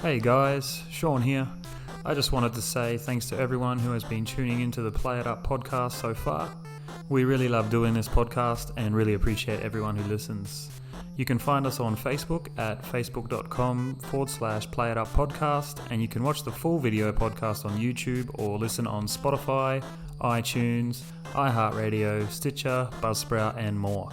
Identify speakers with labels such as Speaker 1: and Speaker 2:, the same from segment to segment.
Speaker 1: Hey guys, Shaun here. I just wanted to say thanks to everyone who has been tuning into the Play It Up podcast so far. We really love doing this podcast and really appreciate everyone who listens. You can find us on Facebook at facebook.com/Play It Up podcast, and you can watch the full video podcast on YouTube or listen on Spotify, iTunes, iHeartRadio, Stitcher, Buzzsprout, and more.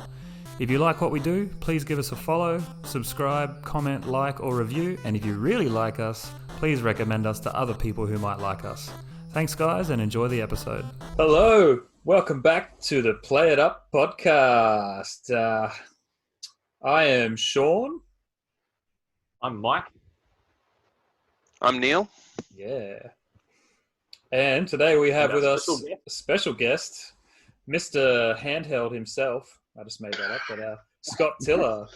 Speaker 1: If you like what we do, please give us a follow, subscribe, comment, like, or review. And if you really like us, please recommend us to other people who might like us. Thanks, guys, and enjoy the episode. Hello, welcome back to the Play It Up podcast. I am Shaun.
Speaker 2: I'm Mike.
Speaker 3: I'm Neil.
Speaker 1: Yeah. And today we have with us
Speaker 2: guest.
Speaker 1: a special guest, Mr. Handheld himself. I just made that up, but Scott Tiller.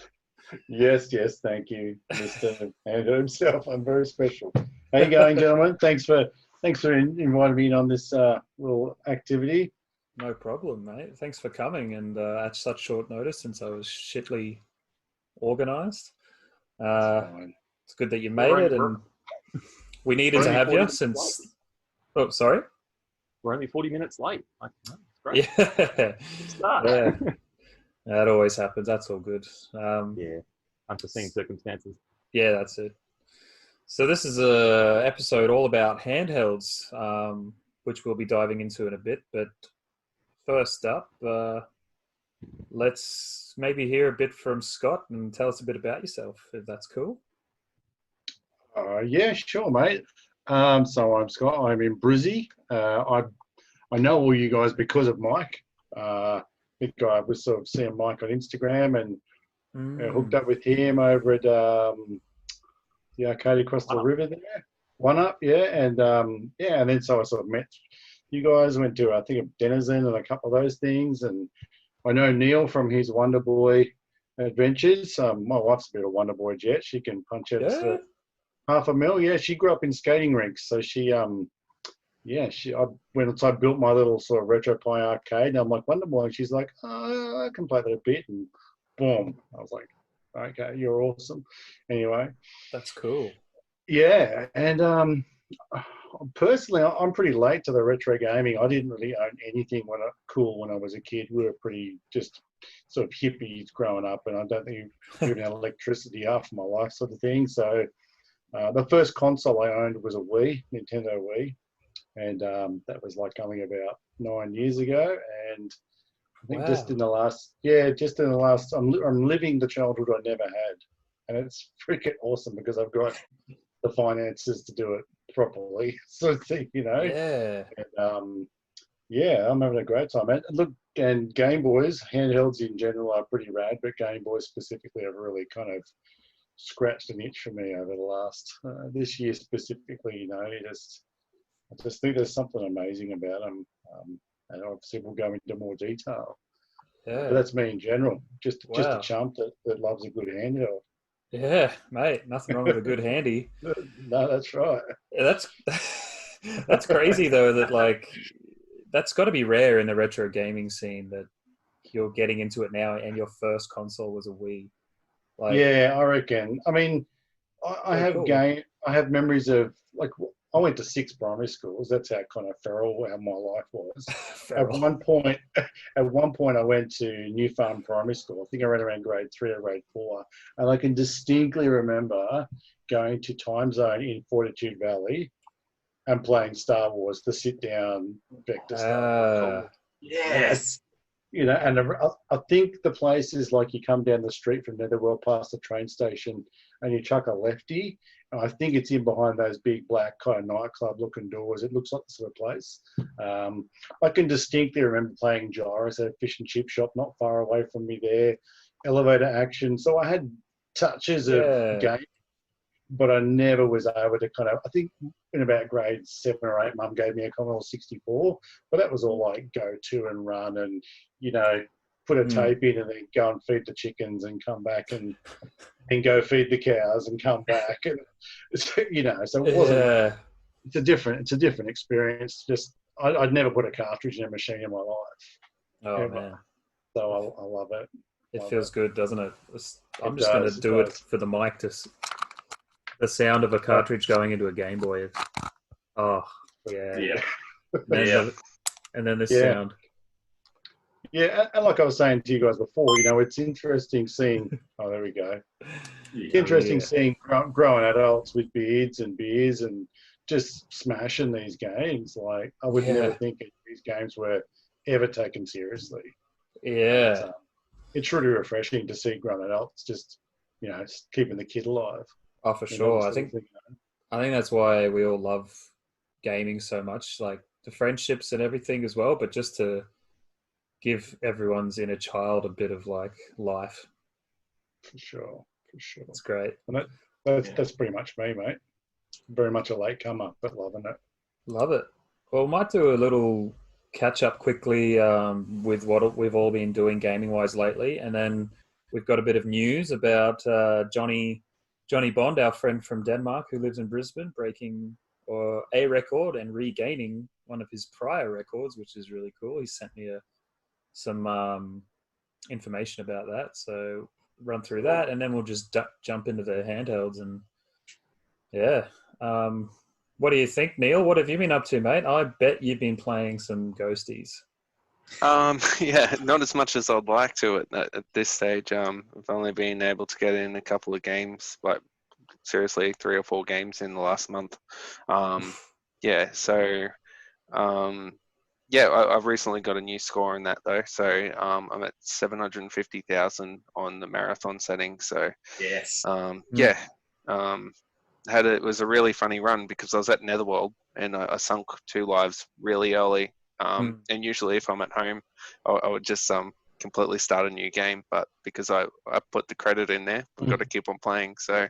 Speaker 4: Yes, thank you, Mr. Andrew himself. I'm very special. How you going, gentlemen? Thanks for inviting me in on this little activity.
Speaker 1: No problem, mate. Thanks for coming, and at such short notice, since I was shittily organised. It's good that you made it, and we needed to have you since. Oh, sorry.
Speaker 2: We're only 40 minutes late. That's great.
Speaker 1: Yeah.
Speaker 2: Start.
Speaker 1: Yeah. That always happens. That's all good.
Speaker 2: Yeah. Unforeseen circumstances.
Speaker 1: Yeah, that's it. So this is a episode all about handhelds, which we'll be diving into in a bit. But first up, let's maybe hear a bit from Scott and tell us a bit about yourself, if that's cool.
Speaker 4: Yeah, sure, mate. So I'm Scott. I'm in Brizzy. I know all you guys because of Mike. I think I was sort of seeing Mike on Instagram and hooked up with him over at the arcade across the river there. One Up, yeah. And then so I sort of met you guys, went to, I think, a Denizen and a couple of those things. And I know Neil from his Wonder Boy adventures. My wife's a bit of a Wonder Boy jet. She can punch out for $500,000. Yeah, she grew up in skating rinks. So once I built my little sort of RetroPie arcade, and I'm like, Wonder Boy, and she's like, oh, I can play that a bit, and boom. I was like, okay, you're awesome. Anyway.
Speaker 1: That's cool.
Speaker 4: Yeah, and personally, I'm pretty late to the retro gaming. I didn't really own anything when I was a kid. We were pretty just sort of hippies growing up, and I don't think we even had electricity after my life sort of thing. So the first console I owned was a Wii, Nintendo Wii. And that was like only about 9 years ago. And I think just in the last, I'm living the childhood I never had. And it's freaking awesome because I've got the finances to do it properly, sort of thing, you know?
Speaker 1: Yeah.
Speaker 4: And, I'm having a great time. And look, and Game Boys, handhelds in general are pretty rad, but Game Boys specifically have really kind of scratched an itch for me over the last, this year specifically, you know, I just think there's something amazing about them, and obviously we'll go into more detail.
Speaker 1: Yeah,
Speaker 4: but that's me in general. Just a chump that loves a good handheld.
Speaker 1: Yeah, mate, nothing wrong with a good handy.
Speaker 4: No, that's right.
Speaker 1: Yeah, that's crazy though. That like that's got to be rare in the retro gaming scene that you're getting into it now, and your first console was a Wii. Like,
Speaker 4: yeah, I reckon. I mean, I have memories of like. I went to 6 primary schools. That's how kind of feral how my life was. At one point, I went to New Farm Primary School. I think I ran around grade 3 or grade 4. And I can distinctly remember going to Time Zone in Fortitude Valley and playing Star Wars, the sit-down vector stuff.
Speaker 2: Yes.
Speaker 4: You know, and I think the place is like you come down the street from Netherworld past the train station and you chuck a lefty. And I think it's in behind those big black kind of nightclub looking doors. It looks like the sort of place. I can distinctly remember playing Gyros at a fish and chip shop not far away from me there. Elevator action. So I had touches of game, but I never was able to kind of, I think in about grade 7 or 8, Mum gave me a Commodore 64, but that was all like go to and run and, you know, put a tape in and then go and feed the chickens and come back and go feed the cows and come back. And so it wasn't.
Speaker 1: Yeah.
Speaker 4: It's a different experience. Just I'd never put a cartridge in a machine in my life.
Speaker 1: Oh
Speaker 4: ever.
Speaker 1: man,
Speaker 4: So I love it.
Speaker 1: it feels good, doesn't it? I'm
Speaker 4: It
Speaker 1: just going to
Speaker 4: does,
Speaker 1: do
Speaker 4: it
Speaker 1: it
Speaker 4: does.
Speaker 1: for the mic. The sound of a cartridge going into a Game Boy. Oh yeah.
Speaker 2: Yeah.
Speaker 1: And then this
Speaker 4: Yeah.
Speaker 1: sound.
Speaker 4: Yeah, and like I was saying to you guys before, it's interesting seeing. Oh, there we go. It's interesting seeing grown adults with beards and beers and just smashing these games. Like I would never think these games were ever taken seriously.
Speaker 1: Yeah.
Speaker 4: It's really refreshing to see grown adults just keeping the kid alive.
Speaker 1: Oh, for sure. I think that's why we all love gaming so much, like the friendships and everything as well, but just to give everyone's inner child a bit of like life.
Speaker 4: For sure.
Speaker 1: It's great.
Speaker 4: And that's pretty much me, mate. Very much a late comer, but loving it.
Speaker 1: Love it. Well, we might do a little catch up quickly with what we've all been doing gaming wise lately, and then we've got a bit of news about Johnny Bond, our friend from Denmark who lives in Brisbane, breaking a record and regaining one of his prior records, which is really cool. He sent me some information about that, so run through that, and then we'll just jump into the handhelds. And what do you think, Neil? What have you been up to, mate? I bet you've been playing some ghosties.
Speaker 3: Yeah, not as much as I'd like to at this stage. I've only been able to get in a couple of games, like seriously 3 or 4 games in the last month. I've recently got a new score in that though. So I'm at 750,000 on the marathon setting. So
Speaker 2: Yes.
Speaker 3: It was a really funny run because I was at Netherworld and I sunk 2 lives really early. And usually if I'm at home, I would just completely start a new game. But because I put the credit in there, I've got to keep on playing. So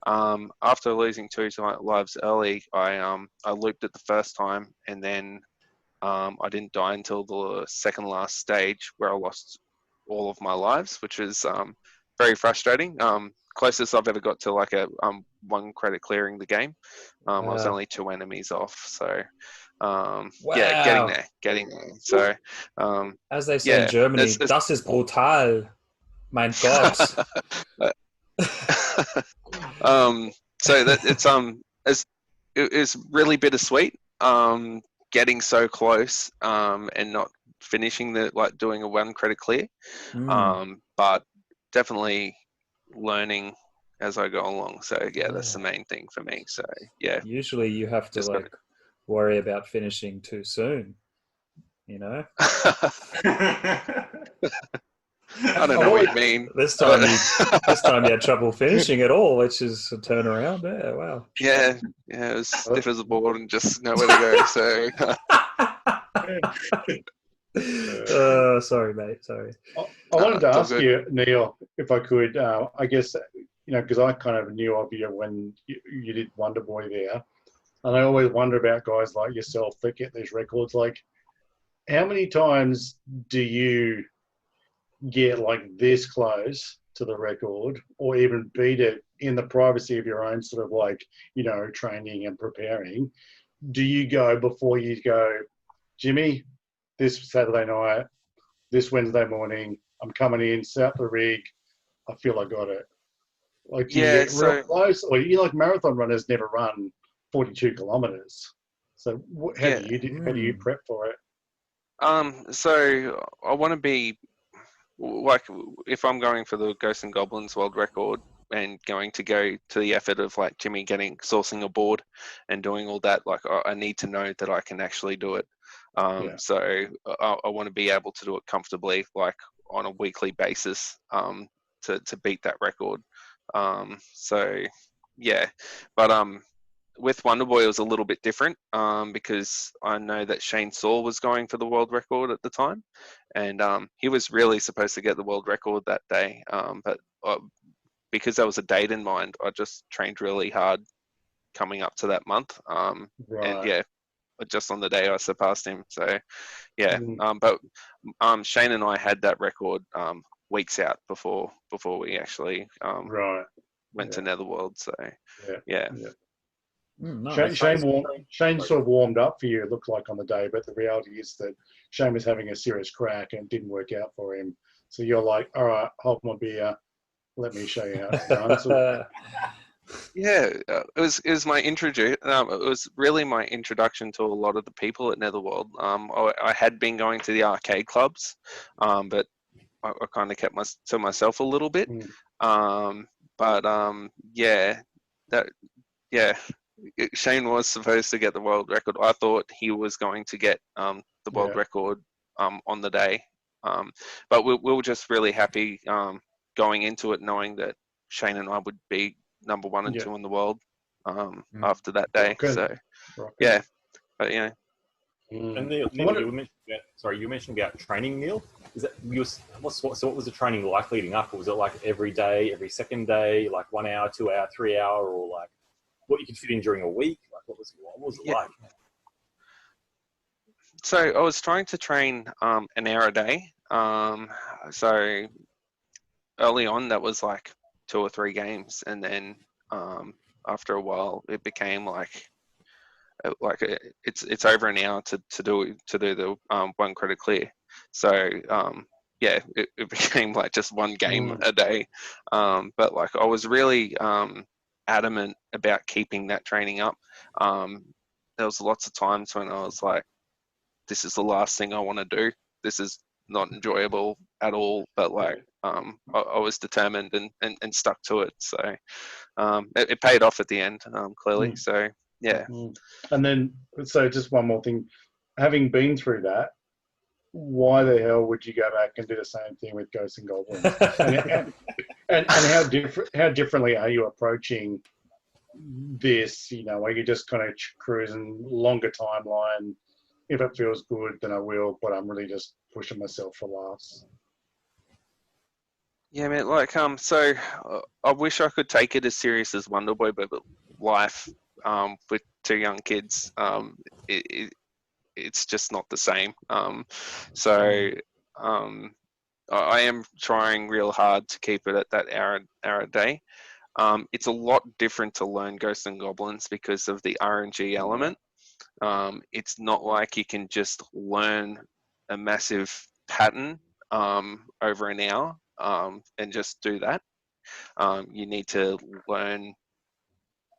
Speaker 3: after losing 2 lives early, I looped it the first time, and then I didn't die until the second last stage where I lost all of my lives, which is very frustrating. Closest I've ever got to like a 1 credit clearing the game. I was only 2 enemies off. So getting there. So
Speaker 1: as they say in Germany, das ist brutal, mein Gott.
Speaker 3: So that it's really bittersweet. Getting so close and not finishing doing a 1 credit clear. But definitely learning as I go along. So that's the main thing for me. So
Speaker 1: usually you have to worry about finishing too soon,
Speaker 3: I don't know what you mean.
Speaker 1: This time you had trouble finishing it all, which is a turnaround. Yeah, wow.
Speaker 3: Yeah, it was stiff as a board and just nowhere to
Speaker 1: go. So sorry, mate. Sorry.
Speaker 4: I wanted to ask you, Neil, if I could. I guess because I kind of knew of you when you did Wonder Boy there, and I always wonder about guys like yourself that get these records. Like, how many times do you get like this close to the record, or even beat it in the privacy of your own sort of like training and preparing? Do you go before you go, Jimmy, this Saturday night, this Wednesday morning, I'm coming in, set up the rig, I feel I got it? Like, do you get real close? Or like marathon runners never run 42 kilometers. So how do you prep for it?
Speaker 3: So I want to be like, if I'm going for the Ghosts and Goblins world record and going to go to the effort of like Jimmy sourcing a board and doing all that, like I need to know that I can actually do it. So I want to be able to do it comfortably, like on a weekly basis, to beat that record. But with Wonder Boy, it was a little bit different because I know that Shane Saul was going for the world record at the time, and he was really supposed to get the world record that day. But because there was a date in mind, I just trained really hard coming up to that month. And just on the day I surpassed him. So yeah,
Speaker 4: Mm.
Speaker 3: but Shane and I had that record weeks out before we actually
Speaker 4: Right.
Speaker 3: went to Netherworld. So
Speaker 4: Yeah.
Speaker 3: yeah.
Speaker 1: Nice.
Speaker 4: Shane sort of warmed up for you, it looked like, on the day, but the reality is that Shane was having a serious crack and it didn't work out for him. So you're like, all right, hold my beer. Let me show you how it's done. So,
Speaker 3: Yeah, it was my it was really my introduction to a lot of the people at Netherworld. I had been going to the arcade clubs, but I kind of kept to myself a little bit. Yeah, that yeah, Shane was supposed to get the world record. I thought he was going to get the world record on the day, but we were just really happy going into it, knowing that Shane and I would be number 1 and 2 in the world after that day.
Speaker 4: Rockin'.
Speaker 3: So
Speaker 4: Rockin'.
Speaker 3: yeah, but yeah.
Speaker 2: And Neil, you mentioned about training, Neil. Is that what was the training like leading up? Was it like every day, every second day, like 1 hour, 2 hour, 3 hour, or like what you could fit in during a week? Like what was it like?
Speaker 3: So I was trying to train an hour a day. So early on, that was like 2 or 3 games, and then after a while, it became like it's over an hour to do the 1 credit clear. So yeah, it became like just 1 game a day. But like I was really adamant about keeping that training up. There was lots of times when I was like, this is the last thing I want to do. This is not enjoyable at all. But like I was determined and stuck to it. So it paid off at the end, clearly. So yeah.
Speaker 4: And then, so just one more thing. Having been through that, why the hell would you go back and do the same thing with Ghosts and Goblins? and how differently are you approaching this? You know, where you're just kind of cruising longer timeline. If it feels good, then I will. But I'm really just pushing myself for laughs.
Speaker 3: Yeah, man. Like so I wish I could take it as serious as Wonder Boy, but life with 2 young kids, it's just not the same. So I am trying real hard to keep it at that hour a day. It's a lot different to learn Ghosts and Goblins because of the RNG element. It's not like you can just learn a massive pattern over an hour and just do that. You need to learn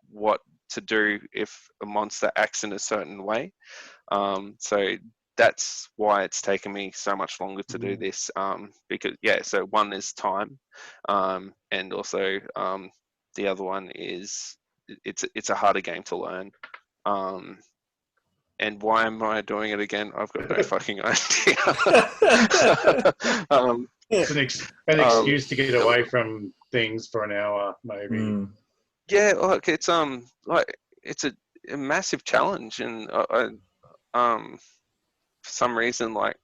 Speaker 3: what to do if a monster acts in a certain way. So that's why it's taken me so much longer to do this. Because so one is time, and also the other one is it's a harder game to learn. And why am I doing it again? I've got no fucking idea.
Speaker 4: It's an excuse to get away from things for an hour, maybe.
Speaker 3: Yeah, like it's it's a massive challenge, and for some reason, like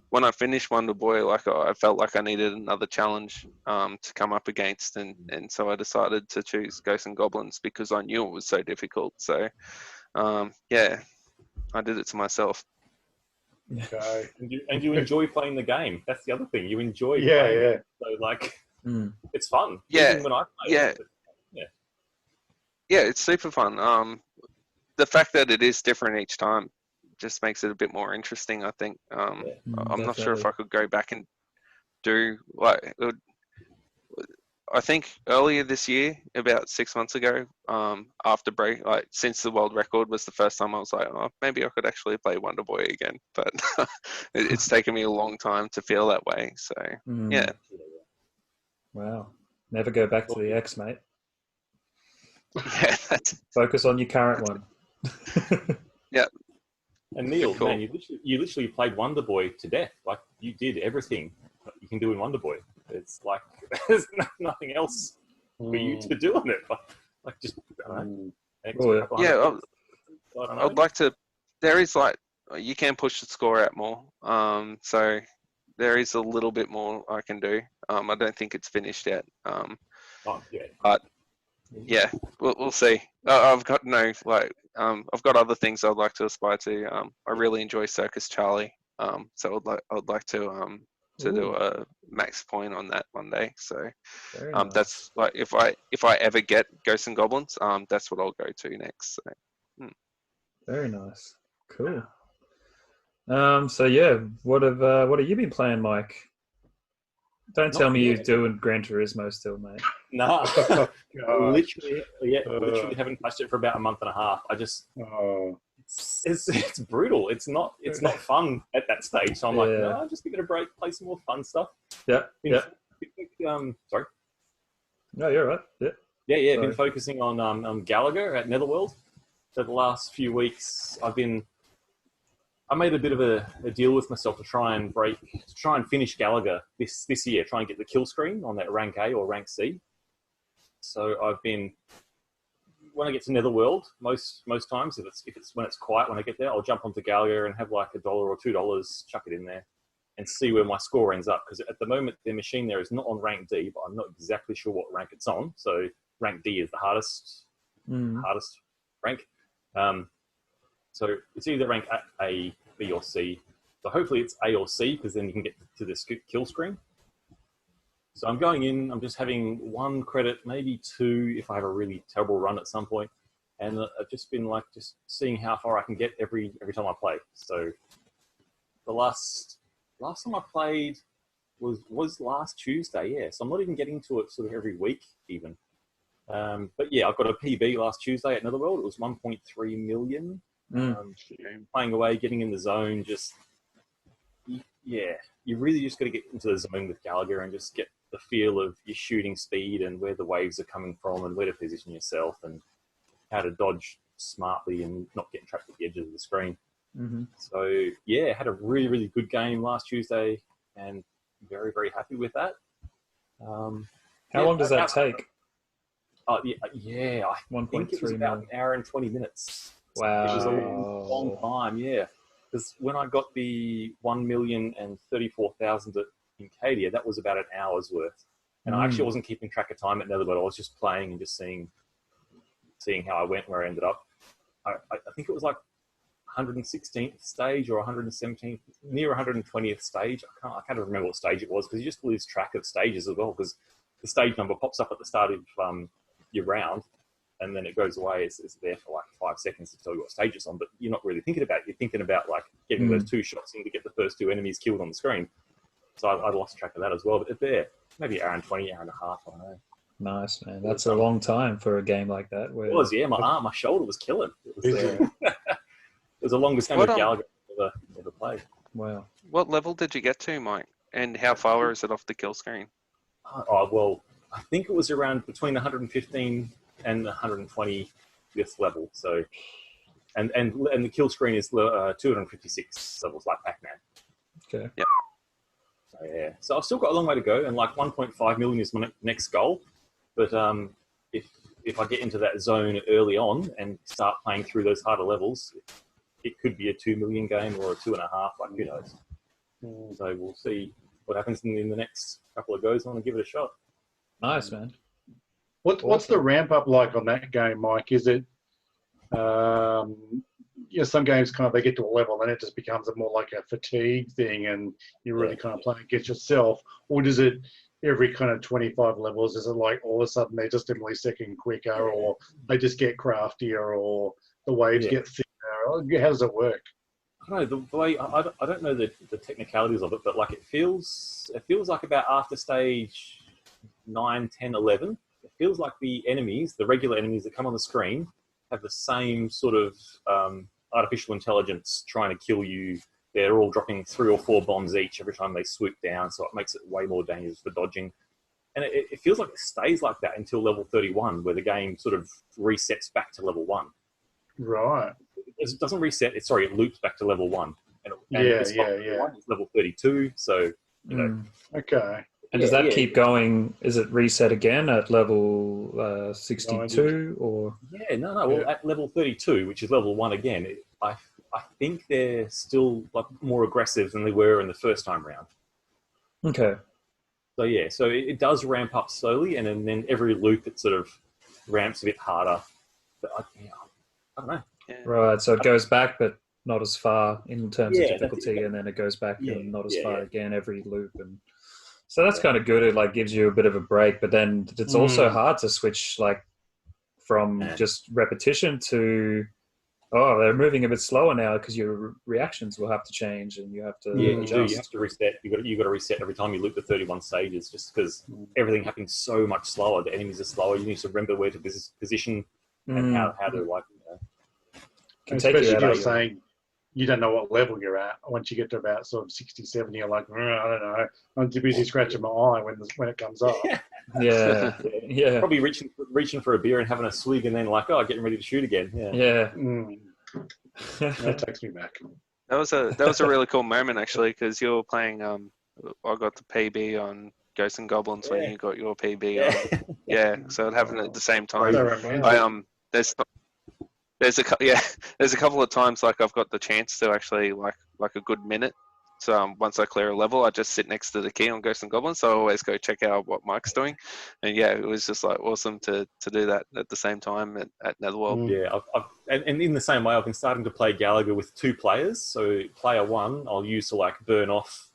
Speaker 3: when I finished Wonder Boy, like I felt like I needed another challenge to come up against, and so I decided to choose Ghosts and Goblins because I knew it was so difficult. So yeah, I did it to myself.
Speaker 4: Okay.
Speaker 2: And you enjoy playing the game. That's the other thing. You enjoy playing it. So like it's fun.
Speaker 3: Yeah.
Speaker 2: Even when I play it.
Speaker 3: Yeah, it's super fun. The fact that it is different each time just makes it a bit more interesting, I think. I'm not sure if I could go back and do like I think earlier this year, about 6 months ago, after break, like since the world record was the first time, I was like, oh, maybe I could actually play Wonder Boy again. But it's taken me a long time to feel that way. So yeah.
Speaker 1: Wow. Never go back to the X, mate.
Speaker 3: Yeah.
Speaker 1: Focus on your current one.
Speaker 3: Yeah.
Speaker 2: And Neil,
Speaker 3: cool.
Speaker 2: Man, you literally played Wonder Boy to death. Like you did everything you can do in Wonder Boy. It's like there's nothing else for you to do on it. Like just I don't know.
Speaker 3: I'd like to. There is like you can push the score out more. So there is a little bit more I can do. I don't think it's finished yet. But yeah, we'll see. I've got no like I've got other things I'd like to aspire to. I really enjoy Circus Charlie, so I'd like to do a max point on that one day. So
Speaker 1: Nice.
Speaker 3: that's like if I ever get Ghosts and Goblins, that's what I'll go to next. So.
Speaker 1: Very nice. Cool. So yeah, what have you been playing, Mike? Don't tell me you're doing Gran Turismo still, mate.
Speaker 2: No, literally haven't touched it for about a month and a half. It's brutal. It's not fun at that stage. So I'm like, no, just give it a break, play some more fun stuff.
Speaker 1: Yeah.
Speaker 2: Sorry.
Speaker 1: No, you're right. Yeah.
Speaker 2: Yeah. Been focusing on Galaga at Netherworld. For the last few weeks, I made a bit of a deal with myself to try and finish Galaga this year. Try and get the kill screen on that rank A or rank C. So I've been, when I get to Netherworld, most times if it's when it's quiet when I get there, I'll jump onto Galaga and have like $1 or $2, chuck it in there, and see where my score ends up. Because at the moment their machine there is not on rank D, but I'm not exactly sure what rank it's on. So rank D is the hardest rank. So it's either rank A, B, or C. So hopefully it's A or C, because then you can get to the kill screen. So I'm going in, I'm just having 1 credit, maybe 2 if I have a really terrible run at some point. And I've just been just seeing how far I can get every time I play. So the last time I played was last Tuesday, yeah. So I'm not even getting to it sort of every week even. But yeah, I've got a PB last Tuesday at Netherworld. It was 1.3 million. Playing away, getting in the zone, you really just got to get into the zone with Galaga and just get the feel of your shooting speed and where the waves are coming from and where to position yourself and how to dodge smartly and not get trapped at the edges of the screen.
Speaker 1: Mm-hmm.
Speaker 2: So yeah, had a really, really good game last Tuesday and very, very happy with that.
Speaker 1: How long does that take?
Speaker 2: I think it was about an hour and 20 minutes.
Speaker 1: Wow.
Speaker 2: It was a long time, yeah. Because when I got the 1,034,000 in Cadia, that was about an hour's worth. And I actually wasn't keeping track of time at Netherworld. I was just playing and just seeing how I went, where I ended up. I think it was like 116th stage or 117th, near 120th stage. I can't remember what stage it was, because you just lose track of stages as well, because the stage number pops up at the start of your round, and then it goes away. It's there for like 5 seconds to tell you what stage it's on, but you're not really thinking about it. You're thinking about like getting those 2 shots in to get the first 2 enemies killed on the screen. So I lost track of that as well. But there, maybe an hour and 20, hour and a half, I don't know.
Speaker 1: Nice, man. That's a long time for a game like that.
Speaker 2: It was, yeah. My shoulder was killing. It was the longest game of Galaga I've ever played.
Speaker 1: Wow.
Speaker 3: What level did you get to, Mike? And how far is it off the kill screen?
Speaker 2: Well, I think it was around between 115 and the 120th level. So, and the kill screen is 256 levels, like Pac-Man.
Speaker 1: Okay.
Speaker 3: Yep.
Speaker 2: So yeah. So I've still got a long way to go, and like 1.5 million is my next goal. But if I get into that zone early on and start playing through those harder levels, it could be a 2 million game or a 2.5. Like, who knows? So we'll see what happens in the next couple of goes. I want to give it a shot.
Speaker 1: Nice, man.
Speaker 4: What's the ramp up like on that game, Mike? Is it, some games kind of, they get to a level and it just becomes more like a fatigue thing and you're really kind of playing against yourself? Or does it, every kind of 25 levels, is it like all of a sudden they're just a millisecond quicker or they just get craftier or the waves get thinner? How does it work?
Speaker 2: I don't know, the way, I don't know the technicalities of it, but like it feels like about after stage 9, 10, 11, it feels like the regular enemies that come on the screen have the same sort of artificial intelligence trying to kill you. They're all dropping 3 or 4 bombs each every time they swoop down, so it makes it way more dangerous for dodging. And it feels like it stays like that until level 31, where the game sort of resets back to level 1.
Speaker 4: Right.
Speaker 2: It doesn't reset, it loops back to level 1. And it's level 32, so, you know.
Speaker 4: Okay.
Speaker 1: And does that keep going? Is it reset again at level 62 or?
Speaker 2: Yeah, no. Well, at level 32, which is level 1 again, I think they're still like more aggressive than they were in the first time round.
Speaker 1: Okay.
Speaker 2: So yeah, so it does ramp up slowly, and then every loop it sort of ramps a bit harder. But I don't know.
Speaker 1: Right, so it goes back, but not as far in terms of
Speaker 2: Yeah, that's
Speaker 1: difficulty,
Speaker 2: it.
Speaker 1: and then it goes back
Speaker 2: Yeah,
Speaker 1: and not as
Speaker 2: yeah,
Speaker 1: far
Speaker 2: yeah.
Speaker 1: again every loop, and so that's
Speaker 2: Yeah.
Speaker 1: kind of good. It like gives you a bit of a break, but then it's also hard to switch like from just repetition to they're moving a bit slower now because your reactions will have to change and you have to
Speaker 2: You do. You
Speaker 1: adjust.
Speaker 2: have to reset. You got to reset every time you loop the 31 stages, just because everything happens so much slower. The enemies are slower. You need to remember where to position and how to like.
Speaker 1: Can take you
Speaker 4: Especially
Speaker 1: out
Speaker 4: if you're
Speaker 1: of your-
Speaker 4: saying you don't know what level you're at. Once you get to about sort of 60, 70, you're like, I don't know. I'm too busy scratching my eye when it comes up.
Speaker 1: Yeah.
Speaker 2: Probably reaching for a beer and having a swig, and then like, getting ready to shoot again. Yeah.
Speaker 4: That takes me back.
Speaker 3: That was a really cool moment actually, because you were playing. I got the PB on Ghosts and Goblins when you got your PB on. Yeah, so it happened at the same time. There's a couple of times like I've got the chance to actually like a good minute. So once I clear a level, I just sit next to the key on Ghosts and Goblins. So I always go check out what Mike's doing, and yeah, it was just like awesome to do that at the same time at Netherworld.
Speaker 2: Yeah, and in the same way, I've been starting to play Galaga with 2 players. So player 1, I'll use to like burn off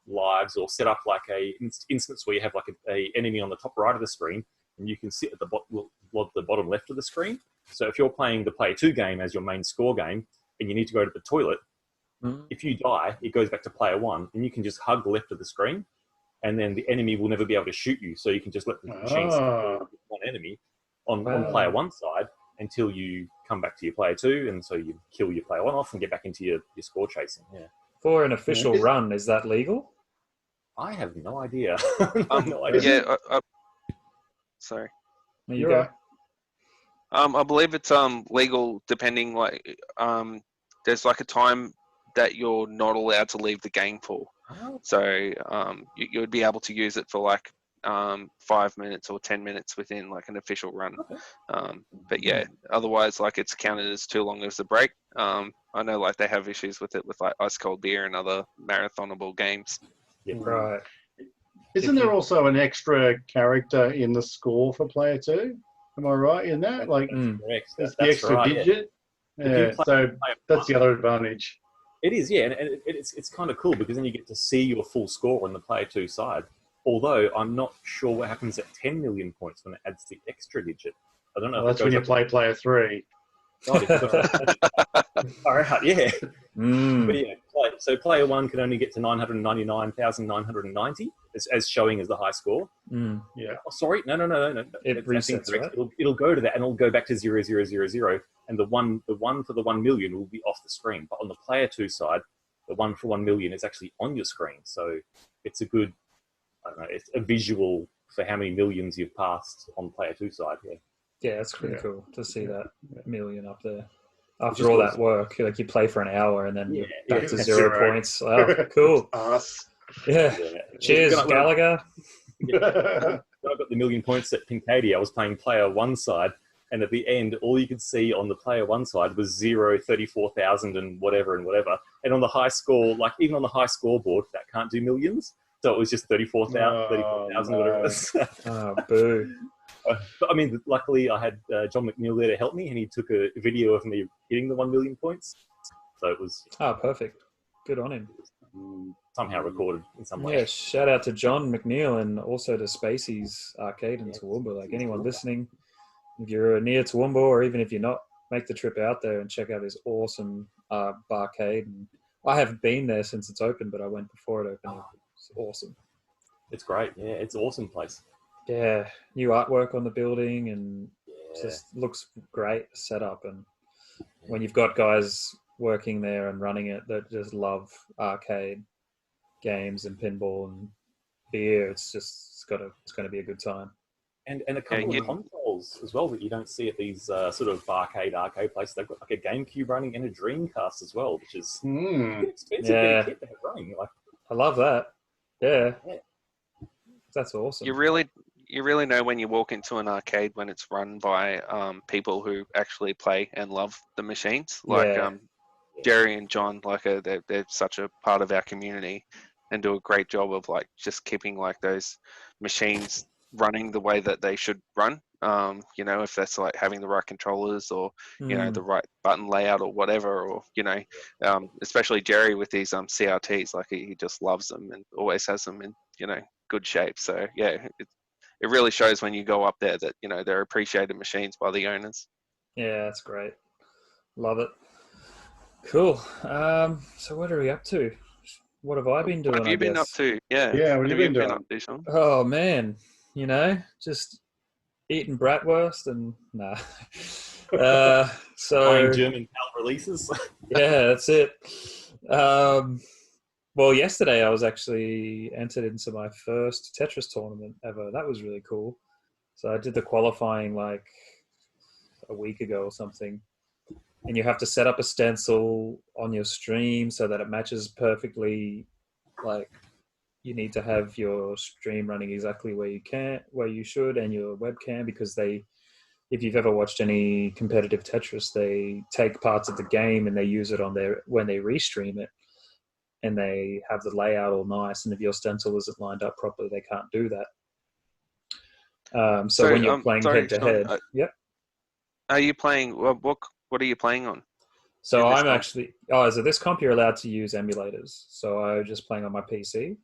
Speaker 2: lives or set up like a instance where you have like a enemy on the top right of the screen, and you can sit at the bottom left of the screen. So if you're playing the player 2 game as your main score game, and you need to go to the toilet, if you die, it goes back to player 1, and you can just hug the left of the screen, and then the enemy will never be able to shoot you. So you can just let the machine with one enemy on player 1 side until you come back to your player 2, and so you kill your player 1 off and get back into your score chasing. Yeah.
Speaker 1: For an official run, is that legal?
Speaker 2: I have no idea.
Speaker 3: Sorry.
Speaker 1: There you go.
Speaker 3: I believe it's legal depending like there's like a time that you're not allowed to leave the game for. So you would be able to use it for like 5 minutes or 10 minutes within like an official run. But yeah, otherwise like it's counted as too long as a break. I know like they have issues with it with like ice cold beer and other marathonable games.
Speaker 2: Yeah.
Speaker 1: Right.
Speaker 4: Isn't there also an extra character in the score for player 2? Am I right in that? Like, it's the extra digit. Yeah, so that's the other advantage.
Speaker 2: It is, yeah, and it's kind of cool because then you get to see your full score on the player 2 side. Although I'm not sure what happens at 10 million points when it adds the extra digit. I don't know.
Speaker 4: Well, that's when you play player 3.
Speaker 2: All right, yeah. But yeah, so player 1 can only get to 999,990 as showing as the high score.
Speaker 4: Yeah.
Speaker 2: Oh, sorry, no.
Speaker 1: It resets, right?
Speaker 2: It'll go to that, and it'll go back to 0000, and the one for the 1 million will be off the screen. But on the player 2 side, the 1 for 1 million is actually on your screen. So it's a good, I don't know, it's a visual for how many millions you've passed on player 2 side. Yeah.
Speaker 1: Yeah, it's pretty cool to see that million up there. After all that work, like you play for an hour and then you're back to 0 points. Wow, cool. Yeah. Cheers, Galaga.
Speaker 2: When I got the million points at Pinkady, I was playing player 1 side, and at the end, all you could see on the player 1 side was 34,000 and whatever. And on the high score, like even on the high scoreboard, that can't do millions. So it was just 34,000, whatever it was.
Speaker 1: Oh, boo.
Speaker 2: But I mean, luckily I had John McNeil there to help me, and he took a video of me hitting the 1 million points. So it was...
Speaker 1: Oh, perfect. Good on him.
Speaker 2: Somehow recorded in some way.
Speaker 1: Yeah, shout out to John McNeil and also to Spacey's Arcade in Toowoomba. Like anyone listening, if you're near Toowoomba or even if you're not, make the trip out there and check out this awesome barcade. And I haven't been there since it's open, but I went before it opened. It's awesome.
Speaker 2: It's great. Yeah, it's an awesome place.
Speaker 1: Yeah, new artwork on the building and just looks great set up. And when you've got guys working there and running it that just love arcade games and pinball and beer, it's going to be a good time.
Speaker 2: And a couple of consoles as well that you don't see at these sort of arcade places. They've got like a GameCube running and a Dreamcast as well, which is expensive kit to have running. Like,
Speaker 1: I love that. Yeah. That's awesome.
Speaker 3: You really know when you walk into an arcade when it's run by people who actually play and love the machines. Like Jerry and John, like they're such a part of our community and do a great job of like just keeping like those machines running the way that they should run. if that's like having the right controllers or, the right button layout or whatever, or, especially Jerry with these CRTs, like he just loves them and always has them in, good shape. So, yeah, it really shows when you go up there that, they're appreciated machines by the owners.
Speaker 1: Yeah, that's great. Love it. Cool. So what are we up to? What have I been doing?
Speaker 3: What have you been up to? Yeah.
Speaker 4: Yeah, what
Speaker 3: have
Speaker 4: have
Speaker 3: you
Speaker 4: you been
Speaker 3: been up
Speaker 4: doing?
Speaker 3: to, Shaun?
Speaker 1: Oh man, just eating bratwurst and nah.
Speaker 2: Buying
Speaker 1: So
Speaker 2: German PAL releases.
Speaker 1: yeah, that's it. Well, yesterday I was actually entered into my first Tetris tournament ever. That was really cool. So I did the qualifying like a week ago or something. And you have to set up a stencil on your stream so that it matches perfectly. Like you need to have your stream running exactly where you should, and your webcam, because if you've ever watched any competitive Tetris, they take parts of the game and they use it when they restream it, and they have the layout all nice. And if your stencil isn't lined up properly, they can't do that. So when you're playing head to head, yep.
Speaker 3: Are you playing? What are you playing on?
Speaker 1: So I'm actually. So this comp you're allowed to use emulators. So I'm just playing on my PC.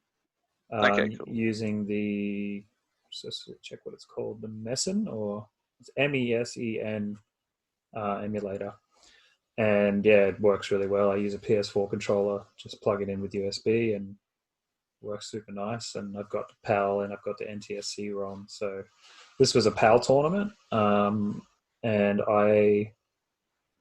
Speaker 3: Okay, cool.
Speaker 1: Using the. Just check what it's called. The Messen, or it's MESEN emulator. And yeah, it works really well. I use a PS4 controller, just plug it in with USB, and works super nice. And I've got the PAL and I've got the NTSC ROM. So this was a PAL tournament, and I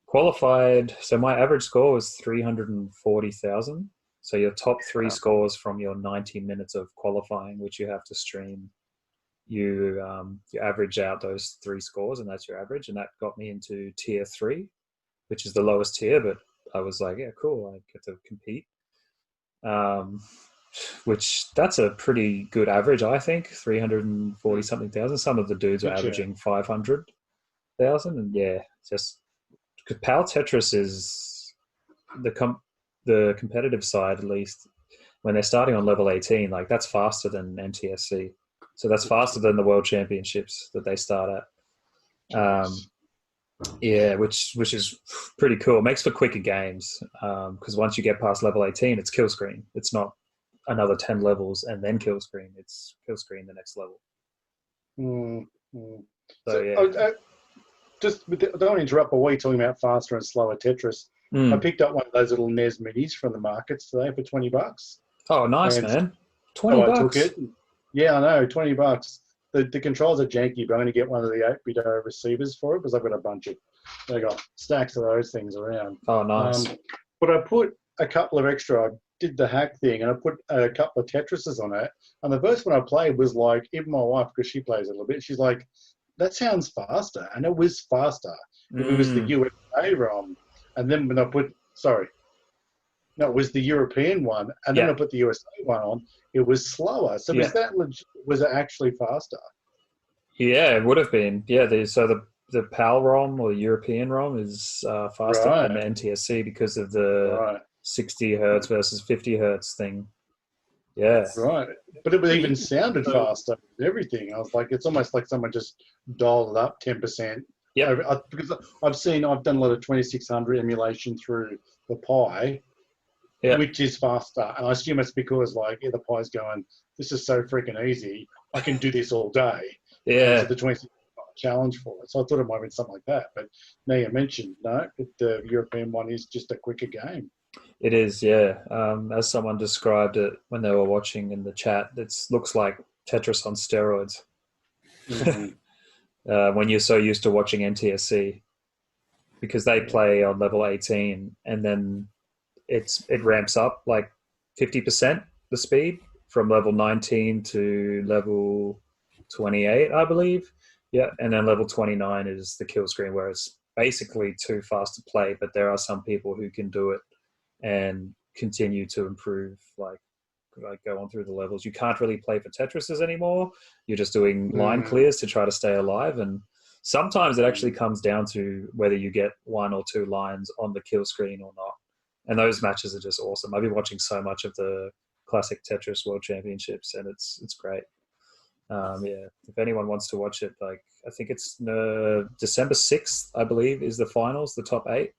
Speaker 1: qualified. So my average score was 340,000. So your top three scores from your 90 minutes of qualifying, which you have to stream, you average out those three scores, and that's your average. And that got me into tier 3, which is the lowest tier. But I was like, yeah, cool, I get to compete. Which that's a pretty good average, I think. 340 something thousand. Some of the dudes are averaging 500,000, and yeah, just because PAL Tetris is the competitive side, at least when they're starting on level 18, like that's faster than NTSC. So that's faster than the World Championships that they start at. Yeah, which is pretty cool. It makes for quicker games, because once you get past level 18, it's kill screen. It's not another 10 levels and then kill screen. It's kill screen the next level. So yeah.
Speaker 4: I don't want to interrupt, but while you're talking about faster and slower Tetris, I picked up one of those little NES minis from the markets today for $20.
Speaker 1: Oh, nice, man. $20.
Speaker 4: I took it. Yeah, I know, $20. The controls are janky, but I'm going to get one of the 8-bit receivers for it because I've got a bunch of, I got stacks of those things around.
Speaker 1: Oh, nice.
Speaker 4: But I put a couple of extra, I did the hack thing, and I put a couple of Tetrises on it. And the first one I played was like, even my wife, because she plays a little bit, she's like, that sounds faster. And it was faster. If it was the USA ROM. And then when I put, it was the European one. And then I put the USA one on, it was slower. So was it actually faster?
Speaker 1: Yeah, it would have been. Yeah, the PAL ROM or European ROM is faster than the NTSC because of the 60 hertz versus 50 hertz thing. Yeah.
Speaker 4: Right. But it even sounded faster and everything. I was like, it's almost like someone just dialed it up 10%.
Speaker 1: Yeah.
Speaker 4: Because I've done a lot of 2600 emulation through the Pi, which is faster. And I assume it's because the Pi's going, this is so freaking easy. I can do this all day.
Speaker 1: Yeah.
Speaker 4: So the 26 challenge for it. So I thought it might have been something like that. But now you mentioned, the European one is just a quicker game.
Speaker 1: It is, yeah. As someone described it when they were watching in the chat, it looks like Tetris on steroids. When you're so used to watching NTSC, because they play on level 18, and then it ramps up like 50% the speed from level 19 to level 28, I believe. Yeah, and then level 29 is the kill screen, where it's basically too fast to play, but there are some people who can do it and continue to improve, like go on through the levels. You can't really play for Tetrises anymore. You're just doing line clears to try to stay alive, and sometimes it actually comes down to whether you get 1 or 2 lines on the kill screen or not. And those matches are just awesome. I've been watching so much of the classic Tetris World Championships, and it's great. Yeah, if anyone wants to watch it, like I think it's December 6th, I believe, is the finals, the top 8,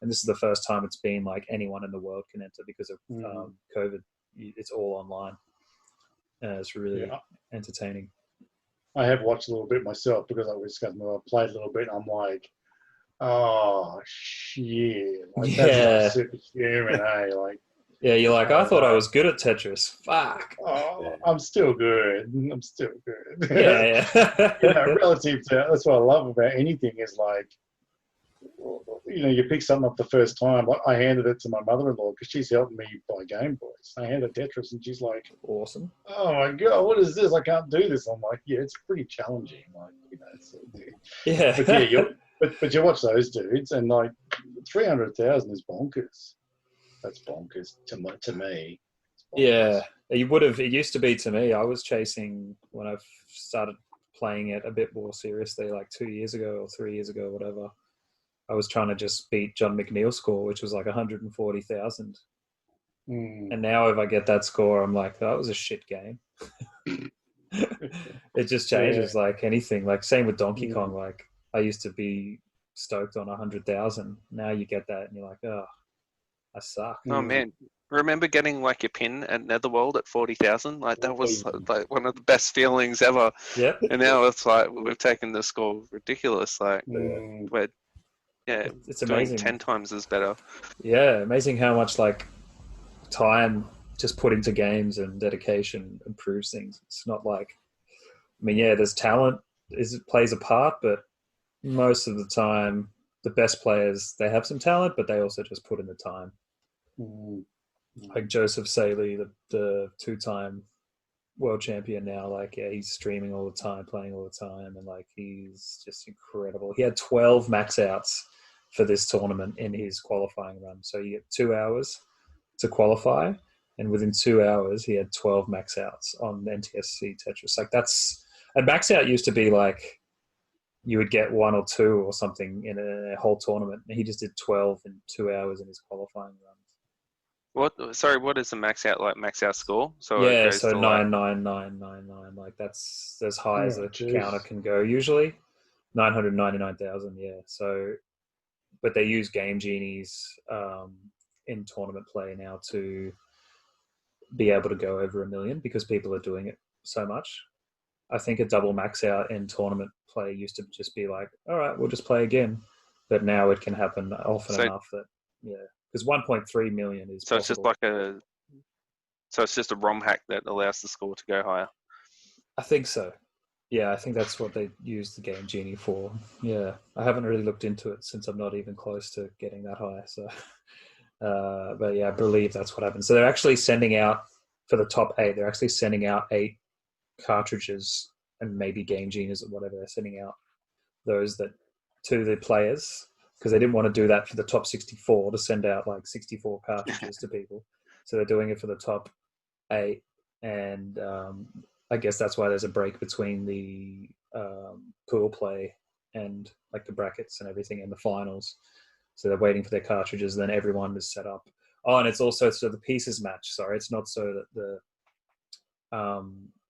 Speaker 1: and this is the first time it's been like anyone in the world can enter because of COVID. It's all online. It's really entertaining.
Speaker 4: I have watched a little bit myself because I played a little bit. And I'm like, oh shit! Like that's superhuman, hey? Like,
Speaker 1: yeah, you're like, I thought I was good at Tetris. Fuck.
Speaker 4: Oh, I'm still good. I'm still good.
Speaker 1: Yeah.
Speaker 4: Relative to that's what I love about anything is like, you pick something up the first time. Like I handed it to my mother-in-law because she's helping me buy Game Boys. I handed Tetris and she's like,
Speaker 1: awesome.
Speaker 4: Oh my God, what is this? I can't do this. I'm like, yeah, it's pretty challenging. Like,
Speaker 1: yeah.
Speaker 4: But yeah, but you watch those dudes and like 300,000 is bonkers. That's bonkers to me.
Speaker 1: Yeah, it used to be to me. I was chasing when I started playing it a bit more seriously, like 2 years ago or 3 years ago, whatever. I was trying to just beat John McNeil's score, which was like 140,000. And now if I get that score, I'm like, that was a shit game. It just changes like anything. Like same with Donkey Kong. Like I used to be stoked on 100,000. Now you get that and you're like, oh, I suck.
Speaker 3: Oh man, remember getting like your pin at Netherworld at 40,000? Like that was like one of the best feelings ever.
Speaker 1: Yeah.
Speaker 3: And now it's like we've taken the score ridiculous. Like we're
Speaker 1: it's amazing.
Speaker 3: 10 times as better.
Speaker 1: Yeah, amazing how much like time just put into games and dedication improves things. It's not like, I mean, yeah, there's talent plays a part, but most of the time, the best players, they have some talent, but they also just put in the time. Like Joseph Saley, the 2-time world champion now, like, yeah, he's streaming all the time, playing all the time, and like he's just incredible. He had 12 max outs for this tournament in his qualifying run. So you get 2 hours to qualify, and within 2 hours, he had 12 max outs on NTSC Tetris. Like a max out used to be like you would get 1 or 2 or something in a whole tournament. And he just did 12 in 2 hours in his qualifying run.
Speaker 3: What? Sorry, what is the max out score? So
Speaker 1: yeah,
Speaker 3: it goes
Speaker 1: so
Speaker 3: to
Speaker 1: 99999. Like that's as high as the counter can go usually. 999,000. Yeah. So, but they use Game Genies in tournament play now to be able to go over 1 million because people are doing it so much. I think a double max out in tournament play used to just be like, all right, we'll just play again. But now it can happen often enough that, because 1.3 million is
Speaker 3: so
Speaker 1: possible.
Speaker 3: It's just a ROM hack that allows the score to go higher.
Speaker 1: I think so. Yeah, I think that's what they use the Game Genie for. Yeah, I haven't really looked into it since I'm not even close to getting that high. So, but yeah, I believe that's what happened. So they're actually sending out for the top 8. They're actually sending out 8 cartridges and maybe Game Genies or whatever. They're sending out those that to the players because they didn't want to do that for the top 64 to send out like 64 cartridges to people. So they're doing it for the top 8, and I guess that's why there's a break between the pool play and like the brackets and everything in the finals. So they're waiting for their cartridges. Then everyone is set up. Oh, and it's also so the pieces match. Sorry, it's not so that the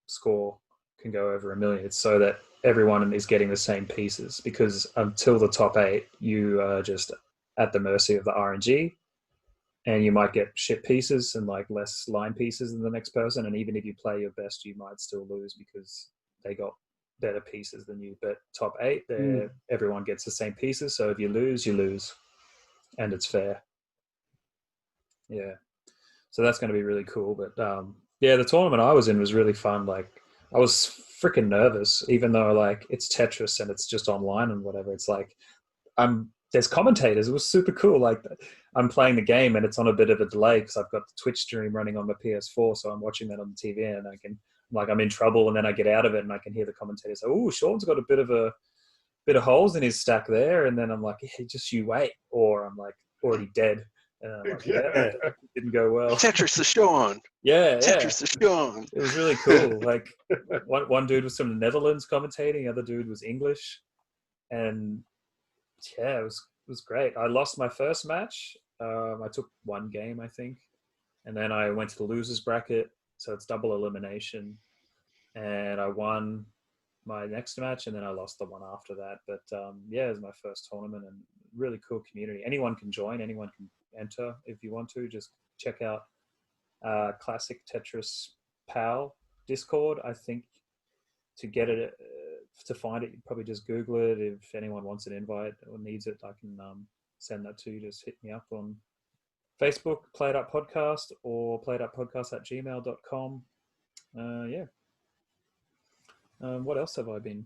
Speaker 1: score can go over 1 million. It's so that everyone is getting the same pieces because until the top 8, you are just at the mercy of the RNG. And you might get shit pieces and like less line pieces than the next person. And even if you play your best, you might still lose because they got better pieces than you. But top 8, everyone gets the same pieces. So if you lose, you lose. And it's fair. Yeah. So that's going to be really cool. But yeah, the tournament I was in was really fun. Like I was freaking nervous, even though like it's Tetris and it's just online and whatever. It's like there's commentators. It was super cool. Like I'm playing the game and it's on a bit of a delay because I've got the Twitch stream running on my PS4, so I'm watching that on the TV and I'm in trouble, and then I get out of it and I can hear the commentators say, "Oh, Shaun's got a bit of holes in his stack there," and then I'm like, "Yeah, just you wait," or I'm like already dead. And I'm like, yeah, it didn't go well.
Speaker 3: Tetris to Shaun.
Speaker 1: Yeah.
Speaker 3: Tetris to Shaun.
Speaker 1: It was really cool. Like one dude was from the Netherlands commentating, the other dude was English, and yeah, it was great. I lost my first match. I took 1 game, I think, and then I went to the losers bracket, so it's double elimination. and I won my next match, and then I lost the one after that. But yeah, it was my first tournament, and really cool community. Anyone can join, anyone can enter if you want to. Just check out Classic Tetris Pal Discord. I think to get it, to find it, you probably just Google it. If anyone wants an invite or needs it, I can send that to you. Just hit me up on Facebook, Play It Up Podcast, or playituppodcast@gmail.com. Yeah. What else have I been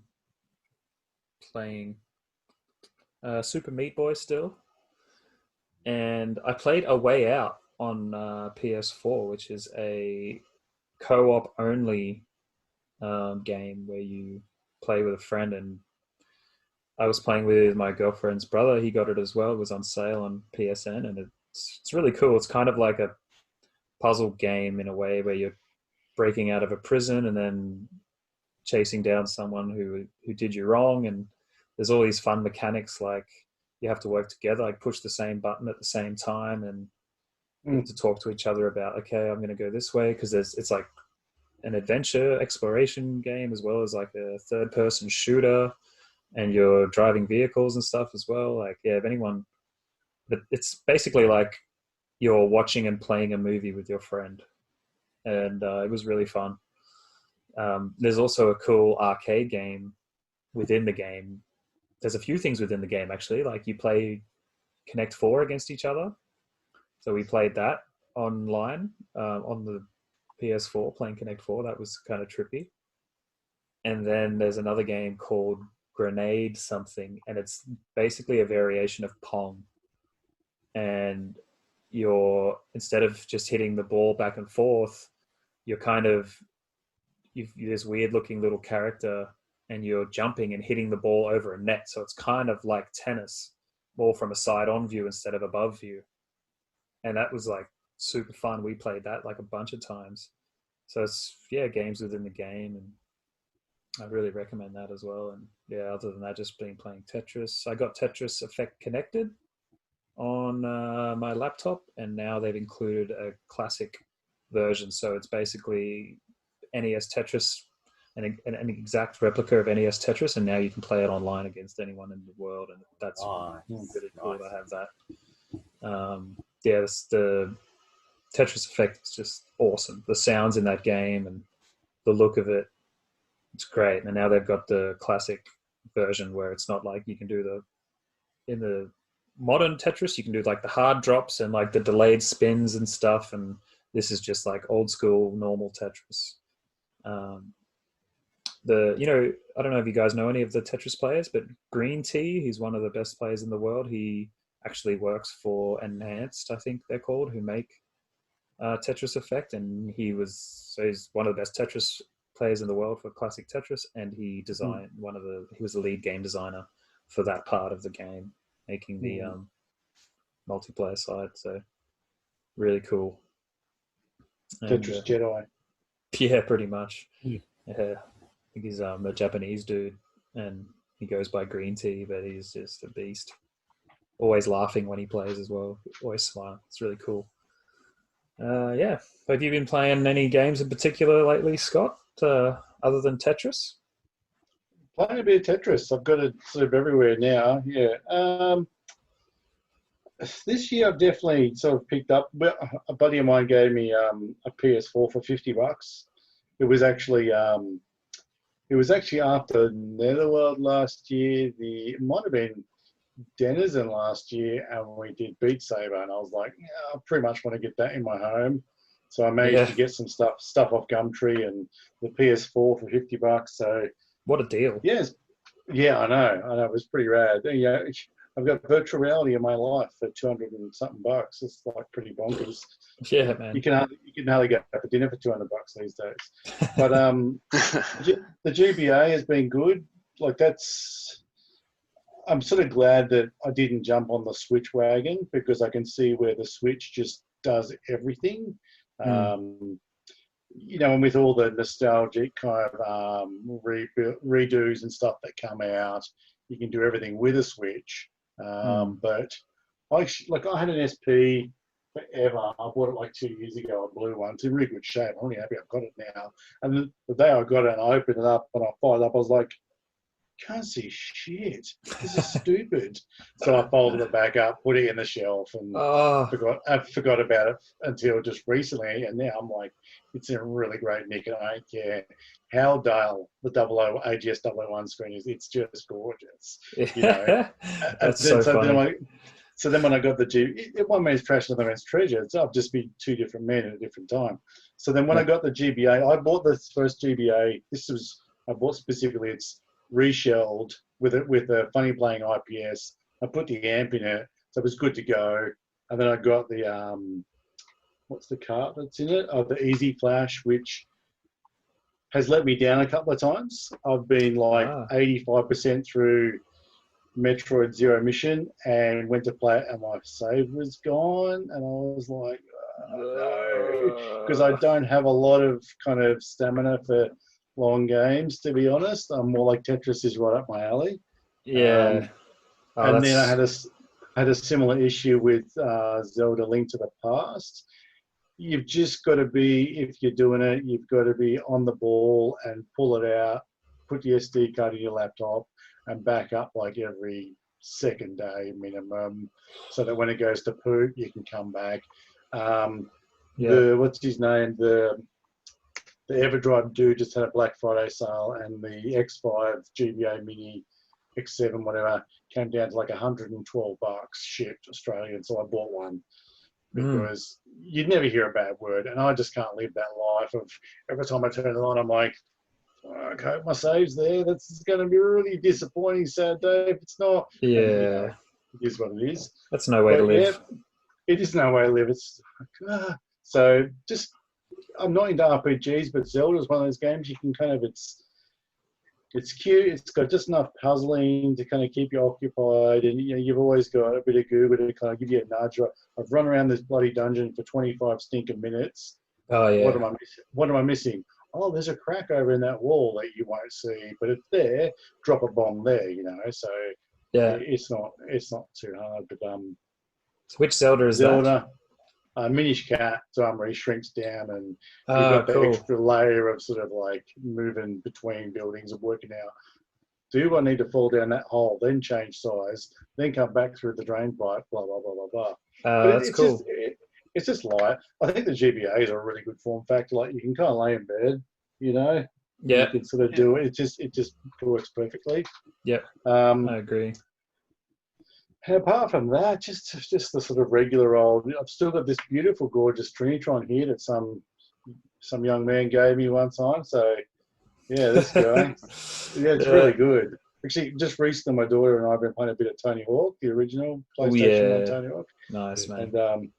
Speaker 1: playing? Super Meat Boy still. And I played A Way Out on PS4, which is a co-op only game where you play with a friend. And I was playing with my girlfriend's brother. He got it as well. It was on sale on PSN, and it's really cool. It's kind of like a puzzle game in a way, where you're breaking out of a prison and then chasing down someone who did you wrong. And there's all these fun mechanics, like you have to work together, like push the same button at the same time, and you have to talk to each other about, okay, I'm going to go this way, because it's like an adventure exploration game as well as like a third person shooter, and you're driving vehicles and stuff as well. Like, yeah, if anyone, but it's basically like you're watching and playing a movie with your friend, and it was really fun. There's also a cool arcade game within the game. There's a few things within the game, actually. Like, you play Connect 4 against each other. So we played that online on the PS4, playing Connect 4. That was kind of trippy. And then there's another game called Grenade something, and it's basically a variation of Pong. And you're, instead of just hitting the ball back and forth, you're kind of, you're this weird looking little character, and you're jumping and hitting the ball over a net. So it's kind of like tennis, more from a side on view instead of above view. And that was like super fun. We played that like a bunch of times. So it's, yeah, games within the game, and I really recommend that as well. And yeah, other than that, just been playing Tetris. I got Tetris Effect connected on my laptop, and now they've included a classic version. So it's basically NES Tetris, an exact replica of NES Tetris, and now you can play it online against anyone in the world, and that's really cool to have that. Yeah, the Tetris Effect is just awesome. The sounds in that game and the look of it, it's great. And now they've got the classic version where it's not like you can do in the modern Tetris, you can do like the hard drops and like the delayed spins and stuff, and this is just like old school normal Tetris. I don't know if you guys know any of the Tetris players, but Green Tea, he's one of the best players in the world. He actually works for Enhanced, I think they're called, who make Tetris Effect, and he's one of the best Tetris players in the world for classic Tetris, and he designed he was the lead game designer for that part of the game, making the multiplayer side. So really cool.
Speaker 4: Tetris Jedi.
Speaker 1: Yeah, pretty much. Yeah. I think he's a Japanese dude, and he goes by Green Tea, but he's just a beast. Always laughing when he plays as well. Always smiling. It's really cool. Yeah. Have you been playing any games in particular lately, Scott, other than Tetris?
Speaker 4: Playing a bit of Tetris. I've got it sort of everywhere now. Yeah. This year I've definitely sort of picked up. A buddy of mine gave me a PS4 for $50. It was actually after Netherworld last year. It might have been Denizen last year, and we did Beat Saber, and I was like, yeah, I pretty much want to get that in my home. So I managed to get some stuff off Gumtree and the PS4 for $50. So
Speaker 1: what a deal!
Speaker 4: Yes, yeah, I know, it was pretty rad. Yeah, I've got virtual reality in my life for 200 and something bucks. It's like pretty bonkers.
Speaker 1: Yeah, man.
Speaker 4: You can hardly go for dinner for $200 these days. But the GBA has been good. Like I'm sort of glad that I didn't jump on the Switch wagon, because I can see where the Switch just does everything. And with all the nostalgic kind of redos and stuff that come out, you can do everything with a Switch. But I had an SP forever. I bought it like 2 years ago, a blue one. It's in really good shape. I'm really happy I've got it now. And the day I got it and I opened it up and I fired it up, I was like, can't see shit. This is stupid. So I folded it back up, put it in the shelf, and I forgot about it until just recently. And now I'm like, it's in a really great nick, and I don't care how dull the AGS 001 screen is. It's just gorgeous. You know.
Speaker 1: That's so funny.
Speaker 4: So then when I got the one man's trash, another man's treasure. I've just been two different men at a different time. So then when I got the GBA, I bought the first GBA. I bought specifically. It's reshelled with a funny playing IPS. I put the amp in it, so it was good to go. And then I got the what's the card that's in it? The Easy Flash, which has let me down a couple of times. I've been like 85% through Metroid Zero Mission and went to play it, and my save was gone, and I was like, no, because I don't have a lot of kind of stamina for long games, to be honest. I'm more like Tetris is right up my alley.
Speaker 1: Yeah.
Speaker 4: And then I had a similar issue with Zelda Link to the Past. You've just got to be, if you're doing it, you've got to be on the ball and pull it out, put the SD card in your laptop and back up like every second day minimum, so that when it goes to poop, you can come back. What's his name? The Everdrive dude just had a Black Friday sale, and the X5 GBA Mini X7 whatever came down to like $112 shipped Australian. So I bought one because you'd never hear a bad word, and I just can't live that life of every time I turn it on, I'm like, okay, my save's there. That's going to be a really disappointing, sad day if it's not.
Speaker 1: Yeah,
Speaker 4: and, you know, it is what it is.
Speaker 1: That's no way to live.
Speaker 4: Yeah, it is no way to live. It's so just. I'm not into RPGs, but Zelda is one of those games you can kind of, it's cute. It's got just enough puzzling to kind of keep you occupied, and you know you've always got a bit of Google to kind of give you a nudge. I've run around this bloody dungeon for 25 stinking minutes.
Speaker 1: Oh yeah.
Speaker 4: What am I missing? Oh, there's a crack over in that wall that you won't see, but it's there. Drop a bomb there, you know. So
Speaker 1: yeah,
Speaker 4: it's not too hard. But
Speaker 1: so which Zelda is that?
Speaker 4: Minish Cat, so he shrinks down, and you've got the extra layer of sort of like moving between buildings and working out, do I need to fall down that hole, then change size, then come back through the drain pipe, blah, blah, blah, blah, blah.
Speaker 1: That's cool.
Speaker 4: It's just light. I think the GBA is a really good form factor. Like you can kind of lay in bed, you know.
Speaker 1: Yeah.
Speaker 4: You can sort of do it. It just works perfectly.
Speaker 1: Yep. I agree.
Speaker 4: Apart from that, just the sort of regular old. I've still got this beautiful, gorgeous Trinitron here that some young man gave me one time. So yeah, this guy. Yeah, it's really good. Actually, just recently, my daughter and I have been playing a bit of Tony Hawk, the original PlayStation 1 Tony Hawk.
Speaker 1: Nice, man.
Speaker 4: And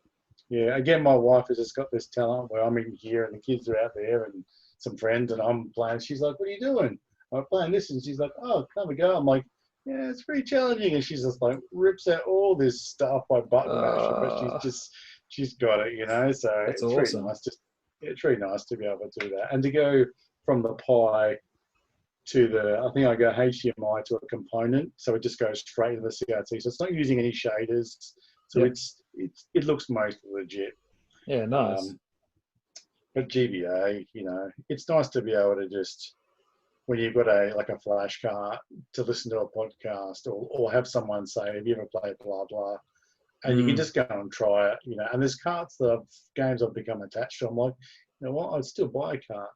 Speaker 4: yeah, again, my wife has just got this talent where I'm in here and the kids are out there and some friends, and I'm playing. She's like, "What are you doing?" I'm playing this, and she's like, "Oh, come and go." I'm like, "Yeah, it's pretty challenging," and she's just like rips out all this stuff by button mashing, but she's got it, you know. So
Speaker 1: that's
Speaker 4: it's
Speaker 1: awesome.
Speaker 4: really nice. It's really nice to be able to do that and to go from the Pi to I think I go HDMI to a component, so it just goes straight into the CRT. So it's not using any shaders. So it looks mostly legit.
Speaker 1: Yeah, nice.
Speaker 4: But GBA, you know, it's nice to be able to just, when you've got a flash cart, to listen to a podcast or have someone say, "Have you ever played blah blah?" And you can just go and try it, you know. And there's games I've become attached to. I'm like, you know what, I'd still buy a cart.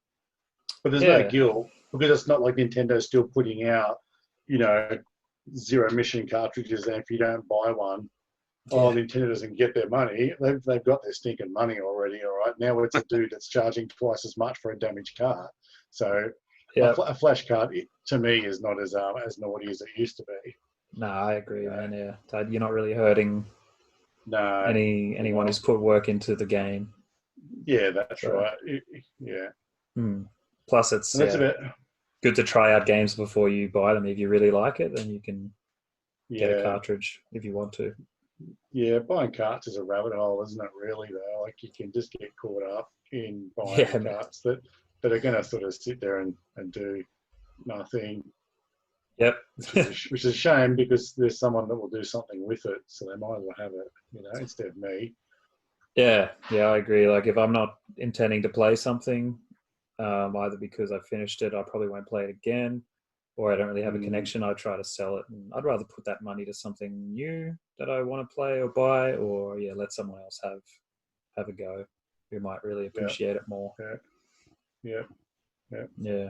Speaker 4: But there's no guilt, because it's not like Nintendo's still putting out, you know, Zero Mission cartridges, and if you don't buy one, Nintendo doesn't get their money. They've got their stinking money already, all right? Now it's a dude that's charging twice as much for a damaged cart. So a flash cart, to me, is not as naughty as it used to be.
Speaker 1: No, I agree, man. Yeah, you're not really hurting anyone who's put work into the game.
Speaker 4: Yeah, that's right. Yeah.
Speaker 1: Plus, it's good to try out games before you buy them. If you really like it, then you can get a cartridge if you want to.
Speaker 4: Yeah, buying carts is a rabbit hole, isn't it, really, though? Like, you can just get caught up in buying carts that are going to sort of sit there and do nothing.
Speaker 1: Yep.
Speaker 4: which is a shame, because there's someone that will do something with it, so they might as well have it, you know, instead of me.
Speaker 1: Yeah, I agree. Like if I'm not intending to play something, either because I finished it, I probably won't play it again, or I don't really have a connection, I try to sell it. And I'd rather put that money to something new that I want to play or buy, or let someone else have a go who might really appreciate it more.
Speaker 4: Yeah.
Speaker 1: Yeah.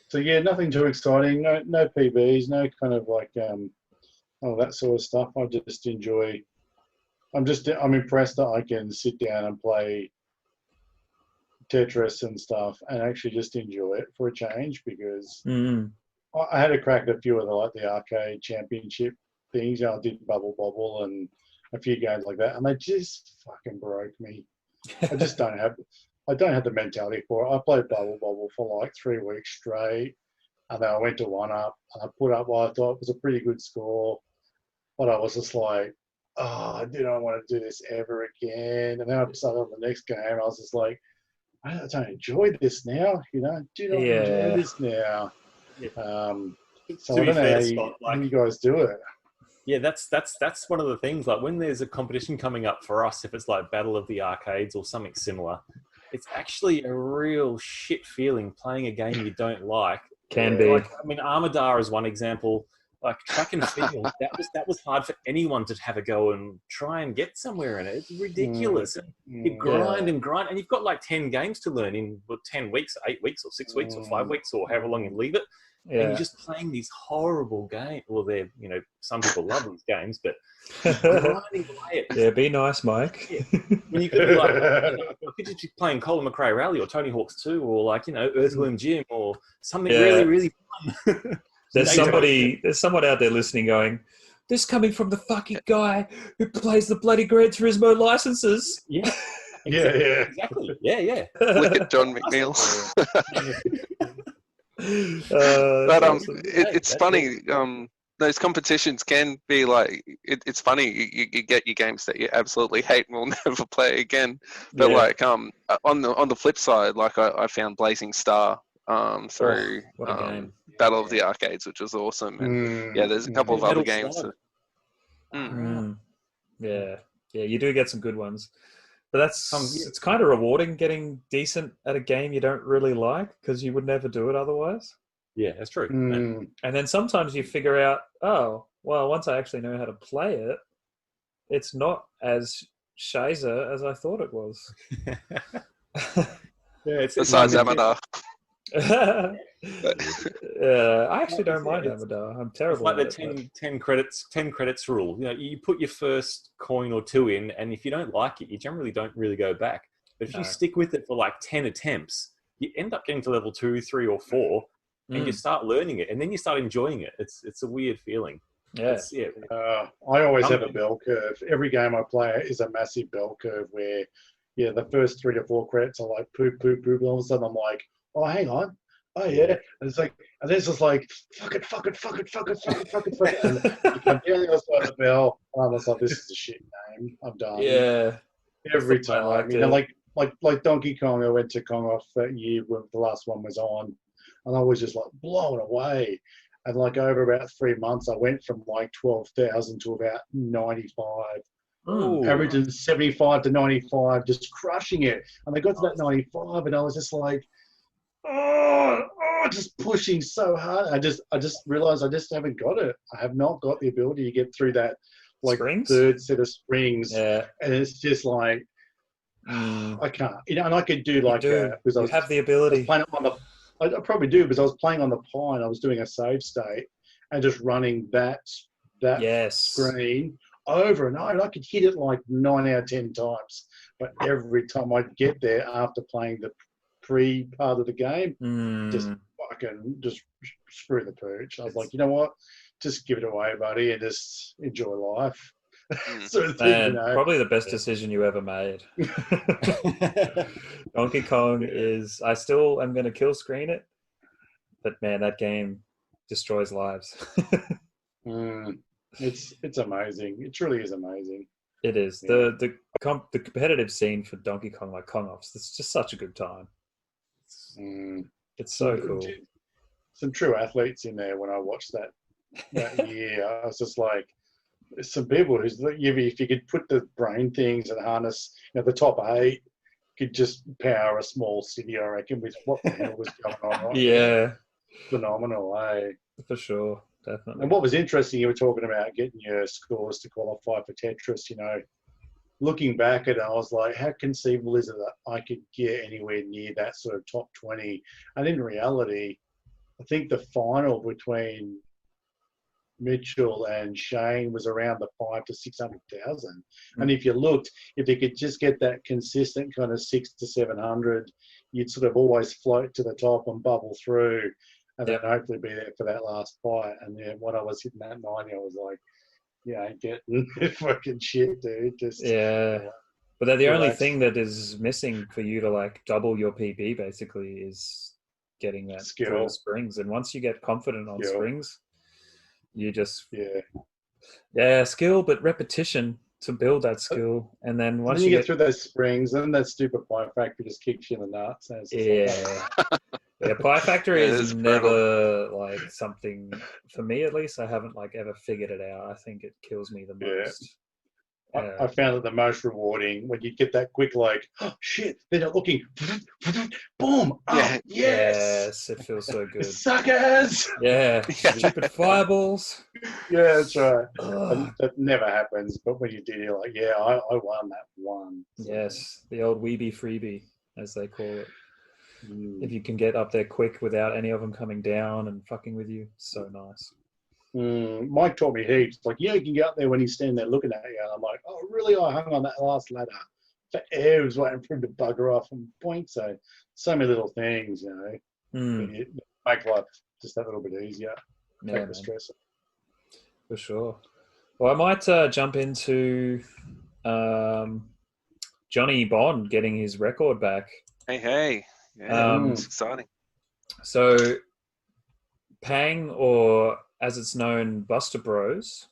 Speaker 4: So yeah, nothing too exciting. No PBs. No kind of like all that sort of stuff. I just enjoy. I'm impressed that I can sit down and play Tetris and stuff and actually just enjoy it for a change, because I had a crack at a few of the arcade championship things. I did Bubble Bobble and a few games like that, and they just fucking broke me. I just don't have the mentality for it. I played Bubble Bobble for like 3 weeks straight, and then I went to 1-up and I put up what I thought was a pretty good score, but I was just like, oh, I do not want to do this ever again. And then I started on the next game. I was just like, I don't enjoy this now. Do not enjoy this now. So I don't know how you guys do it.
Speaker 2: Yeah, that's one of the things. Like when there's a competition coming up for us, if it's like Battle of the Arcades or something similar, it's actually a real shit feeling playing a game you don't like.
Speaker 1: Can be.
Speaker 2: Like, I mean, Armadar is one example. Like track and field, that was hard for anyone to have a go and try and get somewhere in it. It's ridiculous. You grind and grind, and you've got like 10 games to learn in 10 weeks, 8 weeks, or 6 weeks, or 5 weeks, or however long you leave it. And you're just playing these horrible games. Well, they're, some people love these games, but grinding away at
Speaker 1: be nice, Mike.
Speaker 2: When you could be like, you could just be playing Colin McRae Rally or Tony Hawk's 2 or like, Earthworm Jim or something really, really fun.
Speaker 1: There's someone out there listening going, this coming from the fucking guy who plays the bloody Gran Turismo licenses.
Speaker 2: Yeah. Exactly. Yeah.
Speaker 3: Look at John McNeil. But it's funny. Those competitions can be like it's funny. You get your games that you absolutely hate and will never play again. But like on the flip side, like I found Blazing Star through Battle of the Arcades, which was awesome. And there's a couple of other games.
Speaker 1: Yeah, you do get some good ones. But it's kind of rewarding getting decent at a game you don't really like, because you would never do it otherwise.
Speaker 2: Yeah, that's true.
Speaker 1: And then sometimes you figure out, oh, well, once I actually know how to play it, it's not as shizer as I thought it was.
Speaker 3: Besides Amadar.
Speaker 1: I actually don't mind Amadar. I'm terrible.
Speaker 2: It's like the 10 credits rule. You put your first coin or 2 in, and if you don't like it, you generally don't really go back. But if you stick with it for like 10 attempts, you end up getting to level 2, 3, or 4, and you start learning it, and then you start enjoying it. It's a weird feeling.
Speaker 1: Yeah.
Speaker 4: I always have a bell curve. Every game I play is a massive bell curve where, the first 3 to 4 credits are like poop, and all of a sudden I'm like, oh, hang on. Oh, yeah. And it's like, and then it's just like, fuck it. And you come down the other side of the bell, and I'm just like, this is a shit game. I'm done.
Speaker 1: Yeah.
Speaker 4: Every time. Like Donkey Kong, I went to Kong off that year when the last one was on, and I was just like blown away. And like over about 3 months, I went from like 12,000 to about 95. Averaging 75 to 95, just crushing it. And I got to that 95, and I was just like, just pushing so hard. I just realized I just haven't got it. I have not got the ability to get through that like
Speaker 1: springs?
Speaker 4: Third set of springs. Yeah. And it's just like, I can't. And I could do like because I
Speaker 1: have the ability.
Speaker 4: I probably do, because I was playing on the Pine. I was doing a save state and just running that screen over and over. And I could hit it like 9 out of 10 times. But every time I'd get there after playing the pre-part of the game, just screw the pooch. I was like, you know what? Just give it away, buddy, and just enjoy life. Sort of thing,
Speaker 1: probably the best decision you ever made. Donkey Kong is. I still am going to kill screen it, but man, that game destroys lives.
Speaker 4: It's amazing. It truly is amazing.
Speaker 1: It is. The competitive scene for Donkey Kong, like Kong Ops, it's just such a good time. It's so cool.
Speaker 4: Some true athletes in there. When I watched that year, I was just like, some people who's if you could put the brain things and harness, the top 8 could just power a small city, I reckon, with what the hell was going on. Right?
Speaker 1: Yeah,
Speaker 4: Phenomenal, eh?
Speaker 1: for sure, definitely.
Speaker 4: And what was interesting, you were talking about getting your scores to qualify for Tetris. Looking back at it, I was like, how conceivable is it that I could get anywhere near that sort of top 20? And in reality, I think the final between Mitchell and Shane was around the 500,000 to 600,000. And if you looked, if they could just get that consistent kind of 600 to 700, you'd sort of always float to the top and bubble through, and then hopefully be there for that last fight. And then when I was hitting that 90, I was like, yeah, I ain't getting fucking shit, dude.
Speaker 1: But they're the only thing that is missing for you to like double your PB basically is getting that skill springs. And once you get confident on springs, you just skill, but repetition to build that skill. And then once
Speaker 4: you get through those springs, then that stupid Pie Factory just kicks you in the nuts. And
Speaker 1: Pie Factory is never like something for me, at least. I haven't like ever figured it out. I think it kills me the most.
Speaker 4: I found it the most rewarding when you get that quick, like, oh shit, they're not looking, boom, oh, yes,
Speaker 1: it feels so good.
Speaker 4: Suckers,
Speaker 1: stupid fireballs.
Speaker 4: Yeah, that's right. That never happens, but when you do, you're like, yeah, I won that one.
Speaker 1: So. Yes, the old weebie freebie, as they call it. If you can get up there quick without any of them coming down and fucking with you, so nice.
Speaker 4: Mike taught me heaps. Like, you can get up there when he's standing there looking at you. And I'm like, oh, really? I hung on that last ladder for hours waiting for him to bugger off and point. So many little things, make life just that little bit easier. Take the stress off.
Speaker 1: For sure. Well, I might jump into Johnny Bond getting his record back.
Speaker 3: Hey. Yeah, it's exciting.
Speaker 1: So, Pang, or as it's known, Buster Bros,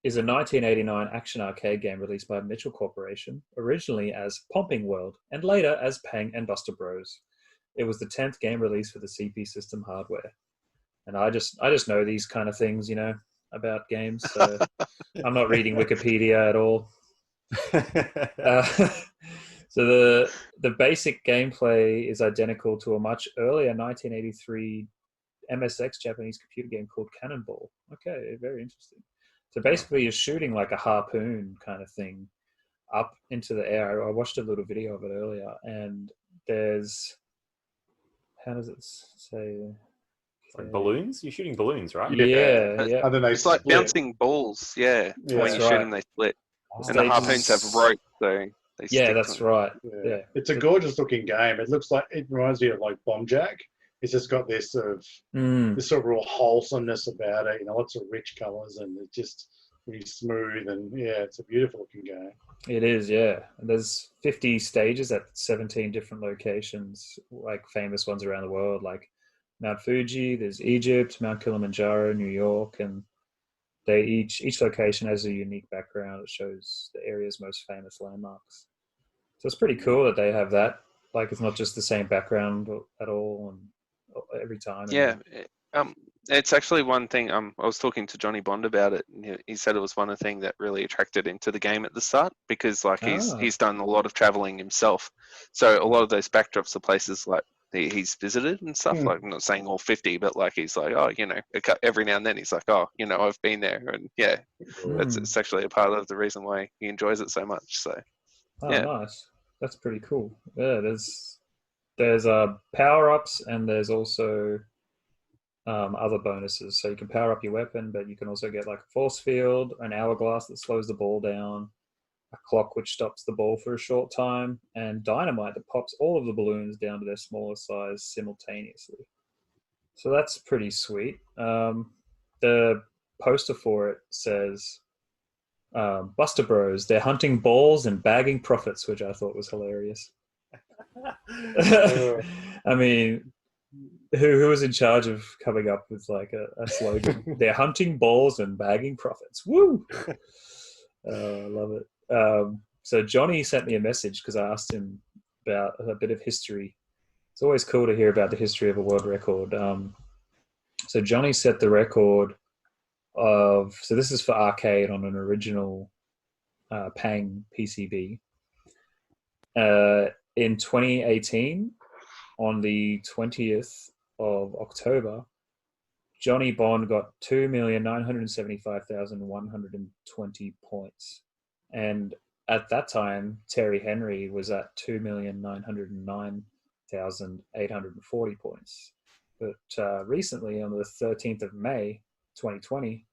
Speaker 1: is a 1989 action arcade game released by Mitchell Corporation, originally as Pomping World, and later as Pang and Buster Bros. It was the 10th game released for the CP system hardware. And I just know these kind of things, about games. So I'm not reading Wikipedia at all. So the basic gameplay is identical to a much earlier 1983 MSX Japanese computer game called Cannonball. Okay, very interesting. So basically you're shooting like a harpoon kind of thing up into the air. I watched a little video of it earlier, and there's, how does it say?
Speaker 2: Like balloons? You're shooting balloons, right?
Speaker 1: Yeah.
Speaker 4: And then
Speaker 3: it's like bouncing balls, when you shoot them, they split. And the harpoons have rope, so they stick
Speaker 1: that's right. Yeah.
Speaker 4: It's a gorgeous looking game. It reminds me of like Bomb Jack. It's just got this sort of real wholesomeness about it, lots of rich colours, and it's just really smooth, and it's a beautiful looking game.
Speaker 1: It is, yeah. And there's 50 stages at 17 different locations, like famous ones around the world, like Mount Fuji, there's Egypt, Mount Kilimanjaro, New York, and they each location has a unique background. It shows the area's most famous landmarks. So it's pretty cool that they have that. Like, it's not just the same background at all and every time.
Speaker 3: It's actually one thing. I was talking to Johnny Bond about it. And he said it was one of the things that really attracted him to the game at the start, because he's done a lot of traveling himself. So a lot of those backdrops are places like he's visited and stuff. Like, I'm not saying all 50, but like he's like, every now and then he's like, I've been there, and it's actually a part of the reason why he enjoys it so much. So
Speaker 1: nice. That's pretty cool. Yeah, there's power-ups, and there's also other bonuses. So you can power up your weapon, but you can also get like a force field, an hourglass that slows the ball down, a clock which stops the ball for a short time, and dynamite that pops all of the balloons down to their smaller size simultaneously. So that's pretty sweet. The poster for it says, Buster Bros, they're hunting balls and bagging profits, which I thought was hilarious. I mean, who was in charge of coming up with like a slogan? They're hunting balls and bagging profits. Woo! I love it. So Johnny sent me a message because I asked him about a bit of history. It's always cool to hear about the history of a world record. So Johnny set the record So this is for arcade on an original Pang PCB. In 2018, on the 20th of October, Johnny Bond got 2,975,120 points. And at that time, Terry Henry was at 2,909,840 points. But recently, on the 13th of May, 2020,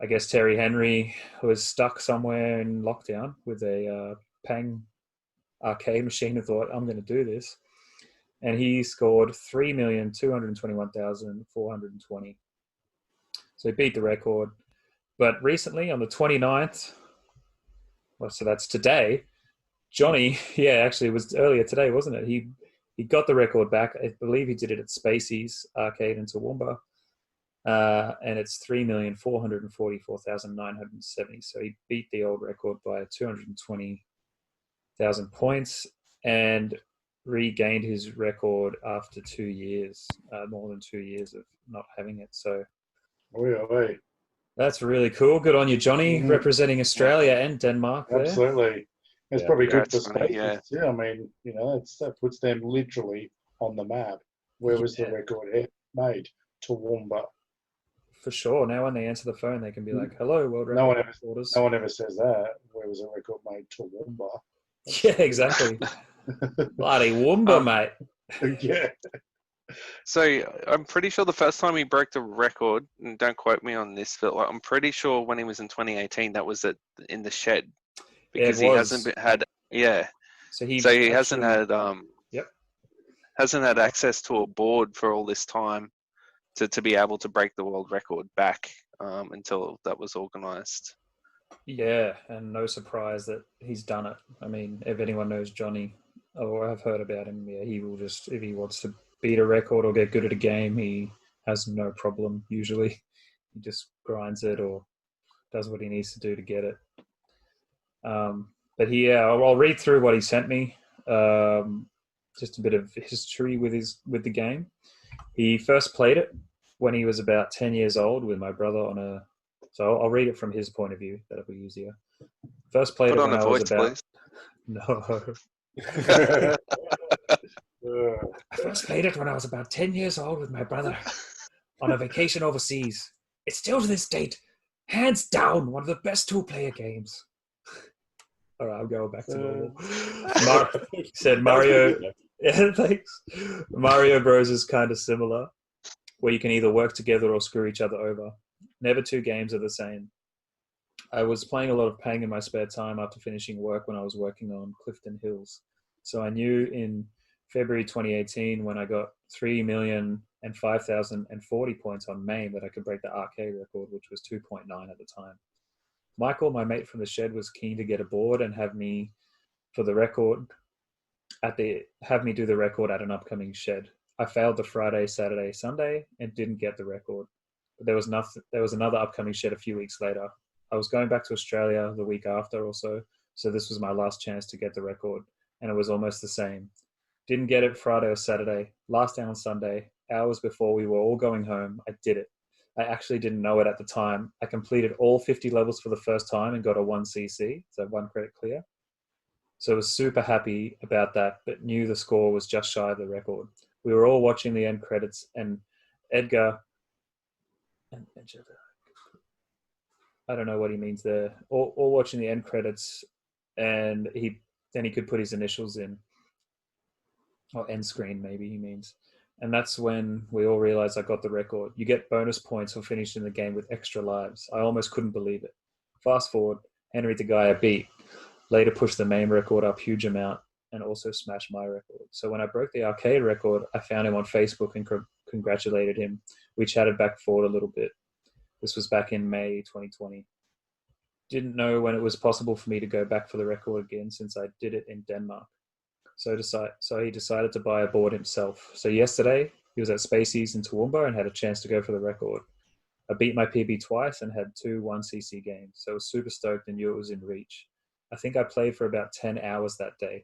Speaker 1: I guess Terry Henry was stuck somewhere in lockdown with a Pang arcade machine and thought, I'm going to do this. And he scored 3,221,420. So he beat the record. But recently, on the 29th, well, so that's today, Johnny, actually it was earlier today, wasn't it? He got the record back. I believe he did it at Spacey's Arcade in Toowoomba. And it's 3,444,970. So he beat the old record by 220,000 points and regained his record after 2 years, more than 2 years of not having it. So that's really cool. Good on you, Johnny, representing Australia and Denmark there.
Speaker 4: Absolutely. It's probably good for
Speaker 3: funny,
Speaker 4: Spaces. Yeah, I mean, that puts them literally on the map. Where was the record made? Toowoomba.
Speaker 1: For sure. Now when they answer the phone, they can be like, hello, world record orders.
Speaker 4: No one ever says that. Where was the record made? Toowoomba.
Speaker 1: Yeah, exactly. Bloody Woomba, mate.
Speaker 4: Yeah.
Speaker 3: So I'm pretty sure the first time he broke the record, and don't quote me on this, but I'm pretty sure when he was in 2018, that was in the shed, because he hasn't had So he hasn't had hasn't had access to a board for all this time to be able to break the world record back until that was organised.
Speaker 1: Yeah, and no surprise that he's done it. I mean, if anyone knows Johnny, or I've heard about him, he will just, if he wants to beat a record or get good at a game, he has no problem usually. He just grinds it or does what he needs to do to get it. But I'll read through what he sent me. Just a bit of history with the game. He first played it when he was about 10 years old with my brother so I'll read it from his point of view. That'll be easier. First played it when I was about... No. I first played it when I was about 10 years old with my brother on a vacation overseas. It's still to this date, hands down, one of the best two-player games. All right, I'm going back to normal. Said Mario... Yeah, thanks. Mario Bros is kind of similar, where you can either work together or screw each other over. Never two games are the same. I was playing a lot of Pang in my spare time after finishing work when I was working on Clifton Hills. So I knew in February 2018, when I got 3,005,040 points on MAME, that I could break the arcade record, which was 2.9 at the time. Michael, my mate from the shed, was keen to get a board and have me do the record at an upcoming shed. I failed the Friday, Saturday, Sunday and didn't get the record. But there was another upcoming shed a few weeks later. I was going back to Australia the week after or so this was my last chance to get the record, and it was almost the same. Didn't get it Friday or Saturday. Last day on Sunday, hours before we were all going home, I did it. I actually didn't know it at the time. I completed all 50 levels for the first time and got a 1cc, so 1 credit clear. So I was super happy about that, but knew the score was just shy of the record. We were all watching the end credits, and Edgar, I don't know what he means there, all watching the end credits, and then he could put his initials in, or end screen maybe he means. And that's when we all realized I got the record. You get bonus points for finishing the game with extra lives. I almost couldn't believe it. Fast forward, Henry the guy I beat later pushed the MAME record up huge amount and also smashed my record. So when I broke the arcade record, I found him on Facebook and congratulated him. We chatted back and forth a little bit. This was back in May 2020. Didn't know when it was possible for me to go back for the record again since I did it in Denmark. So he decided to buy a board himself. So yesterday, he was at Spacey's in Toowoomba and had a chance to go for the record. I beat my PB twice and had 2 1cc games. So I was super stoked and knew it was in reach. I think I played for about 10 hours that day.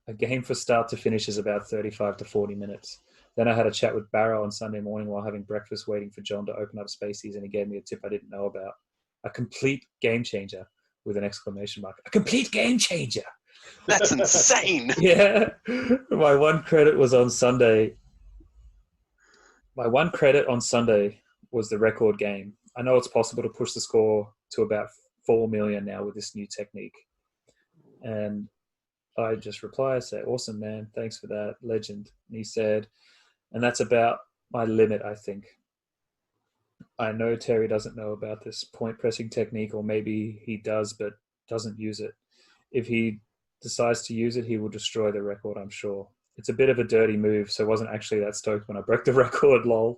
Speaker 1: A game for start to finish is about 35 to 40 minutes. Then I had a chat with Barrow on Sunday morning while having breakfast, waiting for John to open up Spacies, and he gave me a tip I didn't know about. A complete game changer with an exclamation mark. A complete game changer.
Speaker 3: That's insane.
Speaker 1: Yeah. My one credit was on Sunday. My one credit on Sunday was the record game. I know it's possible to push the score to about 4 million now with this new technique. And I just replied, I said, awesome, man. Thanks for that. Legend. And he said, and that's about my limit, I think. I know Terry doesn't know about this point pressing technique, or maybe he does, but doesn't use it. If he decides to use it, he will destroy the record, I'm sure. It's a bit of a dirty move, so I wasn't actually that stoked when I broke the record, lol.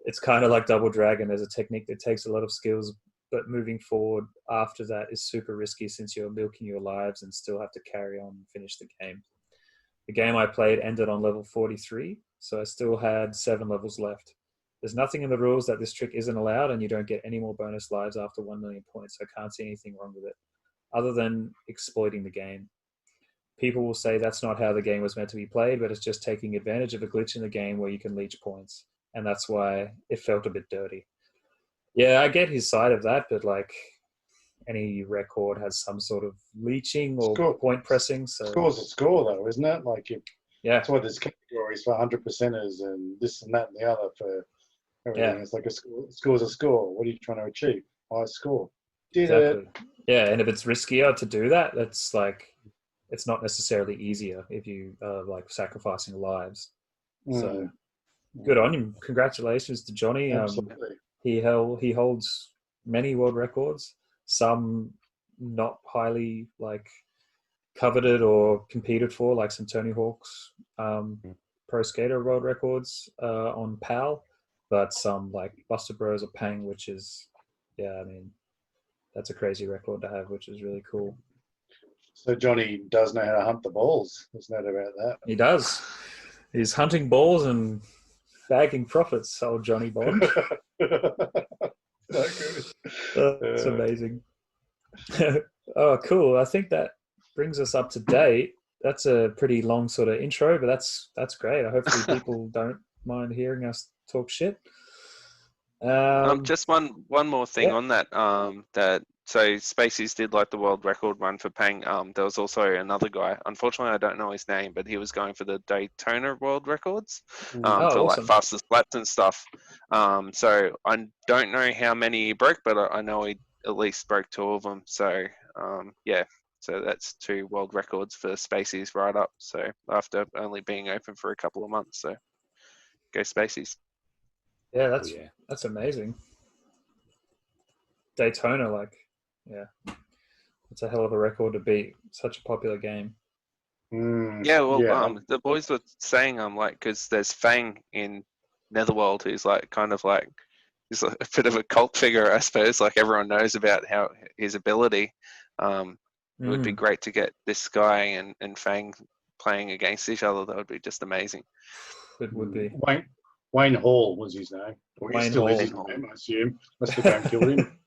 Speaker 1: It's kind of like Double Dragon. There's a technique that takes a lot of skills, but moving forward after that is super risky since you're milking your lives and still have to carry on and finish the game. The game I played ended on level 43, so I still had 7 levels left. There's nothing in the rules that this trick isn't allowed, and you don't get any more bonus lives after 1 million points, so I can't see anything wrong with it, other than exploiting the game. People will say that's not how the game was meant to be played, but it's just taking advantage of a glitch in the game where you can leech points, and that's why it felt a bit dirty. Yeah, I get his side of that, but like any record has some sort of leeching or point pressing. So
Speaker 4: score's a score, though, isn't it? Like, that's why there's categories for 100%ers and this and that and the other for everything. Yeah. It's like a score's a score. What are you trying to achieve? High score. Did it.
Speaker 1: Yeah, and if it's riskier to do that, that's like, it's not necessarily easier if you are like sacrificing lives. So good on him. Congratulations to Johnny.
Speaker 4: Absolutely.
Speaker 1: He holds many world records, some not highly like coveted or competed for, like some Tony Hawk's Pro Skater world records on PAL, but some like Buster Bros or Pang, which is, I mean, that's a crazy record to have, which is really cool.
Speaker 4: So Johnny does know how to hunt the balls. There's no doubt about that.
Speaker 1: He does. He's hunting balls and bagging profits, old Johnny Bond. It's amazing. Oh, cool. I think that brings us up to date. That's a pretty long sort of intro, but that's great. Hopefully people don't mind hearing us talk shit.
Speaker 3: Just one more thing on that. So Spacies did like the world record run for Pang. There was also another guy. Unfortunately, I don't know his name, but he was going for the Daytona world records for awesome. Like fastest laps and stuff. So I don't know how many he broke, but I know he at least broke 2 of them. So so that's 2 world records for Spacies right up. So after only being open for a couple of months, so go Spacies.
Speaker 1: Yeah, that's amazing. Daytona, it's a hell of a record to beat. Such a popular game.
Speaker 3: The boys were saying because there's Fang in Netherworld, who's he's a bit of a cult figure, I suppose. Like everyone knows about how his ability. It would be great to get this guy and Fang playing against each other. That would be just amazing.
Speaker 1: It would be.
Speaker 4: Wayne Hall was his name.
Speaker 1: Wayne Hall.
Speaker 4: Is his name, I assume. Unless the game killed him.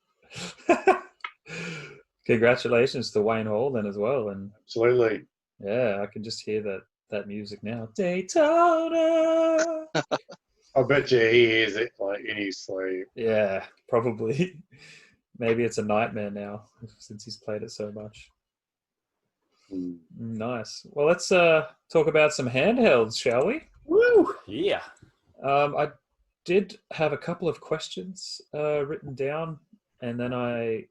Speaker 1: Congratulations to Wayne Hall then as well. And
Speaker 4: absolutely.
Speaker 1: Yeah, I can just hear that music now. Daytona.
Speaker 4: I bet you he hears it in his sleep.
Speaker 1: Yeah, probably. Maybe it's a nightmare now since he's played it so much. Nice. Well, let's talk about some handhelds, shall we?
Speaker 2: Woo! Yeah.
Speaker 1: I did have a couple of questions written down, and then I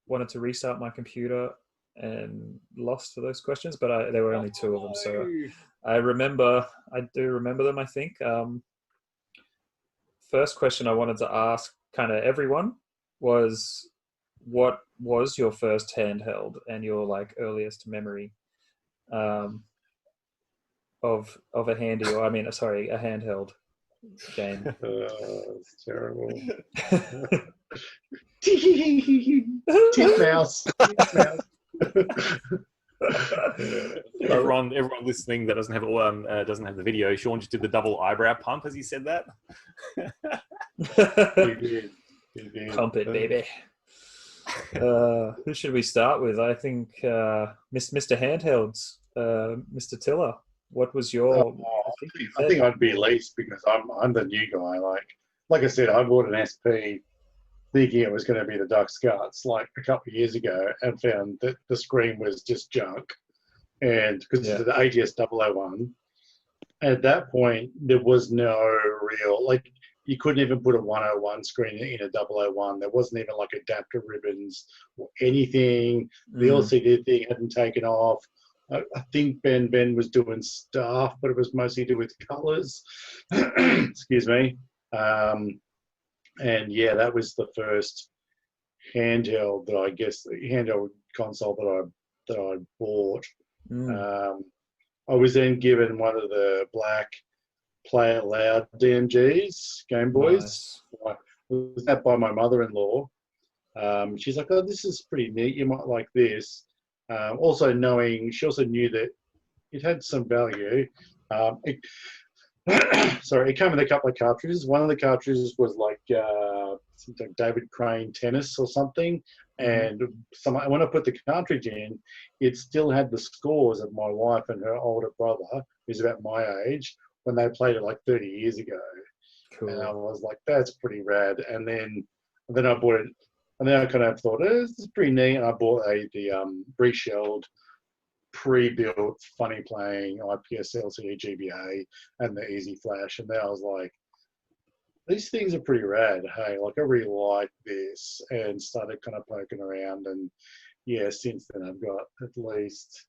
Speaker 1: wanted to restart my computer and lost for those questions, but there were only 2 of them, so I do remember them, I think. First question I wanted to ask kind of everyone was, what was your first handheld and your earliest memory of a a handheld game?
Speaker 4: It's terrible. Titmouse.
Speaker 2: Everyone listening that doesn't have the video, Shaun just did the double eyebrow pump as he said that.
Speaker 4: He did.
Speaker 1: Pump it, baby. Who should we start with? I think Mr. Handhelds, Mr. Tiller. What was your?
Speaker 4: I think I'd be least because I'm the new guy. Like I said, I bought an SP thinking it was going to be the Duck Scuts like a couple of years ago, and found that the screen was just junk. And because it's the AGS 001, at that point there was no real you couldn't even put a 101 screen in a 001. There wasn't even like adapter ribbons or anything. The LCD thing hadn't taken off. I think Ben was doing stuff, but it was mostly to do with colours. Excuse me. And yeah, that was the first handheld handheld console that I bought. I was then given one of the black Play It Loud DMGs, Game Boys. Nice. Was that by my mother-in-law. She's like, "Oh, this is pretty neat. You might like this." She also knew that it had some value. It came with a couple of cartridges. One of the cartridges was like David Crane Tennis or something. And when I put the cartridge in, it still had the scores of my wife and her older brother, who's about my age, when they played it like 30 years ago. Cool. And I was like, that's pretty rad. And then I bought it, and then I kind of thought, this is pretty neat. And I bought the reshelled, pre-built, funny playing IPS LCD GBA and the Easy Flash. And then I was like, these things are pretty rad. Hey, I really like this, and started kind of poking around. And yeah, since then I've got at least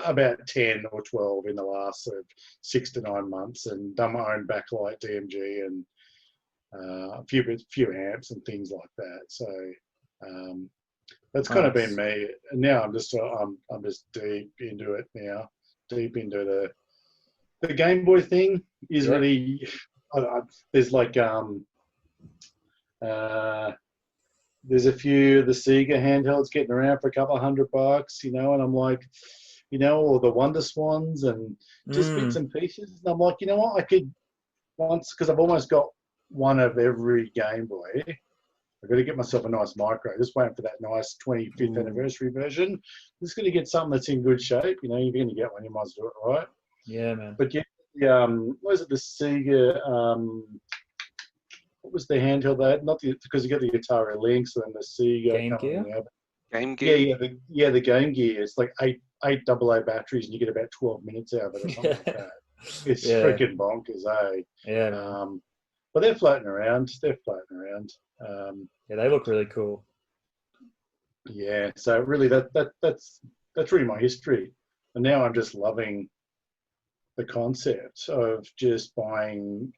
Speaker 4: about 10 or 12 in the last sort of 6 to 9 months, and done my own backlight DMG and a few amps and things like that. So that's kind of been me. And now I'm just deep into it now. Deep into the Game Boy thing is really. There's there's a few of the Sega handhelds getting around for a couple of $100, and I'm like, or the Wonder Swans and just bits and pieces. And I'm like, you know what, I could once, because I've almost got one of every Game Boy. I've got to get myself a nice micro. Just waiting for that nice 25th anniversary version. Just going to get something that's in good shape. You're going to get one, you might as well do it right. Yeah, man. But yeah, what was it, the Sega? What was the handheld they had? Not because you got the Atari Lynx and the Sega
Speaker 1: Game Gear.
Speaker 3: Game Gear.
Speaker 4: Yeah, the Game Gear. It's like eight AA batteries, and you get about 12 minutes out of it or something like that. It's freaking bonkers, eh? Yeah. But they're floating around. Yeah,
Speaker 1: they look really cool.
Speaker 4: Yeah. So really, that's really my history, and now I'm just loving the concept of just buying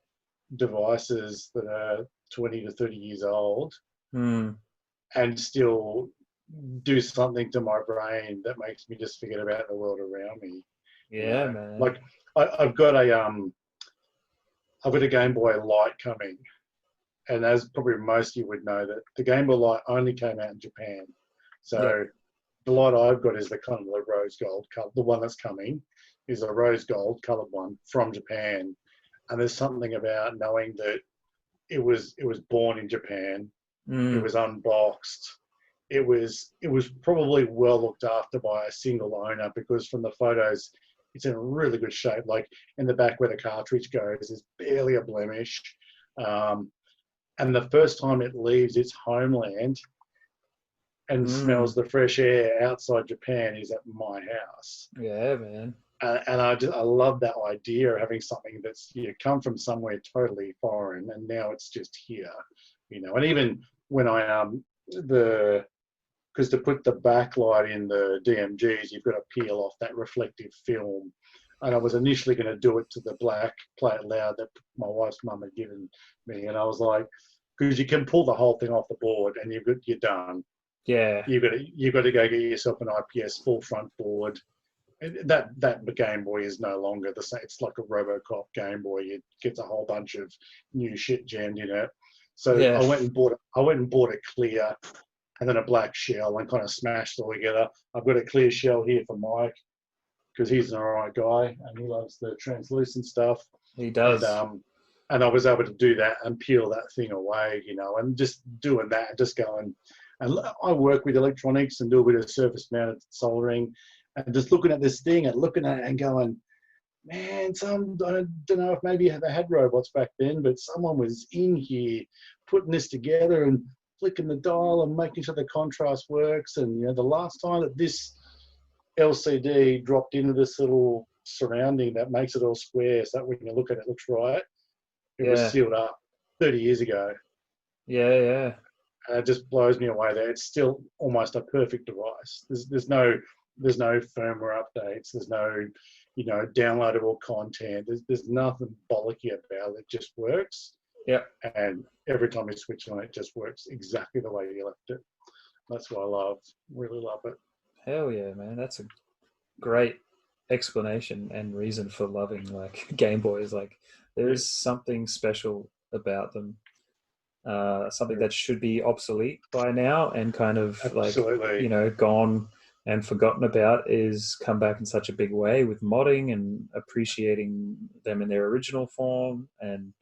Speaker 4: devices that are 20 to 30 years old and still do something to my brain that makes me just forget about the world around me.
Speaker 1: Yeah, man.
Speaker 4: Like I've got a Game Boy Light coming, and as probably most of you would know, that the Game Boy Light only came out in Japan. So the light I've got is the kind of the rose gold color. The one that's coming is a rose gold colored one from Japan. And there's something about knowing that it was born in Japan. It was unboxed. It was probably well looked after by a single owner, because from the photos, it's in really good shape. Like in the back where the cartridge goes, there's barely a blemish. And the first time it leaves its homeland and smells the fresh air outside Japan is at my house.
Speaker 1: Yeah, man.
Speaker 4: And I love that idea of having something that's come from somewhere totally foreign, and now it's just here, And even when because to put the backlight in the DMGs, you've got to peel off that reflective film. And I was initially going to do it to the black Play It Loud that my wife's mum had given me, and I was like, because you can pull the whole thing off the board and you're done.
Speaker 1: Yeah.
Speaker 4: You've got to go get yourself an IPS full front board. That Game Boy is no longer the same. It's like a RoboCop Game Boy. It gets a whole bunch of new shit jammed in it. So I went and bought a clear and then a black shell and kind of smashed it all together. I've got a clear shell here for Mike because he's an alright guy and he loves the translucent stuff.
Speaker 1: He does.
Speaker 4: And I was able to do that and peel that thing away, and just doing that, just going. And I work with electronics and do a bit of surface mounted soldering. and just looking at this thing and looking at it and going, man, I don't know if maybe they had robots back then, but someone was in here putting this together and flicking the dial and making sure the contrast works. And the last time that this LCD dropped into this little surrounding that makes it all square, so that when you look at it, it looks right. It was sealed up 30 years ago.
Speaker 1: Yeah.
Speaker 4: And it just blows me away that it's still almost a perfect device. There's no firmware updates. There's no, downloadable content. There's nothing bollocky about it. It just works.
Speaker 1: Yeah.
Speaker 4: And every time you switch on, it just works exactly the way you left it. That's what I really love it.
Speaker 1: Hell yeah, man. That's a great explanation and reason for loving Game Boys. There is something special about them. Something that should be obsolete by now and kind of
Speaker 4: Absolutely.
Speaker 1: gone and forgotten about is come back in such a big way with modding and appreciating them in their original form. And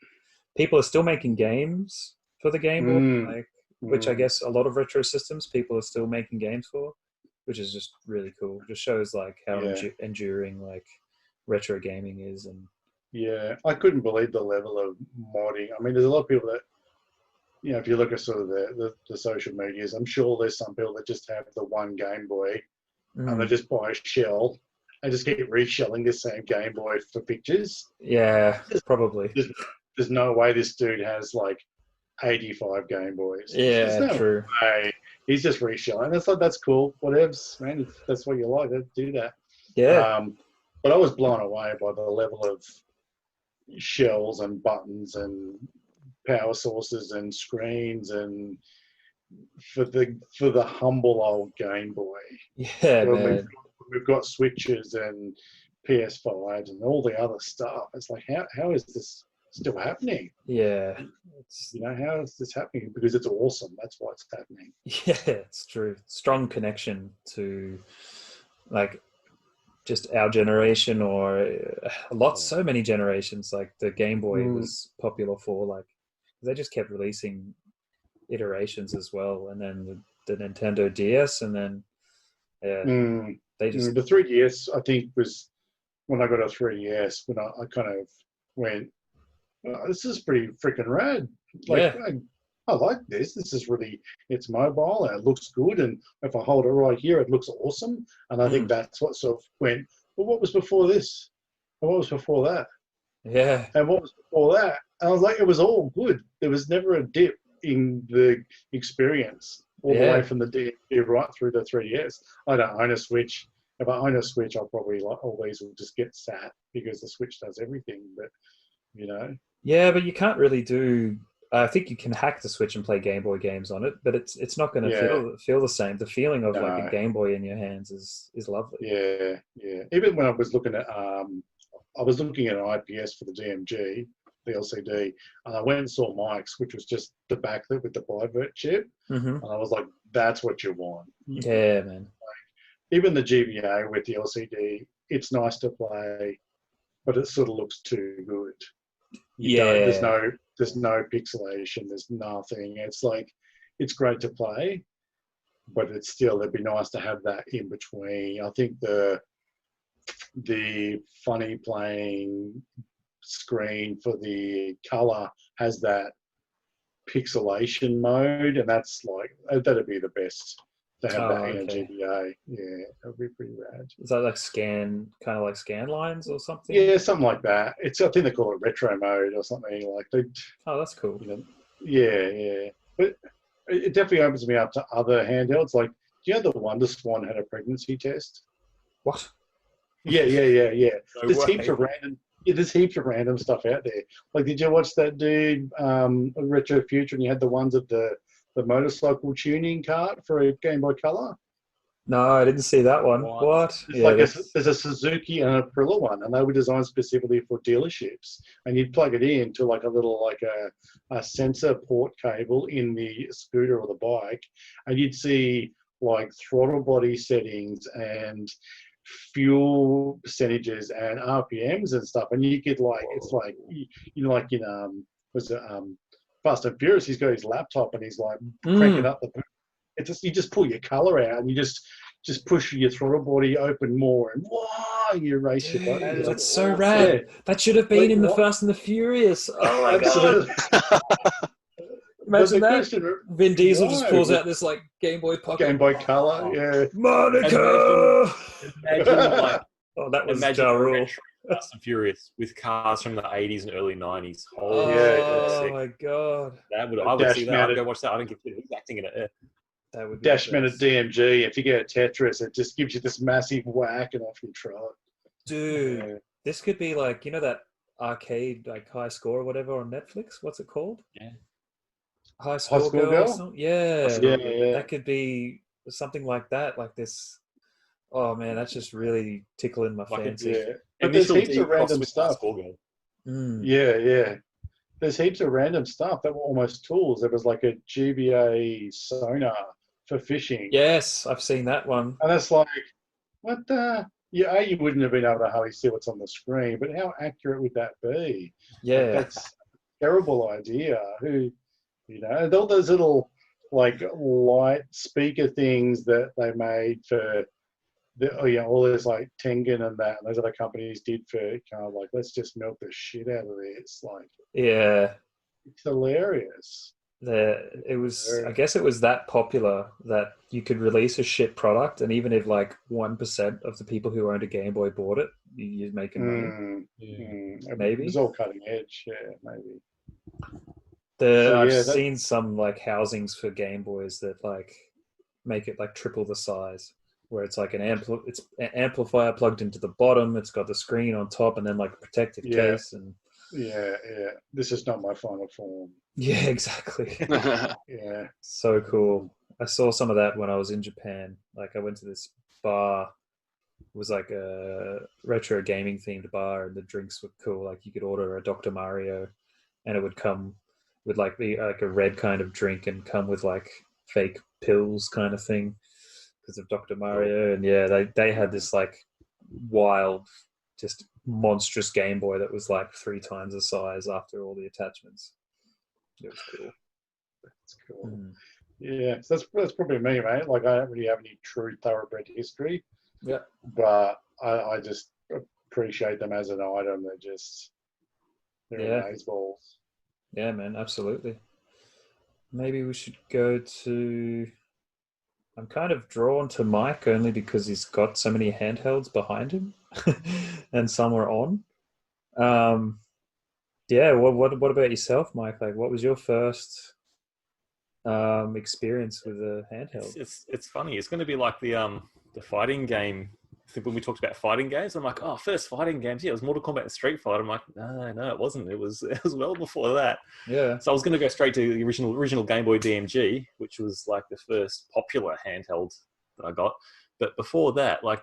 Speaker 1: people are still making games for the Game Boy, which I guess a lot of retro systems people are still making games for, which is just really cool. Just shows how enduring retro gaming is. And
Speaker 4: yeah, I couldn't believe the level of modding. I mean, there's a lot of people that, if you look at sort of the social medias, I'm sure there's some people that just have the one Game Boy and they just buy a shell and just keep reshelling the same Game Boy for pictures.
Speaker 1: Yeah, probably.
Speaker 4: There's no way this dude has 85 Game Boys.
Speaker 1: Yeah, true.
Speaker 4: Way. He's just reshelling. That's cool. Whatevs, man. If that's what you like, do that.
Speaker 1: Yeah.
Speaker 4: But I was blown away by the level of shells and buttons and power sources and screens and for the humble old Game Boy.
Speaker 1: Yeah, man.
Speaker 4: We've got Switches and PS5s and all the other stuff. It's how is this still happening?
Speaker 1: Yeah.
Speaker 4: How is this happening? Because it's awesome. That's why it's happening.
Speaker 1: Yeah, it's true. Strong connection to just our generation or so many generations. The Game Boy was popular for they just kept releasing iterations as well, and then the Nintendo DS, and then they just
Speaker 4: the 3DS I think was when I got a 3DS when I kind of went, this is pretty freaking rad. I like this. This is really, it's mobile and it looks good, and if I hold it right here, it looks awesome. And I think that's what sort of went, well, what was before this? And what was before that?
Speaker 1: Yeah.
Speaker 4: And what was before that? And I was like, it was all good. There was never a dip in the experience all the way from the DS right through the 3DS. I don't own a Switch. If I own a Switch, I'll probably always will just get sat because the Switch does everything. But,
Speaker 1: Yeah, but you can't really do... I think you can hack the Switch and play Game Boy games on it, but it's not going to feel the same. The feeling of a Game Boy in your hands is lovely.
Speaker 4: Yeah. Even when I was looking at an IPS for the DMG, the LCD, and I went and saw Mike's, which was just the backlit with the Bivert chip, and I was like, that's what you want.
Speaker 1: Yeah, man.
Speaker 4: Even the GBA with the LCD, it's nice to play, but it sort of looks too good. There's no pixelation. There's nothing. It's great to play, but it'd be nice to have that in between. I think the funny playing screen for the color has that pixelation mode, and that'd be the best to have that in a GBA. Yeah, that'd be pretty rad.
Speaker 1: Is that scan lines or something?
Speaker 4: Yeah, something like that. I think they call it retro mode or something
Speaker 1: Oh, that's cool.
Speaker 4: Yeah. But it definitely opens me up to other handhelds. Do you know the Wonder Swan had a pregnancy test?
Speaker 1: What?
Speaker 4: Yeah.
Speaker 1: No
Speaker 4: There's
Speaker 1: way.
Speaker 4: heaps of random stuff out there. Did you watch that dude, Retro Future, and you had the ones at the motorcycle tuning cart for a Game Boy Color?
Speaker 1: No, I didn't see that one. What?
Speaker 4: There's a Suzuki and a Aprilia one, and they were designed specifically for dealerships. And you'd plug it into a little a sensor port cable in the scooter or the bike, and you'd see throttle body settings and fuel percentages and RPMs and stuff. And you get in Fast and Furious, he's got his laptop and he's cranking up the. You just pull your color out and you just just push your throttle body open more, and you race your boat.
Speaker 5: Dude,
Speaker 4: Like,
Speaker 5: that's so rad.
Speaker 4: yeah.
Speaker 5: That should have been
Speaker 4: Like,
Speaker 5: in the
Speaker 4: what?
Speaker 5: Fast and the Furious. Oh my god!
Speaker 4: Absolutely.
Speaker 5: Imagine
Speaker 4: the
Speaker 5: that.
Speaker 4: question,
Speaker 5: Vin Diesel just
Speaker 4: why?
Speaker 5: pulls out this like Game Boy Pocket.
Speaker 4: Game Boy Color, yeah.
Speaker 5: Monica.
Speaker 2: Imagine like
Speaker 5: Oh, that was
Speaker 2: imagine
Speaker 5: Ja
Speaker 2: a
Speaker 5: Rule.
Speaker 2: retro Fast and Furious with cars from the 80s and early 90s.
Speaker 5: Oh
Speaker 4: Yeah,
Speaker 5: my god,
Speaker 2: That would I would see that. I'd
Speaker 4: Dash-mounted-
Speaker 2: go watch that. I don't give a shit who's acting in it.
Speaker 5: that would be
Speaker 4: Dash
Speaker 5: the
Speaker 4: minute
Speaker 5: best.
Speaker 4: DMG. If you get a Tetris, it just gives you this massive whack and off you trot.
Speaker 5: Dude.
Speaker 4: Yeah.
Speaker 5: This could be like, you know, that arcade, like High Score or whatever on Netflix. What's it called?
Speaker 2: Yeah.
Speaker 5: High Score
Speaker 4: Score
Speaker 5: Girl.
Speaker 4: Girl?
Speaker 5: Or something? Yeah.
Speaker 4: Yeah.
Speaker 5: That could be something like that. Like this. Oh man, that's just really tickling my
Speaker 2: Like
Speaker 5: fancy.
Speaker 4: Yeah. But there's heaps of random stuff.
Speaker 5: Mm.
Speaker 4: Yeah. There's heaps of random stuff that were almost tools. There was like a GBA sonar for fishing.
Speaker 5: Yes, I've seen that one.
Speaker 4: And it's like, what the? Yeah, you wouldn't have been able to hardly see what's on the screen, but how accurate would that be?
Speaker 5: Yeah.
Speaker 4: Like, that's a terrible idea. Who, all those little like light speaker things that they made for all those like Tengen and that, and those other companies did for kind of like, let's just milk the shit out of this. Like,
Speaker 5: Yeah.
Speaker 4: it's hilarious.
Speaker 5: It was, I guess it was that popular that you could release a shit product, and even if like 1% of the people who owned a Game Boy bought it, you're making money. Maybe.
Speaker 4: It was all cutting edge, yeah, maybe.
Speaker 5: I've seen some like housings for Game Boys that like make it like triple the size, where it's like it's an amplifier plugged into the bottom. It's got the screen on top, and then like a protective case. And
Speaker 4: yeah. This is not my final form.
Speaker 5: yeah, exactly.
Speaker 4: Yeah.
Speaker 5: So cool. I saw some of that when I was in Japan. Like I went to this bar. It was like a retro gaming themed bar, and the drinks were cool. Like you could order a Dr. Mario, and it would come with like be like a red kind of drink and come with like fake pills kind of thing because of Dr. Mario. And yeah, they had this like wild, just monstrous Game Boy that was like 3 times the size after all the attachments. It was cool.
Speaker 4: That's cool. Yeah, so that's probably me, mate. Like I don't really have any true thoroughbred history.
Speaker 5: Yeah.
Speaker 4: But I just appreciate them as an item. They're amazeballs.
Speaker 5: Yeah, man, absolutely. Maybe we should go to... I'm kind of drawn to Mike only because he's got so many handhelds behind him and some are on. Yeah, what about yourself, Mike? Like, what was your first experience with a handheld?
Speaker 2: It's funny. It's going to be like the fighting game. I think when we talked about fighting games, I'm like, oh, first fighting games. Yeah, it was Mortal Kombat and Street Fighter. I'm like, no, it wasn't. It was well before that.
Speaker 5: Yeah.
Speaker 2: So I was going to go straight to the original Game Boy DMG, which was like the first popular handheld that I got. But before that, like,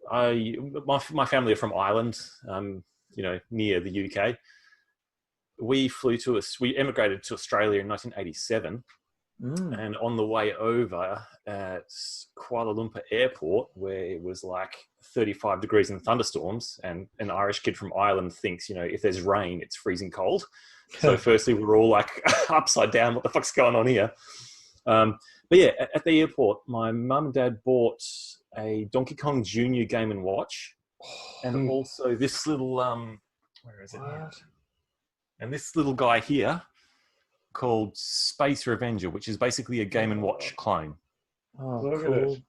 Speaker 2: my family are from Ireland, near the UK. We emigrated to Australia in 1987. And on the way over at Kuala Lumpur Airport, where it was like 35 degrees and thunderstorms, and an Irish kid from Ireland thinks, if there's rain, it's freezing cold. So firstly, we were all like upside down, what the fuck's going on here? But yeah, at the airport, my mum and dad bought a Donkey Kong Jr. Game & Watch, and also this little, where is it now? And this little guy here, called Space Revenger, which is basically a Game & Watch clone.
Speaker 5: Oh,
Speaker 4: Look at
Speaker 5: cool.
Speaker 4: it.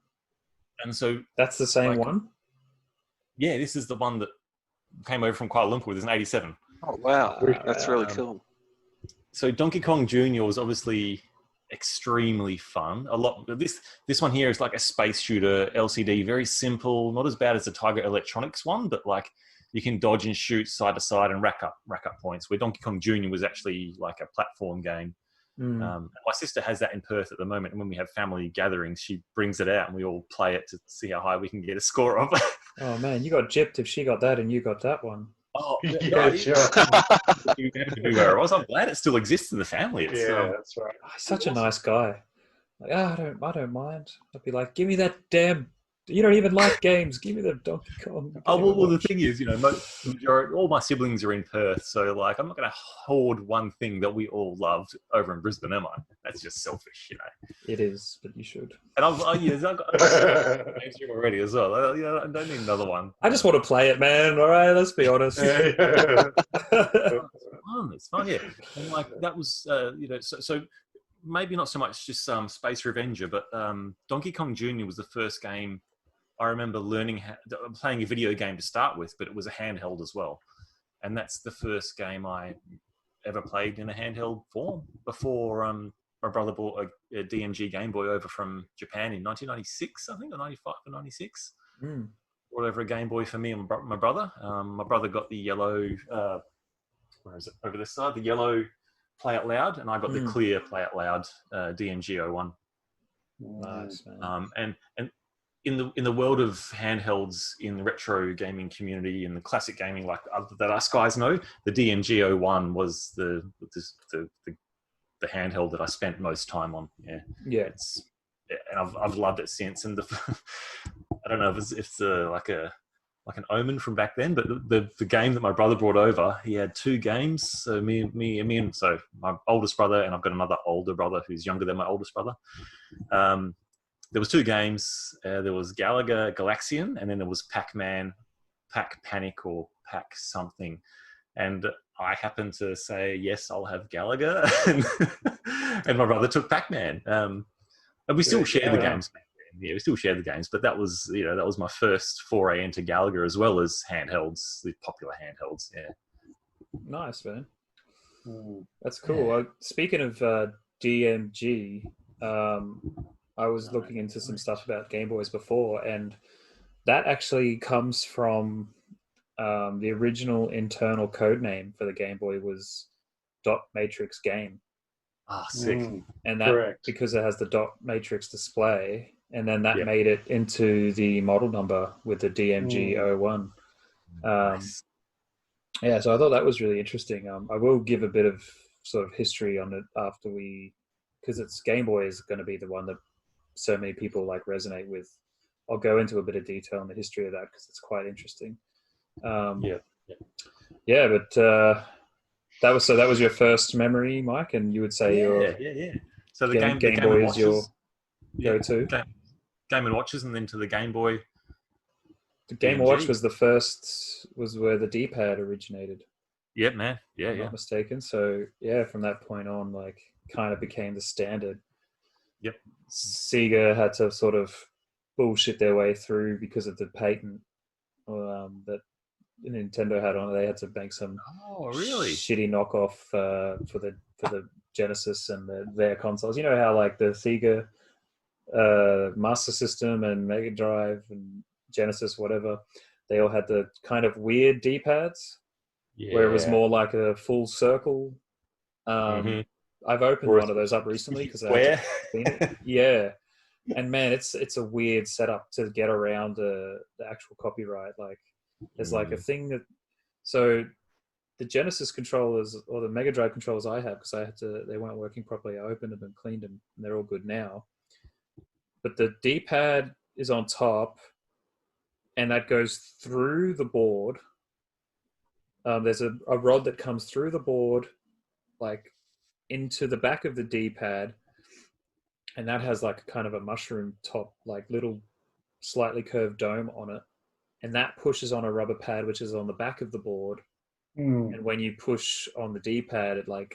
Speaker 2: And so
Speaker 5: That's the same one?
Speaker 2: Yeah, this is the one that came over from Kuala Lumpur with an 87.
Speaker 3: Oh, wow. That's really cool.
Speaker 2: So Donkey Kong Jr. was obviously extremely fun. This one here is like a space shooter LCD, very simple, not as bad as the Tiger Electronics one, but like you can dodge and shoot side to side and rack up points, where Donkey Kong Jr. was actually like a platform game. My sister has that in Perth at the moment, and when we have family gatherings, she brings it out and we all play it to see how high we can get a score of.
Speaker 5: Oh man, you got gypped if she got that and you got that one.
Speaker 2: Oh,
Speaker 4: Yeah, sure.
Speaker 2: You have to be where I was. I'm glad it still exists in the family. It's,
Speaker 4: That's right.
Speaker 5: Oh, he's such a nice guy. Like, I don't mind. I'd be like, give me that damn. You don't even like games. Give me the Donkey Kong.
Speaker 2: well, the thing is, all my siblings are in Perth, so like, I'm not going to hoard one thing that we all loved over in Brisbane, am I? That's just selfish,
Speaker 5: It is, but you should.
Speaker 2: And I've got games room already as well. I don't need another one.
Speaker 5: I just want to play it, man. All right, let's be honest.
Speaker 2: It's fun, yeah. And like that was, so maybe not so much just Space Revenger, but Donkey Kong Jr. was the first game I remember playing a video game to start with, but it was a handheld as well. And that's the first game I ever played in a handheld form before my brother bought a DMG Game Boy over from Japan in 1996, I think, or 95 or 96. Brought over a Game Boy for me and my brother. My brother got the yellow, where is it? Over this side, the yellow Play Out Loud, and I got the clear Play Out Loud DMG 01.
Speaker 5: Nice, man.
Speaker 2: And in the world of handhelds, in the retro gaming community, in the classic gaming that us guys know, the DMG 01 was the handheld that I spent most time on. Yeah. And I've loved it since. And I don't know if it's like an omen from back then, but the game that my brother brought over, he had two games. So me and so my oldest brother, and I've got another older brother who's younger than my oldest brother. There was two games. There was Galaga Galaxian, and then there was Pac-Man, Pac Panic, or Pac something. And I happened to say, yes, I'll have Galaga. And my brother took Pac-Man. And we still share the games. Yeah, we still share the games, but that was my first foray into Galaga as well as handhelds, the popular handhelds. Yeah.
Speaker 5: Nice, man. That's cool. Speaking of DMG, I was looking into some stuff about Game Boys before, and that actually comes from the original internal code name for the Game Boy was dot matrix game.
Speaker 2: Sick.
Speaker 5: And that because it has the dot matrix display, and then that made it into the model number with the DMG 01.
Speaker 2: Nice.
Speaker 5: Yeah, so I thought that was really interesting. I will give a bit of sort of history on it after because it's Game Boy is going to be the one that so many people like resonate with. I'll go into a bit of detail on the history of that because it's quite interesting. But that was your first memory, Mike, and you would say
Speaker 2: So the
Speaker 5: Game
Speaker 2: Boy
Speaker 5: Boy is your go-to.
Speaker 2: Game and Watches, and then to the Game Boy.
Speaker 5: The Game Watch was was where the D-pad originated.
Speaker 2: Yep, man. Yeah,
Speaker 5: Not mistaken. So from that point on, like, kind of became the standard.
Speaker 2: Yep.
Speaker 5: Sega had to sort of bullshit their way through because of the patent that Nintendo had on it. They had to make some shitty knockoff for the Genesis and their consoles. You know how like the Sega Master System and Mega Drive and Genesis, whatever, they all had the kind of weird D-pads where it was more like a full circle. I've opened one of those up recently because I had to clean it. Yeah. And man, it's a weird setup to get around the actual copyright. Like there's like a thing that, so the Genesis controllers or the Mega Drive controllers I have, because they weren't working properly. I opened them and cleaned them and they're all good now. But the D-pad is on top and that goes through the board. There's a rod that comes through the board, like into the back of the D-pad, and that has like kind of a mushroom top, like little slightly curved dome on it, and that pushes on a rubber pad which is on the back of the board. And when you push on the D-pad, it like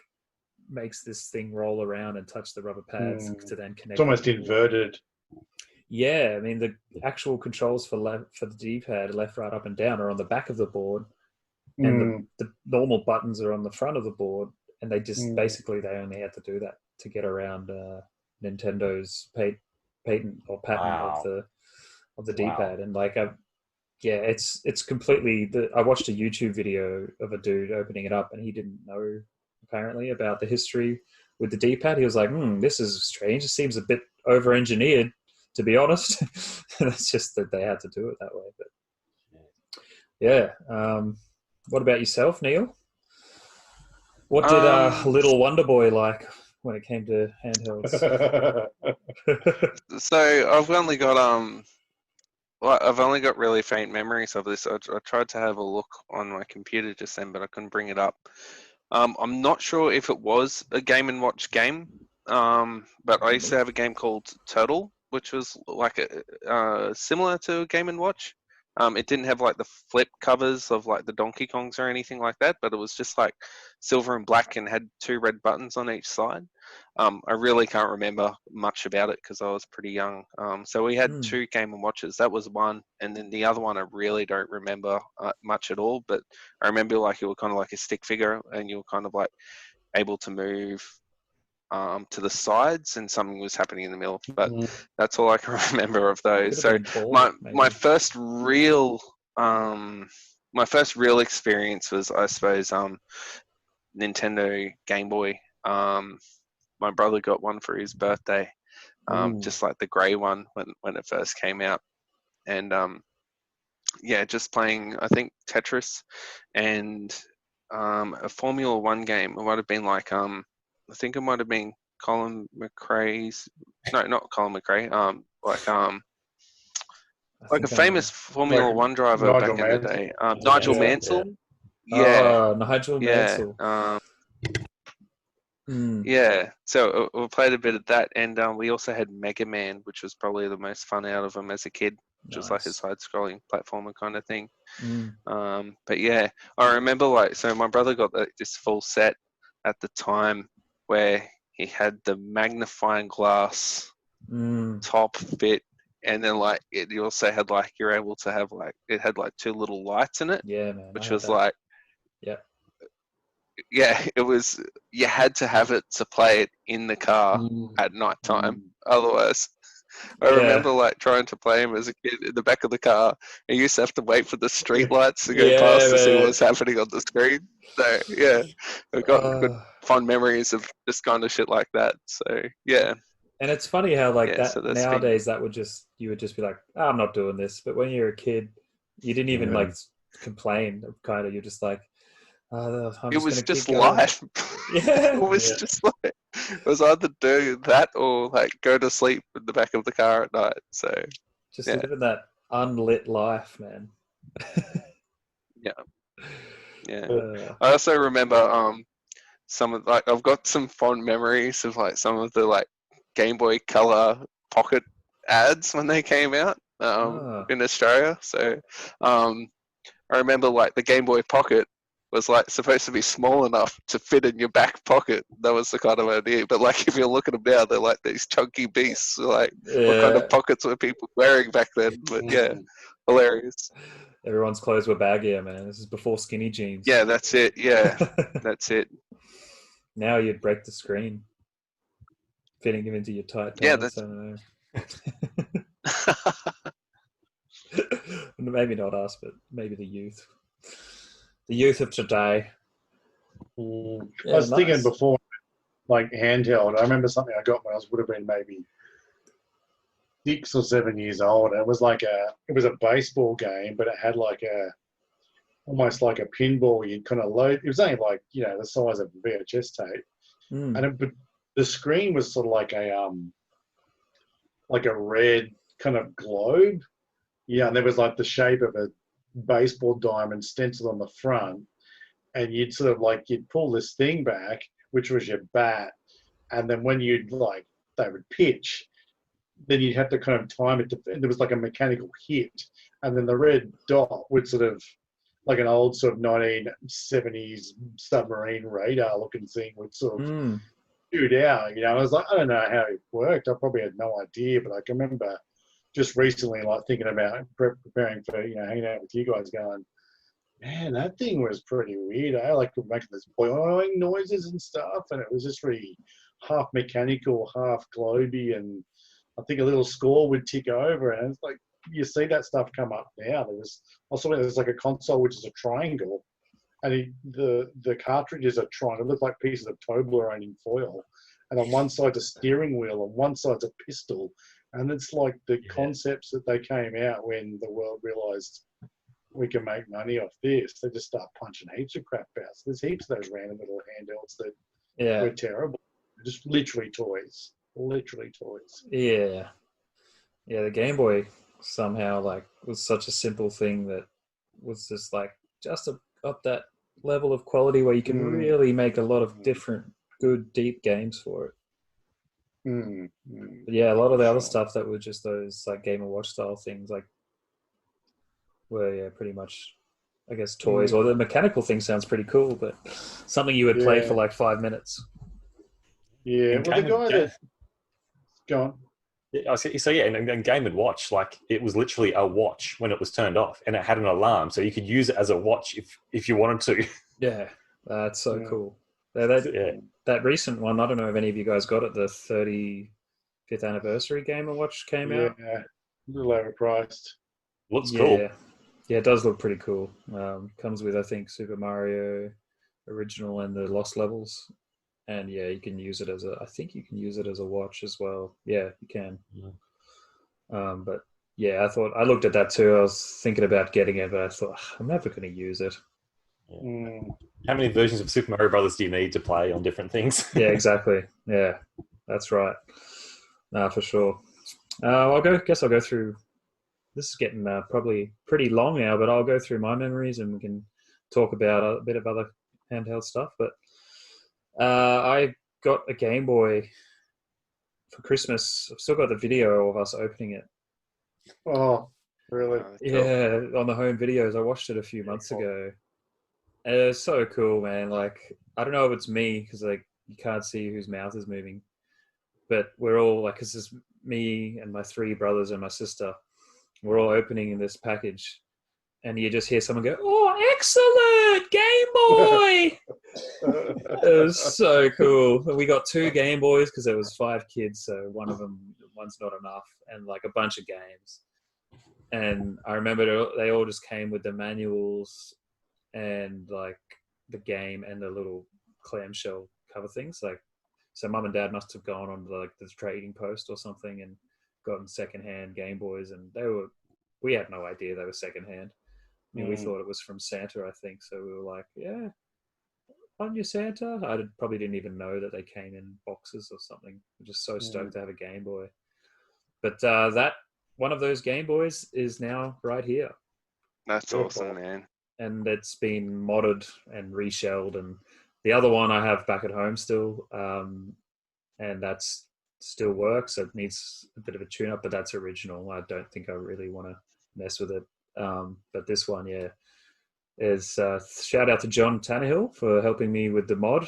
Speaker 5: makes this thing roll around and touch the rubber pads to then connect.
Speaker 4: It's almost inverted.
Speaker 5: Yeah, I mean the actual controls for the D-pad, left, right, up, and down, are on the back of the board, and the normal buttons are on the front of the board. And they just basically they only had to do that to get around Nintendo's patent of the D-pad. And like it's completely. I watched a YouTube video of a dude opening it up, and he didn't know apparently about the history with the D-pad. He was like, "This is strange. It seems a bit over-engineered, to be honest." And it's just that they had to do it that way. But what about yourself, Neil? What did Little Wonder Boy like when it came to handhelds?
Speaker 3: So I've only got really faint memories of this. I tried to have a look on my computer just then, but I couldn't bring it up. I'm not sure if it was a Game & Watch game, but I used to have a game called Turtle, which was like similar to Game and Watch. It didn't have like the flip covers of like the Donkey Kongs or anything like that, but it was just like silver and black and had 2 red buttons on each side. I really can't remember much about it because I was pretty young. So we had 2 Game and Watches. That was one, and then the other one I really don't remember much at all. But I remember like it was kind of like a stick figure, and you were kind of like able to move to the sides, and something was happening in the middle. But that's all I can remember of those. So my first real experience was, I suppose, Nintendo Game Boy. My brother got one for his birthday, just like the grey one when it first came out, and just playing, I think, Tetris and a Formula One game. It might have been like I think it might have been Colin McRae's. No, not Colin McRae. Like a famous Formula One driver
Speaker 4: Nigel
Speaker 3: back in the day. Nigel Mansell.
Speaker 5: Yeah. Nigel Mansell.
Speaker 3: Yeah. So we played a bit of that, and we also had Mega Man, which was probably the most fun out of them as a kid, which was like a side-scrolling platformer kind of thing. But yeah, I remember so my brother got this full set at the time, where he had the magnifying glass top bit, and then like you also had like you're able to have like it had like 2 little lights in it.
Speaker 5: Yeah, man.
Speaker 3: Which was like, it was, you had to have it to play it in the car at night time. Otherwise, I remember like trying to play him as a kid in the back of the car. I used to have to wait for the street lights to go past to see what was happening on the screen. So yeah, I've got good fond memories of just kind of shit like that. So yeah.
Speaker 5: And it's funny how like nowadays you would just be like, oh, I'm not doing this. But when you're a kid, you didn't even like complain. Kind of, you're just like,
Speaker 3: it was just life.
Speaker 5: Yeah,
Speaker 3: it was just like, it was either do that or like go to sleep in the back of the car at night. So
Speaker 5: just living that unlit life, man.
Speaker 3: Yeah. I also remember some of like I've got some fond memories of like some of the like Game Boy Color Pocket ads when they came out in Australia. So I remember like the Game Boy Pocket was like supposed to be small enough to fit in your back pocket. That was the kind of idea. But like if you look at them now, they're like these chunky beasts. Like what kind of pockets were people wearing back then? But yeah, hilarious.
Speaker 5: Everyone's clothes were baggier, man. This is before skinny jeans.
Speaker 3: Yeah, that's it. Yeah, that's it.
Speaker 5: Now you'd break the screen, fitting them into your tight pants. I don't know. Maybe not us, but maybe the youth. The youth of today.
Speaker 4: I was thinking before, like handheld. I remember something I got when I would have been maybe 6 or 7 years old. And it was a baseball game, but it had like almost like a pinball. You'd kind of load. It was only like the size of a VHS tape, but the screen was sort of like a red kind of globe. Yeah, and there was like the shape of a baseball diamond stenciled on the front, and you'd sort of like you'd pull this thing back, which was your bat, and then when they would pitch, then you'd have to kind of time it and there was like a mechanical hit, and then the red dot would sort of like an old sort of 1970s submarine radar looking thing would sort of shoot out. I was like, I don't know how it worked. I probably had no idea, but I can remember just recently, like thinking about preparing for, hanging out with you guys going, man, that thing was pretty weird. I like making this boing noises and stuff. And it was just really half mechanical, half globy. And I think a little score would tick over. And it's like, you see that stuff come up now. There's like a console, which is a triangle. And the cartridges are triangle. They look like pieces of Toblerone in foil. And on one side's a steering wheel, on one side's a pistol. And it's like the concepts that they came out when the world realised we can make money off this. They just start punching heaps of crap out. So there's heaps of those random little handhelds that were terrible. Just literally toys. Yeah.
Speaker 5: Yeah, the Game Boy somehow was such a simple thing that was just just up that level of quality where you can really make a lot of different good deep games for it. But yeah, a lot of the other
Speaker 4: Sure.
Speaker 5: stuff that were just those like Game and Watch style things, like were pretty much, I guess, toys. Or the mechanical thing sounds pretty cool, but something you would play for
Speaker 4: Yeah,
Speaker 5: like 5 minutes.
Speaker 4: yeah.
Speaker 2: And
Speaker 4: Well, the guy that gone.
Speaker 2: So yeah, and Game and Watch, like it was literally a watch when it was turned off, and it had an alarm, so you could use it as a watch if you wanted to.
Speaker 5: Yeah, that's so
Speaker 4: Yeah.
Speaker 5: cool. That
Speaker 2: Yeah,
Speaker 5: that recent one, I don't know if any of you guys got it. The 35th anniversary Game and Watch came
Speaker 4: Yeah,
Speaker 5: out.
Speaker 4: a little overpriced.
Speaker 2: looks cool.
Speaker 5: Yeah, yeah, it does look pretty cool. Comes with I think Super Mario original and the Lost Levels, and yeah, you can use it as a. I think you can use it as a watch as well. Yeah, you can. But yeah, I looked at that too. I was thinking about getting it, but I thought I'm never going to use it.
Speaker 2: How many versions of Super Mario Brothers do you need to play on different things?
Speaker 5: Yeah, exactly. Yeah, that's right. Nah, for sure. Guess I'll go through. This is getting probably pretty long now, but I'll go through my memories and we can talk about a bit of other handheld stuff. But I got a Game Boy for Christmas. I've still got the video of us opening it.
Speaker 4: Oh, really?
Speaker 3: Cool.
Speaker 5: Yeah, on the home videos. I watched it a few months ago. And it was so cool, man. Like, I don't know if it's me because like you can't see whose mouth is moving, but we're all like, because it's me and my three brothers and my sister. We're all opening in this package, and you just hear someone go, "Oh, excellent Game Boy!" It was so cool. We got 2 Game Boys because there was 5 kids, so one's not enough, and like a bunch of games. And I remember they all just came with the manuals and like the game and the little clamshell cover things. Like, so mum and dad must have gone on like the trading post or something and gotten secondhand Game Boys, and we had no idea they were secondhand. I mean, we thought it was from Santa, I think. So we were like, yeah, on your Santa. Probably didn't even know that they came in boxes or something. We're just so stoked to have a Game Boy. But that one of those Game Boys is now right here.
Speaker 3: That's awesome, man.
Speaker 5: And it's been modded and reshelled. And the other one I have back at home still. And that's still works. It needs a bit of a tune up, but that's original. I don't think I really want to mess with it. But this one, yeah, is shout out to John Tannehill for helping me with the mod.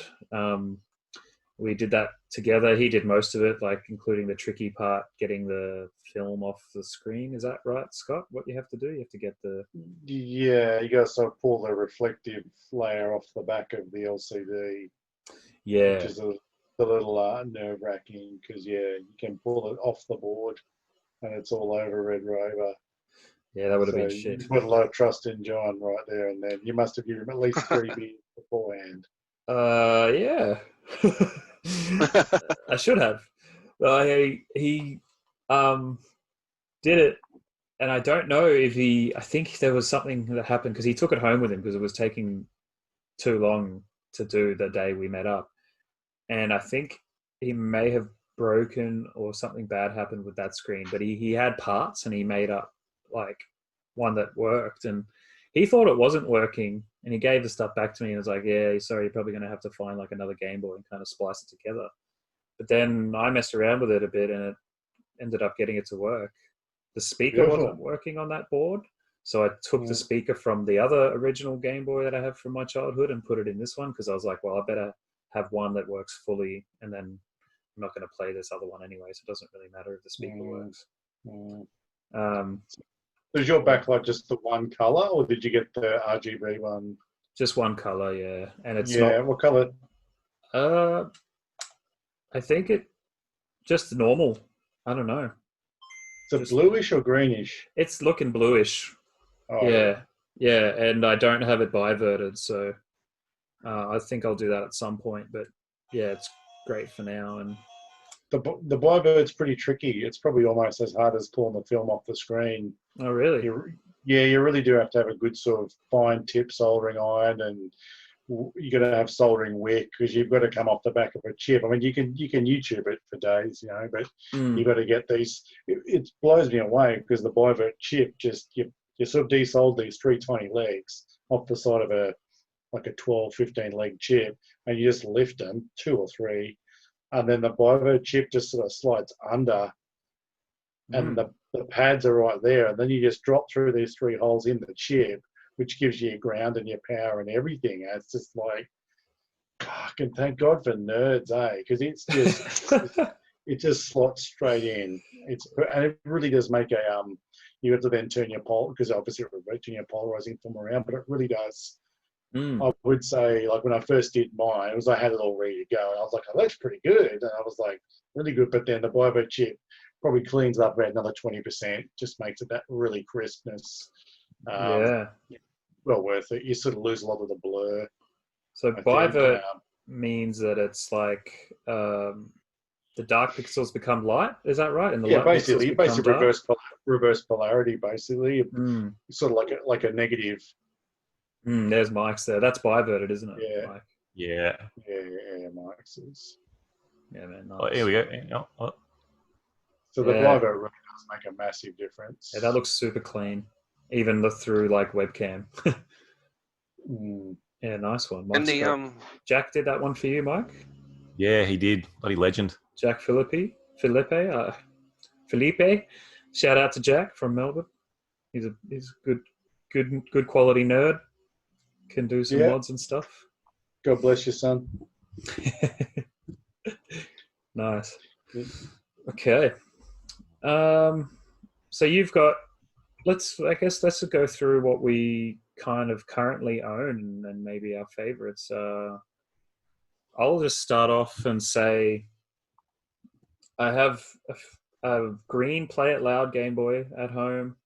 Speaker 5: We did that together. He did most of it, like including the tricky part, getting the film off the screen. Is that right, Scott? What you have to do? You have to get the...
Speaker 4: Yeah, you got to sort of pull the reflective layer off the back of the LCD.
Speaker 5: Yeah.
Speaker 4: Which is a little nerve-wracking because, yeah, you can pull it off the board and it's all over Red Rover.
Speaker 5: Yeah, that would have been shit.
Speaker 4: You put a lot of trust in John right there and then. You must have given him at least 3 beers beforehand.
Speaker 5: Yeah. I should have. He did it, and I don't know if I think there was something that happened because he took it home with him because it was taking too long to do the day we met up. And I think he may have broken or something bad happened with that screen, but he had parts and he made up like one that worked, and he thought it wasn't working and he gave the stuff back to me and was like, yeah, sorry, you're probably going to have to find like another Game Boy and kind of splice it together. But then I messed around with it a bit and it ended up getting it to work. The speaker wasn't working on that board, so I took the speaker from the other original Game Boy that I have from my childhood and put it in this one because I was like, well, I better have one that works fully, and then I'm not going to play this other one anyway, so it doesn't really matter if the speaker works.
Speaker 4: Was your backlight just the one color, or did you get the RGB one?
Speaker 5: Just one color, yeah. And it's
Speaker 4: what color?
Speaker 5: I think it just normal. I don't know.
Speaker 4: Is it bluish or greenish?
Speaker 5: It's looking bluish.
Speaker 4: Oh,
Speaker 5: yeah, and I don't have it biverted, so I think I'll do that at some point. But yeah, it's great for now. And
Speaker 4: the bivert's pretty tricky. It's probably almost as hard as pulling the film off the screen.
Speaker 5: Oh, really?
Speaker 4: You really do have to have a good sort of fine tip soldering iron, and you got to have soldering wick because you've got to come off the back of a chip. I mean, you can YouTube it for days, but you've got to get these. It blows me away because the bivert chip just you sort of desolder these 3 tiny legs off the side of a 12, 15 leg chip, and you just lift them 2 or 3, and then the Bivo chip just sort of slides under, and the pads are right there, and then you just drop through these 3 holes in the chip, which gives you your ground and your power and everything. And it's just like, fucking thank God for nerds, eh? Because it's just it just slots straight in. And it really does make a you have to then turn your because obviously we're turning your polarizing film around, but it really does. I would say, like when I first did mine, it was I had it all ready to go, and I was like, oh, that's pretty good, and I was like, really good. But then the Bivo chip probably cleans up about another 20%, just makes it that really crispness.
Speaker 5: Yeah.
Speaker 4: Well worth it. You sort of lose a lot of the blur.
Speaker 5: So Bivo means that it's like the dark pixels become light. Is that right? And the light
Speaker 4: basically,
Speaker 5: pixels become dark?
Speaker 4: reverse polarity. Basically, sort of like a negative.
Speaker 5: There's Mike's there. That's biverted, isn't it?
Speaker 4: Yeah.
Speaker 5: Mike?
Speaker 2: Yeah.
Speaker 4: Yeah, Mike's is.
Speaker 5: Yeah, man. Nice.
Speaker 2: Oh, here we go.
Speaker 4: So the Bivo really does make a massive difference.
Speaker 5: Yeah, that looks super clean, even through like webcam. Yeah, nice one.
Speaker 3: And the
Speaker 5: Jack did that one for you, Mike?
Speaker 2: Yeah, he did. Bloody legend.
Speaker 5: Jack Felipe. Shout out to Jack from Melbourne. He's a good quality nerd. Can do some mods and stuff.
Speaker 4: God bless you, son.
Speaker 5: Nice. Okay. So you've got. Let's go through what we kind of currently own and maybe our favorites. I'll just start off and say I have a green Play It Loud Game Boy at home,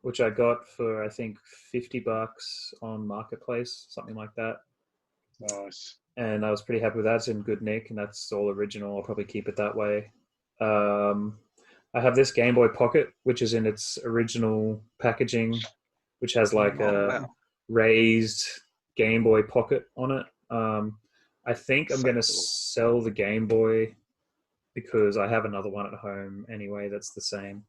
Speaker 5: which I got for I think $50 on Marketplace, something like that.
Speaker 4: Nice.
Speaker 5: And I was pretty happy with that. It's in good nick, and that's all original. I'll probably keep it that way. I have this Game Boy Pocket, which is in its original packaging, which has like a raised Game Boy Pocket on it. I think I'm going to sell the Game Boy because I have another one at home anyway that's the same.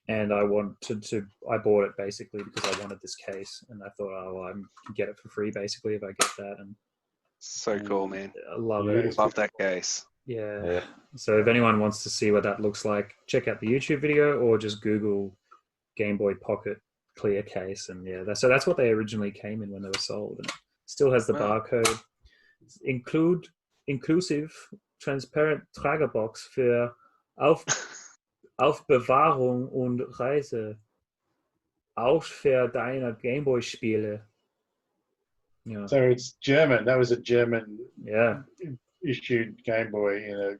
Speaker 5: And I bought it basically because I wanted this case, and I thought, I can get it for free basically if I get that. And
Speaker 3: so cool, man.
Speaker 5: I love it.
Speaker 3: Love that case.
Speaker 5: Yeah. So if anyone wants to see what that looks like, check out the YouTube video or just Google Game Boy Pocket clear case. And so that's what they originally came in when they were sold. And it still has the barcode. Inclusive transparent Tragebox für Aufbewahrung und Reise. Auch für deine Game Boy Spiele. Yeah.
Speaker 4: So it's German. That was a German issued Game Boy.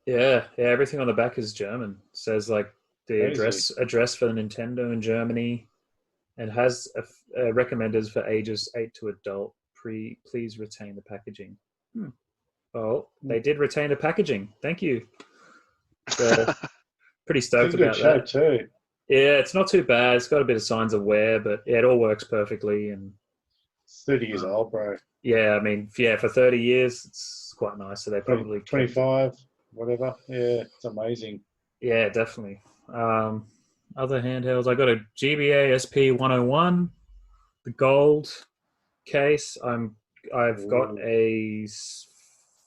Speaker 5: Everything on the back is German. It says like the address for the Nintendo in Germany, and has recommended for ages 8 to adult. Please retain the packaging. Well, they did retain the packaging. Thank you. So, pretty stoked about that.
Speaker 4: Too.
Speaker 5: Yeah, it's not too bad. It's got a bit of signs of wear, but it all works perfectly. And
Speaker 4: it's 30 years old, bro.
Speaker 5: Yeah, I mean, for 30 years, it's quite nice. So they probably
Speaker 4: 25, whatever. Yeah, it's amazing.
Speaker 5: Yeah, definitely. Other handhelds, I got a GBA SP 101, the gold case. I've got a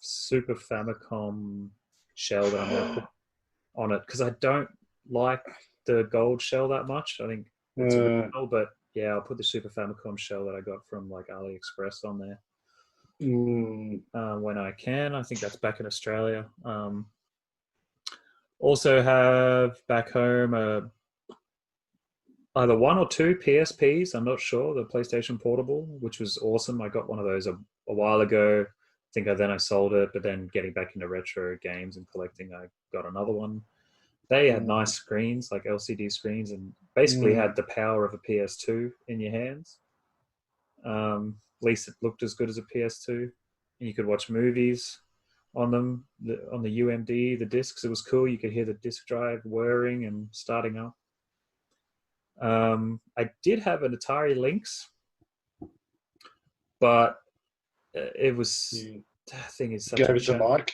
Speaker 5: Super Famicom shell that I'm going to put on it because I don't like the gold shell that much. I think it's original, but I'll put the Super Famicom shell that I got from like AliExpress on there when I can. I think that's back in Australia. Also have back home either 1 or 2 PSPs. I'm not sure. The PlayStation Portable, which was awesome. I got one of those a while ago. I think I sold it, but then getting back into retro games and collecting, I got another one. They had nice screens, like LCD screens, and basically had the power of a PS2 in your hands. At least it looked as good as a PS2. And you could watch movies on them, on the UMD, the discs. It was cool. You could hear the disc drive whirring and starting up. I did have an Atari Lynx, but it was... I think it's such
Speaker 4: Gave it to Mike?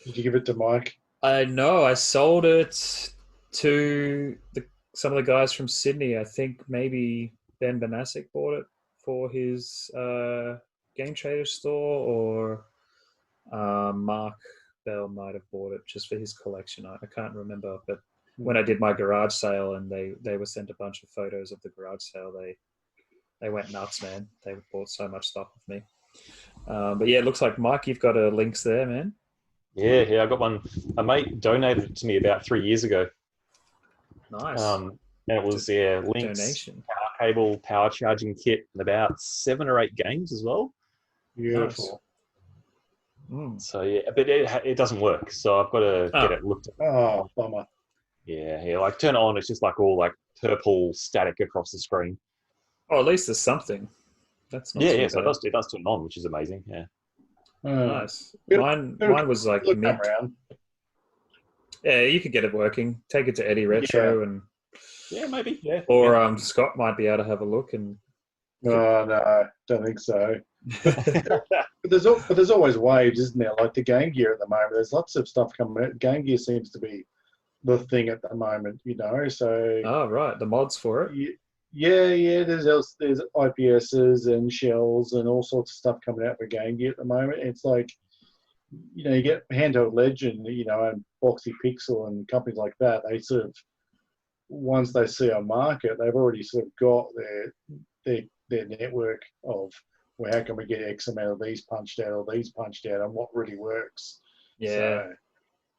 Speaker 4: Did you give it to Mike?
Speaker 5: No, I sold it to some of the guys from Sydney. I think maybe Ben Banasic bought it for his Game Trader store, or Mark Bell might have bought it just for his collection. I can't remember, but when I did my garage sale and they were sent a bunch of photos of the garage sale, they went nuts, man. They bought so much stuff with me. But yeah, it looks like, Mike, you've got links there, man.
Speaker 2: Yeah, I got one. A mate donated it to me about 3 years ago.
Speaker 5: Nice.
Speaker 2: And it was links,
Speaker 5: donation,
Speaker 2: power cable, power charging kit, and about 7 or 8 games as well.
Speaker 4: Beautiful.
Speaker 5: Nice.
Speaker 2: So yeah, but it doesn't work. So I've got to get it looked at.
Speaker 4: Oh, bummer.
Speaker 2: Yeah. Like turn it on, it's just like all like purple static across the screen.
Speaker 5: Oh, at least there's something. That's not
Speaker 2: yeah. So it does turn on, which is amazing. Yeah.
Speaker 5: Nice. Mine was like mint. Yeah, you could get it working. Take it to Eddie Retro and
Speaker 2: maybe. Yeah.
Speaker 5: Or Scott might be able to have a look and.
Speaker 4: No, don't think so. but there's always waves, isn't there? Like the Game Gear at the moment. There's lots of stuff coming out. Game Gear seems to be the thing at the moment, So.
Speaker 5: Oh right, the mods for it.
Speaker 4: Yeah. There's IPSs and shells and all sorts of stuff coming out for Game Gear at the moment. It's like, you get Handheld Legend, and Boxy Pixel and companies like that. They sort of, once they see a market, they've already sort of got their network of, well, how can we get X amount of these punched out or these punched out, and what really works.
Speaker 5: Yeah.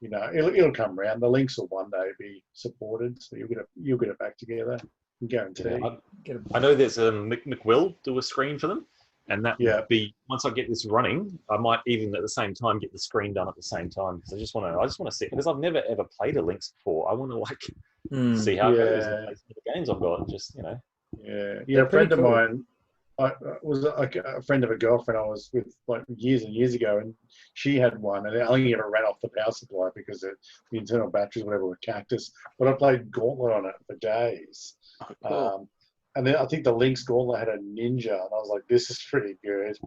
Speaker 4: So, it'll come around. The links will one day be supported, so you'll get it back together. I guarantee.
Speaker 2: Yeah, I know there's Mick will do a screen for them, and that would be, once I get this running, I might even at the same time get the screen done at the same time, because I just want to see it, because I've never ever played a Lynx before. I want to see how it goes and play some of the games I've got. Just
Speaker 4: a friend of mine. I was a friend of a girlfriend I was with like years and years ago, and she had one, and it only ever ran off the power supply because the internal batteries, whatever, were cactus. But I played Gauntlet on it for days.
Speaker 3: Oh, cool.
Speaker 4: And then I think the Lynx Gauntlet had a ninja, and I was like, this is pretty good.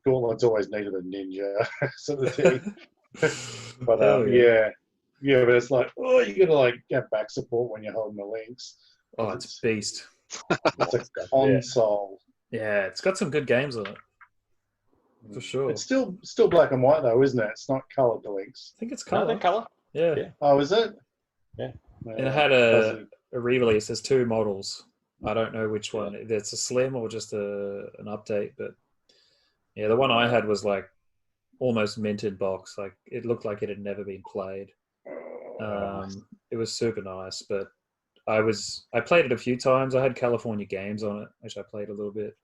Speaker 4: Gauntlet's always needed a ninja sort of thing. But but it's like, you gotta like get back support when you're holding the Lynx.
Speaker 5: Oh, it's a beast.
Speaker 4: It's a console.
Speaker 5: Yeah, it's got some good games on it. For sure.
Speaker 4: It's still black and white though, isn't it? It's not coloured, the Lynx.
Speaker 5: I think it's colour.
Speaker 2: No, colour.
Speaker 5: Yeah.
Speaker 4: Oh, is it?
Speaker 2: Yeah.
Speaker 5: And it had a re-release. There's 2 models. I don't know which one. It's a slim or just an update, but yeah, the one I had was like almost minted box. Like it looked like it had never been played. It was super nice, but I played it a few times. I had California Games on it, which I played a little bit.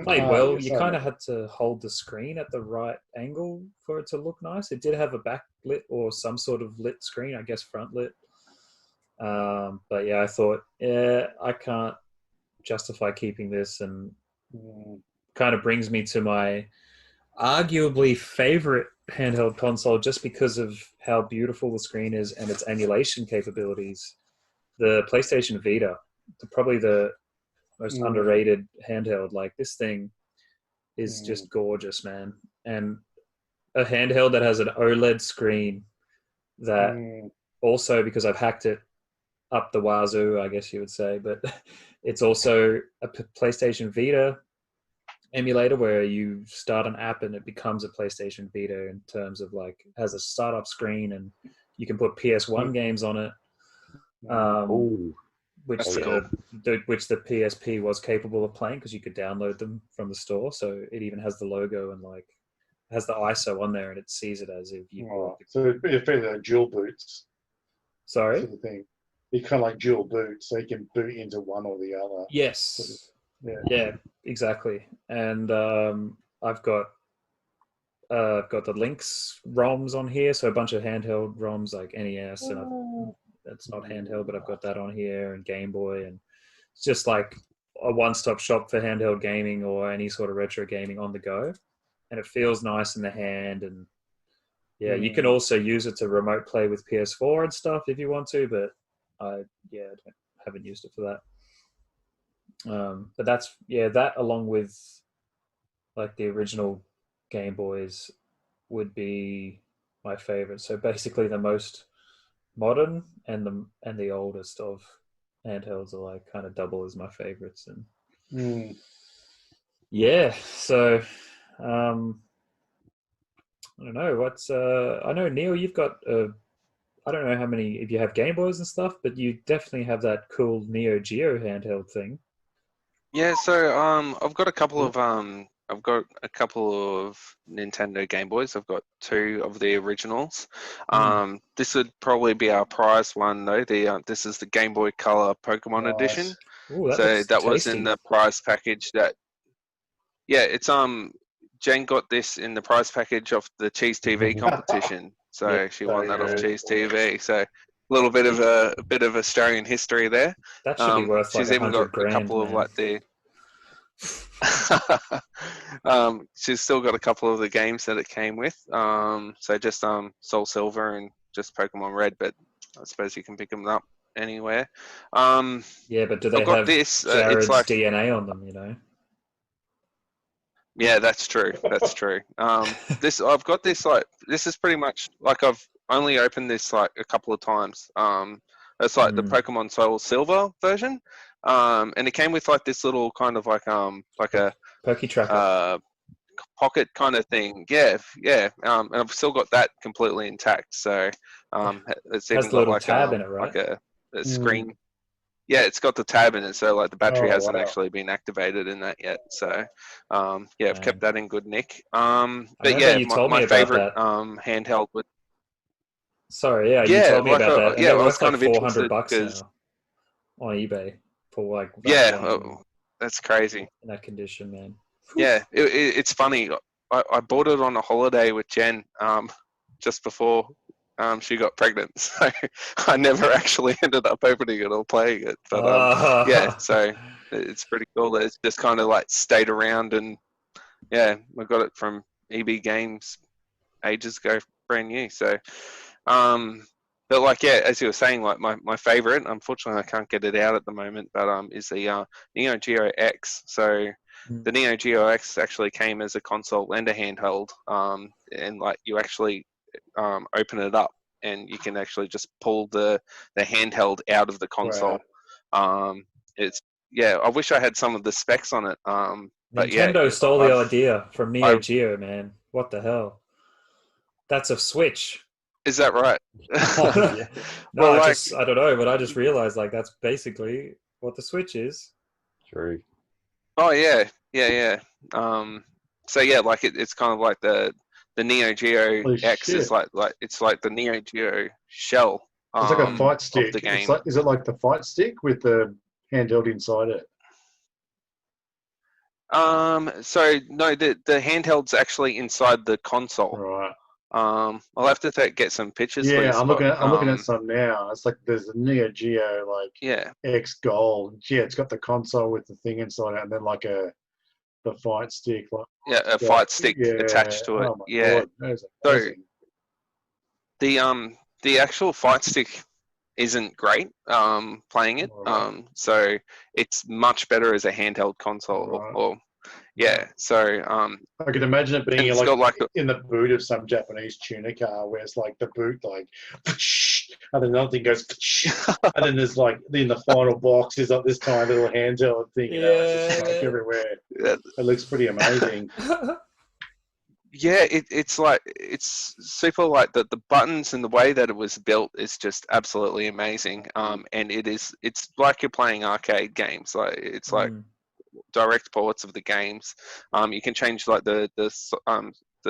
Speaker 5: Played well. You kind of had to hold the screen at the right angle for it to look nice. It did have a backlit or some sort of lit screen, I guess front lit. But yeah, I thought, I can't justify keeping this, and kind of brings me to my arguably favorite handheld console just because of how beautiful the screen is and its emulation capabilities. The PlayStation Vita, probably the most underrated handheld. Like this thing is just gorgeous, man. And a handheld that has an OLED screen that also, because I've hacked it up the wazoo, I guess you would say, but it's also a PlayStation Vita emulator where you start an app and it becomes a PlayStation Vita in terms of like has a startup screen, and you can put PS1 games on it. Which the PSP was capable of playing because you could download them from the store. So it even has the logo and like has the ISO on there, and it sees it as if you.
Speaker 4: So it's really like dual boots.
Speaker 5: Sorry.
Speaker 4: Sort of thing. It's kind of like dual boot, so you can boot into one or the other.
Speaker 5: Yes. Yeah, exactly. And I've got the Lynx ROMs on here, so a bunch of handheld ROMs like NES, and that's not handheld, but I've got that on here, and Game Boy, and it's just like a one-stop shop for handheld gaming or any sort of retro gaming on the go, and it feels nice in the hand. And you can also use it to remote play with PS4 and stuff if you want to, but I haven't used it for that. But that's that along with like the original Game Boys would be my favorite. So basically the most modern and the oldest of handhelds are like kind of double as my favorites. And so I don't know what's. I know Neil, you've got. I don't know how many if you have Game Boys and stuff, but you definitely have that cool Neo Geo handheld thing.
Speaker 3: Yeah, so I've got a couple of Nintendo Game Boys. I've got two of the originals. This would probably be our prize one though. This is the Game Boy Color Pokemon Edition.
Speaker 5: Ooh, that
Speaker 3: So
Speaker 5: looks
Speaker 3: that was
Speaker 5: tasty.
Speaker 3: in the prize package. It's Jane got this in the prize package of the Cheese TV competition. So
Speaker 5: Yeah,
Speaker 3: she won that off
Speaker 4: yeah.
Speaker 3: Cheese TV. So a little bit of Australian history there.
Speaker 5: That should be worth like
Speaker 3: She's even got
Speaker 5: $100,000,
Speaker 3: a couple of
Speaker 5: man.
Speaker 3: like the. She's still got a couple of the games that it came with. So just Soul Silver and just Pokemon Red, but I suppose you can pick them up anywhere.
Speaker 5: Yeah, but do they
Speaker 3: I've got
Speaker 5: have
Speaker 3: this.
Speaker 5: Jared's
Speaker 3: It's like
Speaker 5: DNA on them? You know.
Speaker 3: yeah, that's true. That's true. I've got this like this is pretty much like I've only opened this like a couple of times. It's like the Pokemon Soul Silver version. And it came with like this little kind of like a
Speaker 5: Perky tracker.
Speaker 3: pocket kind of thing. Yeah, yeah. And I've still got that completely intact. So it's even
Speaker 5: Has the
Speaker 3: got
Speaker 5: little
Speaker 3: like
Speaker 5: tab in it, right?
Speaker 3: like a screen. Yeah, it's got the tab in it, so like the battery
Speaker 4: Oh,
Speaker 3: hasn't
Speaker 4: wow.
Speaker 3: actually been activated in that yet. So yeah, I've kept that in good nick.
Speaker 5: I
Speaker 3: But
Speaker 5: remember
Speaker 3: yeah,
Speaker 5: you told me
Speaker 3: my
Speaker 5: about
Speaker 3: favorite
Speaker 5: that.
Speaker 3: handheld would
Speaker 5: Sorry, yeah, you
Speaker 3: yeah,
Speaker 5: told me
Speaker 3: like
Speaker 5: about that, and
Speaker 3: yeah,
Speaker 5: they're
Speaker 3: I was
Speaker 5: worth like
Speaker 3: kind of interested
Speaker 5: $400
Speaker 3: because
Speaker 5: now on eBay for like that
Speaker 3: yeah,
Speaker 5: one
Speaker 3: that's crazy.
Speaker 5: in that condition, man.
Speaker 3: Yeah, it's funny. I bought it on a holiday with Jen just before she got pregnant, so I never actually ended up opening it or playing it. But yeah, so it's pretty cool that it's just kind of like stayed around, and yeah, I got it from EB Games ages ago, brand new. So, but like yeah, as you were saying, like my favorite, unfortunately I can't get it out at the moment, but is the Neo Geo X. So the Neo Geo X actually came as a console and a handheld, and like you actually open it up and you can actually just pull the handheld out of the console. It's yeah, I wish I had some of the specs on it. But yeah,
Speaker 5: Nintendo stole the
Speaker 3: I've
Speaker 5: idea from Neo Geo, man. What the hell? That's a Switch.
Speaker 3: is that right?
Speaker 4: Yeah.
Speaker 5: No,
Speaker 3: Well,
Speaker 5: I
Speaker 3: like
Speaker 5: don't know, but I just realized like that's basically what the Switch is.
Speaker 2: True.
Speaker 3: oh yeah, yeah, yeah. So yeah, like it's kind of like the Neo Geo
Speaker 4: Holy
Speaker 3: X is
Speaker 4: shit.
Speaker 3: like it's like the Neo Geo shell
Speaker 4: It's like a fight
Speaker 3: of
Speaker 4: stick.
Speaker 3: the
Speaker 4: It's
Speaker 3: game.
Speaker 4: like, is it like the fight stick with the handheld inside it?
Speaker 3: So no, the handheld's actually inside the console.
Speaker 4: Right.
Speaker 3: I'll have to get some pictures for you,
Speaker 4: Yeah, I'm
Speaker 3: Scott.
Speaker 4: looking at some now. It's like there's a Neo Geo like
Speaker 3: Yeah,
Speaker 4: X Gold. Yeah, it's got the console with the thing inside it, and then like the fight stick. Like
Speaker 3: yeah, a fight stick attached to it.
Speaker 4: Oh my
Speaker 3: Yeah.
Speaker 4: god, that is
Speaker 3: So
Speaker 4: amazing.
Speaker 3: the actual fight stick isn't great playing it.
Speaker 4: Right.
Speaker 3: So it's much better as a handheld console.
Speaker 4: Right.
Speaker 3: Or yeah. So
Speaker 4: I could imagine it
Speaker 3: and
Speaker 4: being
Speaker 3: it's
Speaker 4: like
Speaker 3: got like
Speaker 4: in the boot of some Japanese tuner car, where it's like the boot, like, and then another thing goes, and then there's like in the final box is like this tiny little handheld thing, you know, it's just like everywhere.
Speaker 3: yeah,
Speaker 4: It looks pretty amazing.
Speaker 3: yeah, it's like it's super like the buttons and the way that it was built is just absolutely amazing. And it's like you're playing arcade games. Like it's like direct ports of the games. You can change like the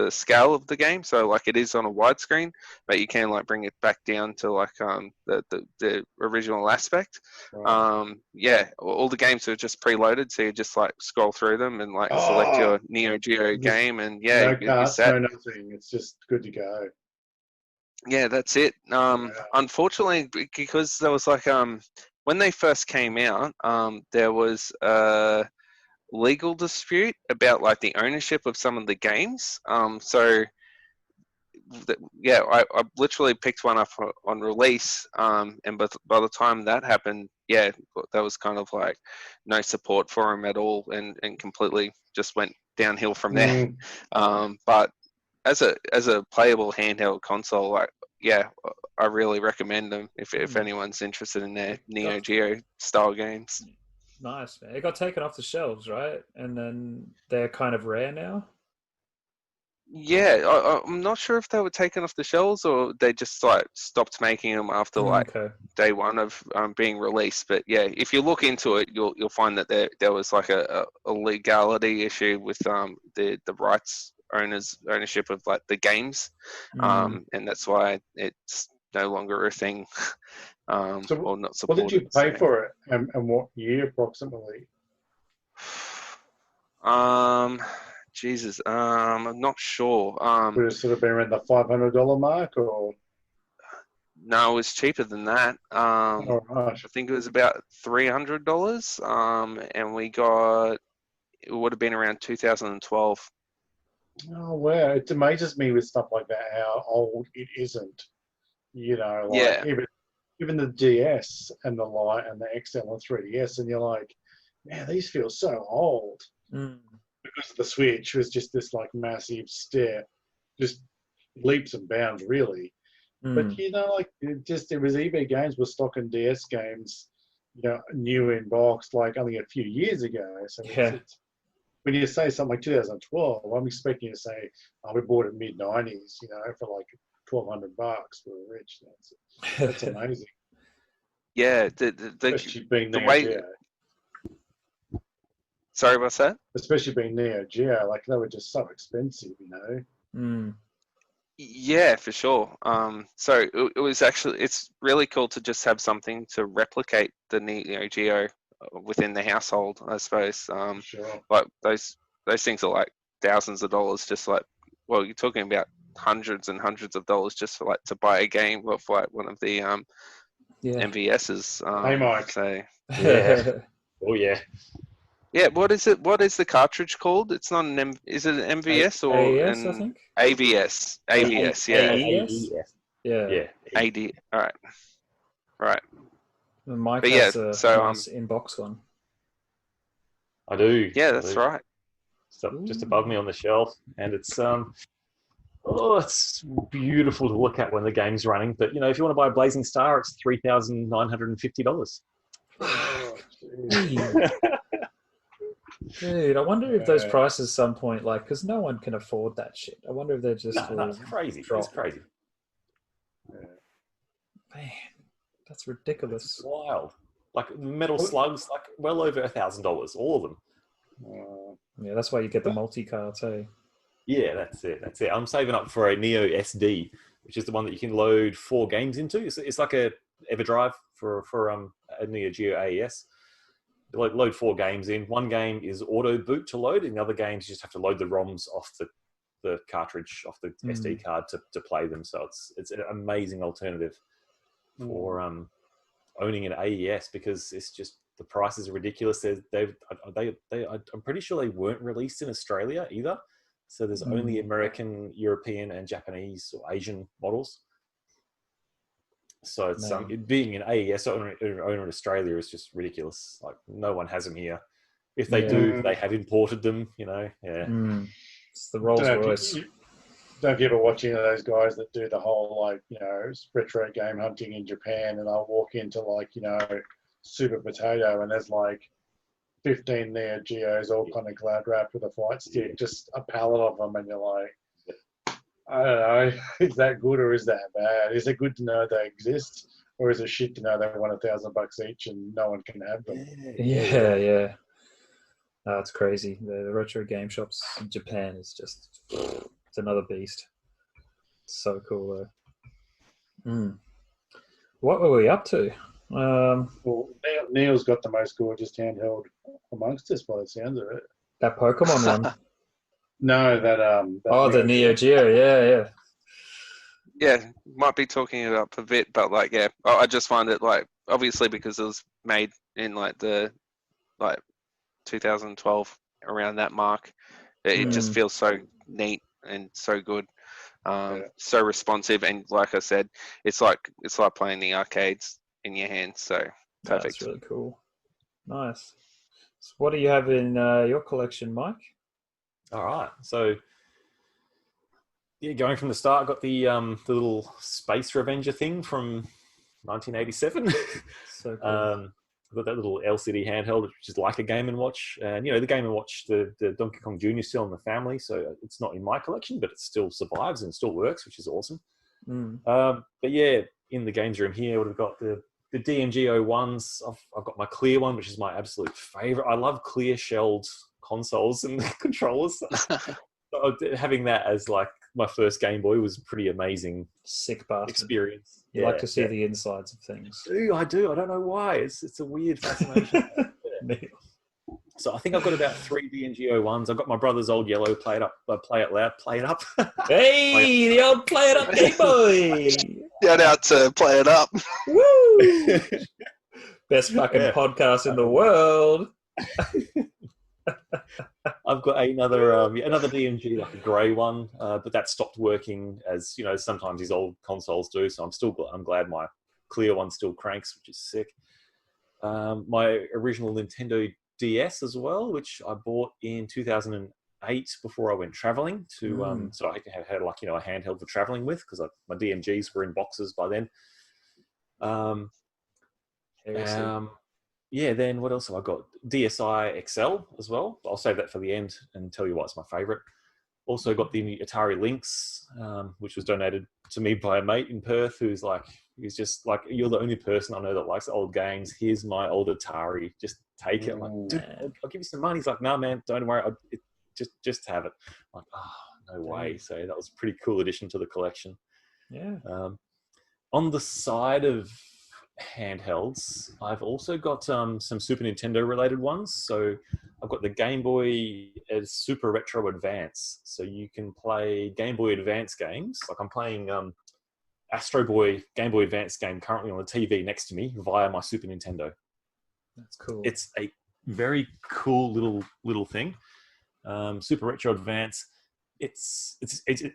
Speaker 3: scale of the game, so like it is on a widescreen, but you can like bring it back down to like the original aspect.
Speaker 4: Right.
Speaker 3: Yeah, all the games are just preloaded, so you just like scroll through them and like select your Neo Geo
Speaker 4: Just
Speaker 3: game, and yeah,
Speaker 4: no
Speaker 3: you're
Speaker 4: carts,
Speaker 3: set.
Speaker 4: no nothing. It's just good to go.
Speaker 3: Yeah, that's it. Unfortunately, because there was like when they first came out, there was a legal dispute about like the ownership of some of the games. So yeah, I literally picked one up on release, and by the time that happened, yeah, that was kind of like no support for them at all, and completely just went downhill from there. But as a playable handheld console, like yeah, I really recommend them if anyone's interested in their Neo Geo style games.
Speaker 5: Nice, man. It got taken off the shelves, right? And then they're kind of rare now.
Speaker 3: Yeah, I'm not sure if they were taken off the shelves or they just like stopped making them after like
Speaker 5: Okay.
Speaker 3: day one of being released. But yeah, if you look into it, you'll find that there was like a legality issue with the rights ownership of like the games, and that's why it's no longer a thing,
Speaker 4: So,
Speaker 3: or not
Speaker 4: what did
Speaker 3: supported.
Speaker 4: you pay for it, and what year approximately?
Speaker 3: Jesus, I'm not sure.
Speaker 4: Would it sort of been around the $500 mark, or?
Speaker 3: No, it was cheaper than that.
Speaker 4: All right.
Speaker 3: I think it was about $300. And we got it would have been around 2012.
Speaker 4: Oh wow! It amazes me with stuff like that how old it isn't. You know, like
Speaker 3: Yeah,
Speaker 4: even the DS and the Lite and the XL and 3DS, and you're like, man, these feel so old
Speaker 5: Mm.
Speaker 4: because the Switch was just this like massive step, just leaps and bounds, really. But
Speaker 5: Mm.
Speaker 4: you know, like it was EB Games was stocking DS games, you know, new in box like only a few years ago. So
Speaker 5: Yeah.
Speaker 4: it's when you say something like 2012, I'm expecting you to say, "Oh, we bought it mid 90s," you know, for like $1,200 for a rich. That's amazing,
Speaker 3: yeah.
Speaker 4: especially being
Speaker 3: The
Speaker 4: Neo
Speaker 3: way.
Speaker 4: Geo.
Speaker 3: Sorry, what's that?
Speaker 4: Especially being Neo Geo, like they were just so expensive, you know.
Speaker 5: Mm.
Speaker 3: Yeah, for sure. So it was actually it's really cool to just have something to replicate the Neo Geo within the household, I suppose.
Speaker 4: Sure.
Speaker 3: Like those things are like thousands of dollars, just like well, you're talking about hundreds and hundreds of dollars just for like to buy a game of like one of the
Speaker 5: Yeah.
Speaker 3: MVSs.
Speaker 4: Hey, Mike.
Speaker 3: So
Speaker 2: Yeah. Oh yeah.
Speaker 3: yeah, what is it? What is the cartridge called? It's not an is it an MVS or
Speaker 5: AES, I
Speaker 3: an
Speaker 5: think.
Speaker 3: AVS? AVS, yeah.
Speaker 5: AES? Yeah.
Speaker 2: Yeah.
Speaker 3: AD. All right, right.
Speaker 5: And Mike
Speaker 3: But yeah,
Speaker 5: has a
Speaker 3: so
Speaker 5: nice inbox one.
Speaker 2: I do.
Speaker 3: yeah,
Speaker 2: I
Speaker 3: that's
Speaker 2: do.
Speaker 3: right.
Speaker 2: Just above me on the shelf, and it's it's beautiful to look at when the game's running. But you know, if you want to buy a Blazing Star, it's $3,950.
Speaker 4: Oh,
Speaker 5: Dude, I wonder if those
Speaker 4: yeah.
Speaker 5: prices some point, like, because no one can afford that shit. I wonder if they're just
Speaker 2: No, it's crazy.
Speaker 5: drop.
Speaker 2: It's crazy.
Speaker 5: Man, that's ridiculous.
Speaker 2: It's wild. Like metal
Speaker 4: What-
Speaker 2: slugs, like well over $1,000, all of them.
Speaker 5: Yeah, that's why you get the multi-cards, hey?
Speaker 2: Yeah, that's it. That's it. I'm saving up for a Neo SD, which is the one that you can load 4 games into. It's like a EverDrive for a Neo Geo AES. Like load 4 games in. One game is auto boot to load, and the other games you just have to load the ROMs off the cartridge, off the SD card to play them. So it's an amazing alternative for owning an AES because it's just the prices are ridiculous. I'm pretty sure they weren't released in Australia either. So there's only American, European, and Japanese or Asian models. So it's being an AES owner in Australia is just ridiculous. Like no one has them here. If they do, they have imported them. You know, yeah.
Speaker 5: It's the Rolls Royce.
Speaker 4: Don't you ever watch any of those guys that do the whole like, you know, retro game hunting in Japan, and I'll walk into like, you know, Super Potato, and there's like 15 Neo Geos all kind of glad wrapped with a fight stick, just a pallet of them, and you're like, I don't know, is that good or is that bad? Is it good to know they exist, or is it shit to know they want $1,000 each and no one can have them?
Speaker 5: Yeah. Oh, it's crazy. The retro game shops in Japan is just, it's another beast. So cool though. What were we up to?
Speaker 4: Well, Neil's got the most gorgeous handheld amongst us by the sounds of it.
Speaker 5: That Pokemon one.
Speaker 4: No, that
Speaker 5: The Neo Geo, yeah.
Speaker 3: Yeah, might be talking it up a bit, but like, yeah, I just find it like obviously because it was made in like the 2012 around that mark, it just feels so neat and so good, so responsive, and like I said, it's like playing the arcades in your hands. So perfect.
Speaker 5: That's really cool. Nice. So what do you have in your collection, Mike?
Speaker 2: All right, so yeah, going from the start, I got the little Space Revenger thing from 1987.
Speaker 5: So cool.
Speaker 2: I've got that little LCD handheld, which is like a Game & Watch. And, the Game & Watch, the Donkey Kong Jr. still in the family, so it's not in my collection, but it still survives and still works, which is awesome. But yeah, in the games room here, we've got the DMG-01s. I've got my clear one, which is my absolute favorite. I love clear shelled consoles and controllers. So having that as like my first Game Boy was pretty amazing.
Speaker 5: Sick bastard.
Speaker 2: Experience.
Speaker 5: You like to see the insides of things.
Speaker 2: I do. I don't know why. It's a weird fascination. So I think I've got about 3 DNGO1s. I've got my brother's old yellow Play It Up.
Speaker 5: Hey, the old Play It Up Game Boy.
Speaker 3: Shout out to Play It Up.
Speaker 5: Woo! Best fucking podcast in the world.
Speaker 2: I've got another DMG, like a grey one, but that stopped working, as sometimes these old consoles do. So I'm glad my clear one still cranks, which is sick. My original Nintendo DS as well, which I bought in 2008 before I went traveling to, so I had like a handheld for traveling with, because my DMGs were in boxes by then. Yeah, then what else have I got? DSi XL as well. I'll save that for the end and tell you what's my favourite. Also got the Atari Lynx, which was donated to me by a mate in Perth who's just like, you're the only person I know that likes old games. Here's my old Atari. Just take it. I'm like, dude, I'll give you some money. He's like, no, man, don't worry. Just have it. I'm like, oh, no way. So that was a pretty cool addition to the collection.
Speaker 5: Yeah.
Speaker 2: On the side of handhelds, I've also got some Super Nintendo related ones. So I've got the Game Boy as Super Retro Advance, so you can play Game Boy Advance games. Like I'm playing Astro Boy Game Boy Advance game currently on the TV next to me via my Super Nintendo.
Speaker 5: That's cool.
Speaker 2: It's a very cool little thing. Super Retro Advance. It's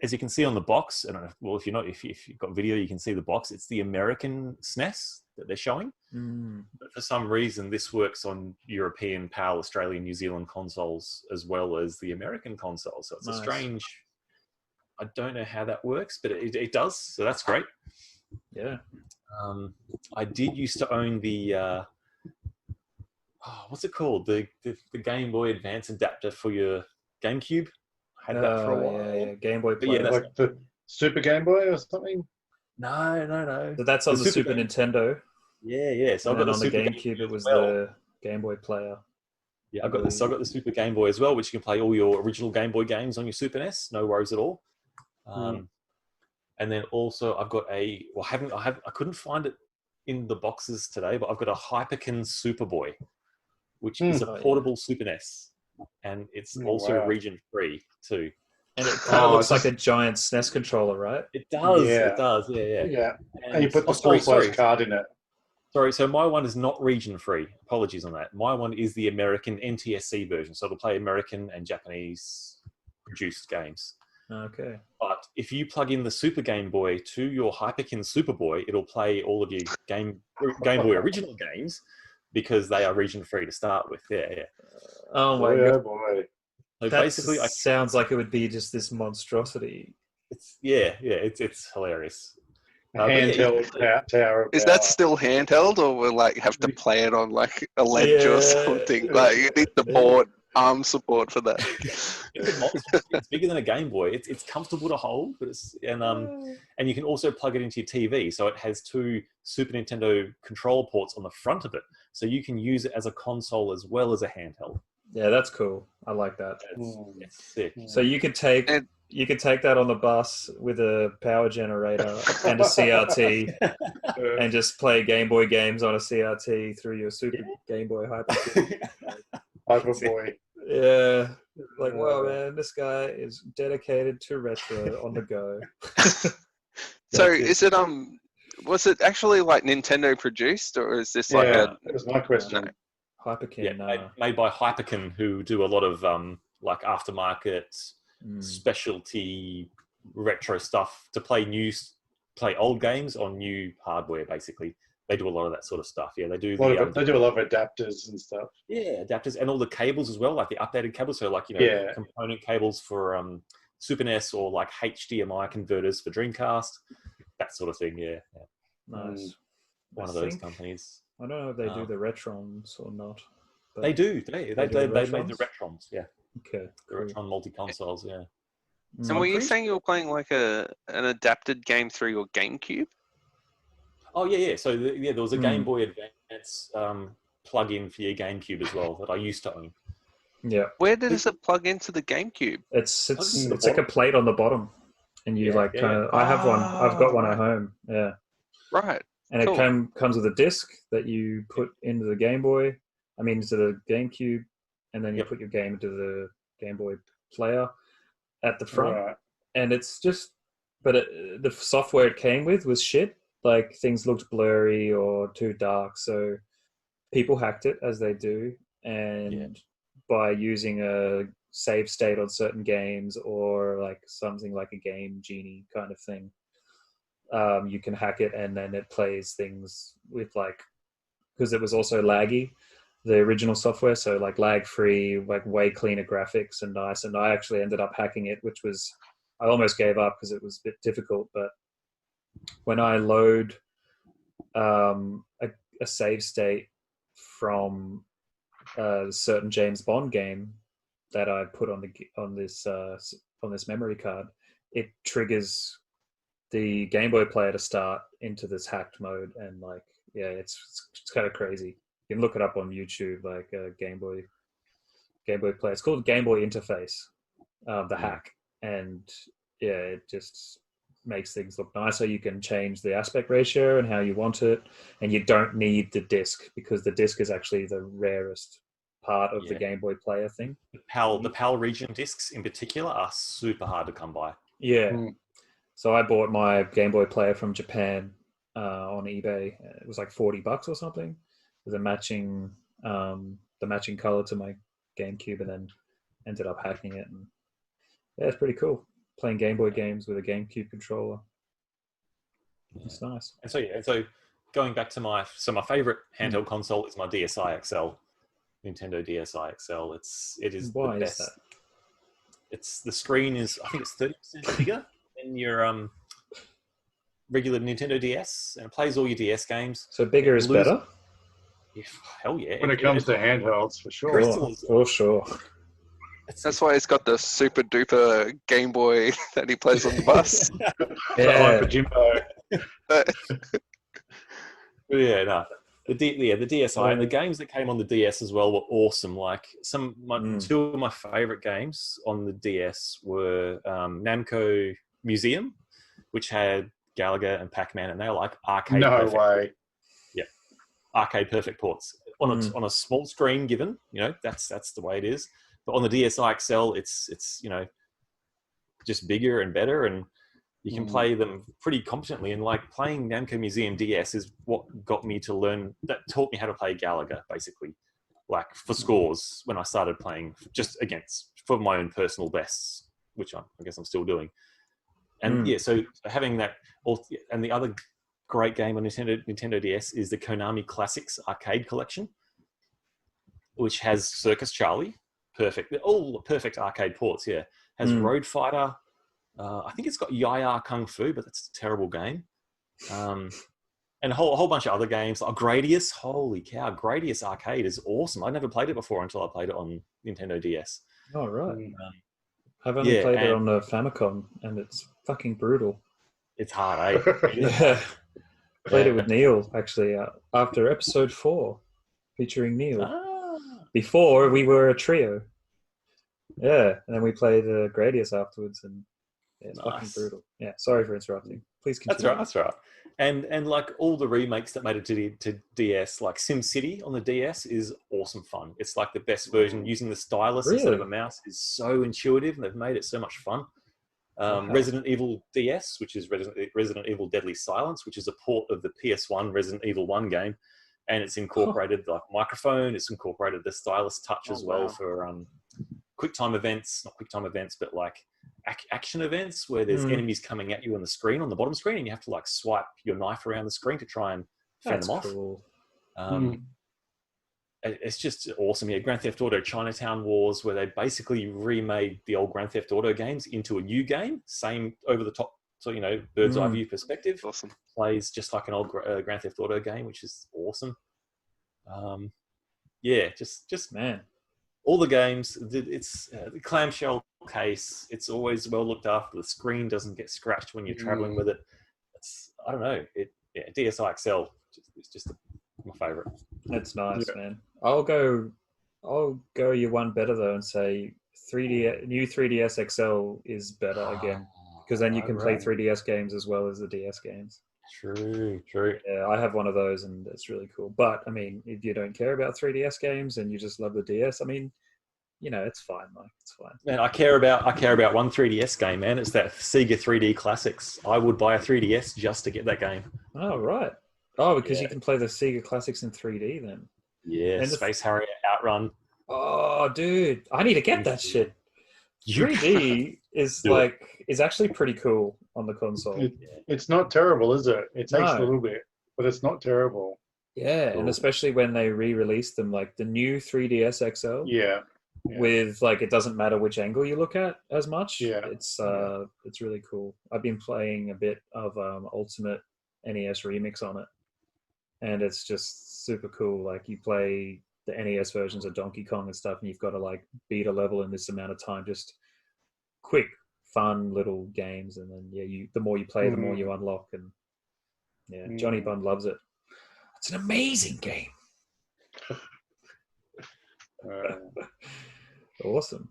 Speaker 2: as you can see on the box. I don't know. Well, if you've got video, you can see the box. It's the American SNES that they're showing. But for some reason, this works on European, PAL, Australian, New Zealand consoles as well as the American consoles. So it's
Speaker 5: nice.
Speaker 2: a strange. I don't know how that works, but it does. So that's great.
Speaker 5: Yeah.
Speaker 2: I did used to own the. What's it called? The Game Boy Advance adapter for your GameCube. I had that for a while.
Speaker 5: Yeah. Game Boy
Speaker 2: Player.
Speaker 4: Yeah, like the Super Game Boy or something?
Speaker 2: No.
Speaker 5: So that's on the Super Nintendo.
Speaker 2: Yeah. So
Speaker 5: And
Speaker 2: I've got
Speaker 5: on
Speaker 2: the
Speaker 5: the
Speaker 2: Super
Speaker 5: GameCube, it was
Speaker 2: well.
Speaker 5: the Game Boy Player.
Speaker 2: Yeah, I've got the Super Game Boy as well, which you can play all your original Game Boy games on your Super NES. No worries at all. And then also I've got I couldn't find it in the boxes today, but I've got a Hyperkin Superboy, which is a portable Super NES, and it's also region free too.
Speaker 5: And it kind of looks like a giant SNES controller, right?
Speaker 2: It does.
Speaker 4: Yeah.
Speaker 2: It does. Yeah.
Speaker 4: Yeah. And you put the full-size card in it.
Speaker 2: Sorry, so my one is not region free. Apologies on that. My one is the American NTSC version, so it'll play American and Japanese produced games.
Speaker 5: Okay.
Speaker 2: But if you plug in the Super Game Boy to your Hyperkin Superboy, it'll play all of your Game Boy original games because they are region free to start with. Yeah.
Speaker 5: Oh my god.
Speaker 4: Boy.
Speaker 2: So
Speaker 5: That
Speaker 2: basically,
Speaker 5: sounds like it would be just this monstrosity.
Speaker 2: it's hilarious.
Speaker 4: Handheld tower.
Speaker 3: Is that still handheld, or will have to play it on a ledge or something? Like you need arm support for that.
Speaker 2: It's bigger than a Game Boy. It's comfortable to hold, but and you can also plug it into your TV. So it has 2 Super Nintendo control ports on the front of it, so you can use it as a console as well as a handheld.
Speaker 5: Yeah, that's cool. I like that.
Speaker 2: It's sick.
Speaker 5: So you could take that on the bus with a power generator and a CRT and just play Game Boy games on a CRT through your Super Game Boy
Speaker 4: Hyperboy.
Speaker 5: Yeah. Like, wow, man, this guy is dedicated to retro on the go.
Speaker 3: So is it was it actually Nintendo produced, or is this
Speaker 4: that was my question.
Speaker 3: No.
Speaker 5: Hyperkin.
Speaker 2: Made by Hyperkin, who do a lot of aftermarket specialty retro stuff to play old games on new hardware. Basically, they do a lot of that sort of stuff. Yeah, they do.
Speaker 4: They do a lot of adapters and stuff.
Speaker 2: Yeah, adapters and all the cables as well, like the updated cables. So component cables for Super NES or HDMI converters for Dreamcast, that sort of thing. Yeah.
Speaker 5: Nice.
Speaker 2: One of those companies.
Speaker 5: I don't know if they do the Retrons or not. But
Speaker 2: they do. They made the
Speaker 5: Retrons?
Speaker 2: Retrons. Yeah,
Speaker 5: Okay,
Speaker 2: the
Speaker 5: cool.
Speaker 2: Retron multi-consoles. Yeah.
Speaker 3: And were you saying you were playing like an adapted game through your GameCube?
Speaker 2: Oh yeah. So there was a Game Boy Advance plug-in for your GameCube as well that I used to own.
Speaker 5: Yeah.
Speaker 3: Where does it plug into the GameCube?
Speaker 5: It's like a plate on the bottom, and you kind of. I have one. I've got one at home. Yeah.
Speaker 3: Right.
Speaker 5: And it comes with a disc that you put into the Game Boy. I mean, into the GameCube, and then you put your game into the Game Boy player at the front.
Speaker 4: Right.
Speaker 5: And it's just, but the software it came with was shit. Like things looked blurry or too dark, so people hacked it as they do, and by using a save state on certain games or like something like a Game Genie kind of thing, you can hack it, and then it plays things with like, because it was also laggy, the original software, so like lag free, like way cleaner graphics and nice. And I actually ended up hacking it, which was, I almost gave up because it was a bit difficult. But when I load a save state from a certain James Bond game that I put on this memory card, it triggers the Game Boy player to start into this hacked mode. And like, yeah, it's kind of crazy. You can look it up on YouTube, like Game Boy player. It's called Game Boy Interface, the hack, and yeah, it just makes things look nicer. You can change the aspect ratio and how you want it, and you don't need the disc, because the disc is actually the rarest part of the Game Boy player thing.
Speaker 2: The PAL region discs in particular are super hard to come by.
Speaker 5: Yeah. So I bought my Game Boy player from Japan on eBay. It was like $40 or something, with a matching the matching color to my GameCube, and then ended up hacking it. And yeah, it's pretty cool playing Game Boy games with a GameCube controller. It's nice.
Speaker 2: And so going back to my favorite handheld console is my DSi XL, Nintendo DSi XL. It is
Speaker 5: Why
Speaker 2: the best.
Speaker 5: is that?
Speaker 2: It's the screen is, I think it's 30% bigger than your regular Nintendo DS, and it plays all your DS games.
Speaker 5: So bigger is better?
Speaker 2: Yeah, hell yeah.
Speaker 4: When it comes to handhelds, for sure.
Speaker 5: For sure.
Speaker 3: That's why he's got the super duper Game Boy that he plays on the bus.
Speaker 4: Yeah, for Jimbo.
Speaker 2: Yeah, no. The DSi and the games that came on the DS as well were awesome. Like two of my favorite games on the DS were Namco Museum, which had Galaga and Pac-Man, and they were like arcade.
Speaker 4: No way.
Speaker 2: Yeah, arcade perfect ports on a small screen. Given, that's the way it is. But on the DSi XL, it's just bigger and better, and you can play them pretty competently. And like playing Namco Museum DS is what taught me how to play Galaga, basically, like for scores when I started playing just for my own personal bests, which I guess I'm still doing. And so having that, and the other great game on Nintendo DS is the Konami Classics Arcade Collection, which has Circus Charlie, all perfect arcade ports. Yeah, has Road Fighter. I think it's got Yaya Kung Fu, but that's a terrible game. And a whole bunch of other games. Like Gradius, holy cow, Gradius Arcade is awesome. I never played it before until I played it on Nintendo DS.
Speaker 5: Oh, right. I've only played it on the Famicom, and it's fucking brutal.
Speaker 2: It's hard, eh?
Speaker 5: Yeah. Played it with Neil, actually, after episode 4, featuring Neil. Before, we were a trio. Yeah, and then we played Gradius afterwards, and it's fucking brutal. Yeah, sorry for interrupting. Please continue.
Speaker 2: That's right. And like all the remakes that made it to DS, like SimCity on the DS is awesome fun. It's like the best version. Using the stylus instead of a mouse is so intuitive, and they've made it so much fun. Resident Evil DS, which is Resident Evil Deadly Silence, which is a port of the PS1 Resident Evil 1 game, and it's incorporated like microphone. It's incorporated the stylus touch as well for not quick time events, but like action events where there's enemies coming at you on the screen, on the bottom screen, and you have to like swipe your knife around the screen to try and fend them off.
Speaker 5: Cool.
Speaker 2: It's just awesome. Yeah, Grand Theft Auto Chinatown Wars, where they basically remade the old Grand Theft Auto games into a new game, same over the top, so bird's eye view perspective.
Speaker 3: Awesome.
Speaker 2: Plays just like an old Grand Theft Auto game, which is awesome. Yeah, just
Speaker 5: Man.
Speaker 2: all the games. It's the clamshell case. It's always well looked after. The screen doesn't get scratched when you're traveling with it. I don't know. DSi XL is just my favorite.
Speaker 5: That's nice, man. I'll go you one better though and say new 3DS XL is better again, because then you can play 3DS games as well as the DS games.
Speaker 2: True.
Speaker 5: Yeah, I have one of those and it's really cool. But I mean, if you don't care about 3DS games and you just love the DS, I mean, it's fine, Mike. It's fine.
Speaker 2: Man, I care about one 3DS game, man. It's that Sega 3D Classics. I would buy a 3DS just to get that game.
Speaker 5: Oh, right. Oh, because you can play the Sega Classics in 3D then.
Speaker 2: Yeah,
Speaker 5: And
Speaker 2: Space Harrier, Outrun.
Speaker 5: Oh, dude, I need to get that shit. 3D is actually pretty cool on the console.
Speaker 4: It's not terrible, is it? It takes a little bit, but it's not terrible.
Speaker 5: Yeah, cool. And especially when they re-released them, like the new 3DS XL.
Speaker 4: Yeah.
Speaker 5: With it doesn't matter which angle you look at as much.
Speaker 4: Yeah.
Speaker 5: It's really cool. I've been playing a bit of Ultimate NES Remix on it, and it's just super cool. Like you play the NES versions of Donkey Kong and stuff, and you've got to beat a level in this amount of time. Just quick, fun little games, and then the more you play, the more you unlock. And Johnny Bund loves it. It's an amazing game. Awesome.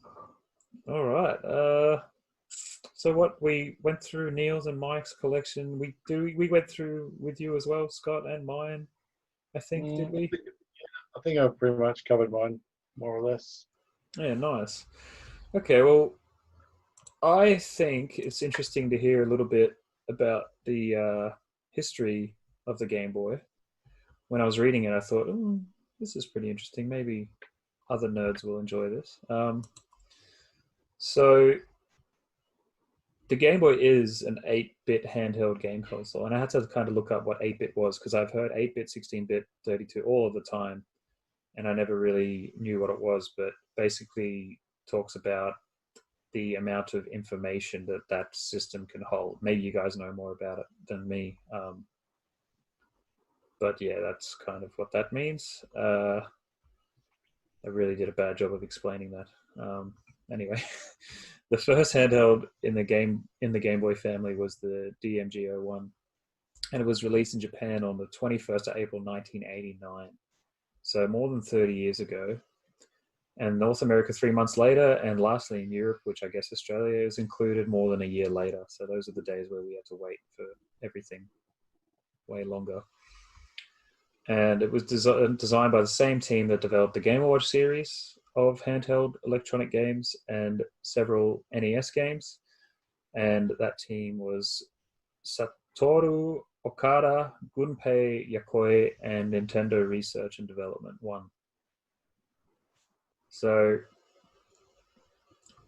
Speaker 5: All right. So what we went through Neil's and Mike's collection. We went through with you as well, Scott, and mine. I think did we?
Speaker 4: I think I've pretty much covered mine, more or less.
Speaker 5: Yeah, nice. Okay, well, I think it's interesting to hear a little bit about the history of the Game Boy. When I was reading it, I thought, this is pretty interesting. Maybe other nerds will enjoy this. So the Game Boy is an 8-bit handheld game console, and I had to kind of look up what 8-bit was, because I've heard 8-bit, 16-bit, 32 all of the time, and I never really knew what it was, but basically talks about the amount of information that system can hold. Maybe you guys know more about it than me. But yeah, that's kind of what that means. I really did a bad job of explaining that. Anyway, the first handheld in the Game Boy family was the DMG-01, and it was released in Japan on the 21st of April 1989. So more than 30 years ago. And North America 3 months later, and lastly in Europe, which I guess Australia is included, more than a year later. So those are the days where we had to wait for everything way longer. And it was designed by the same team that developed the Game & Watch series of handheld electronic games and several NES games. And that team was Satoru Okada, Gunpei Yokoi, and Nintendo Research and Development 1. So,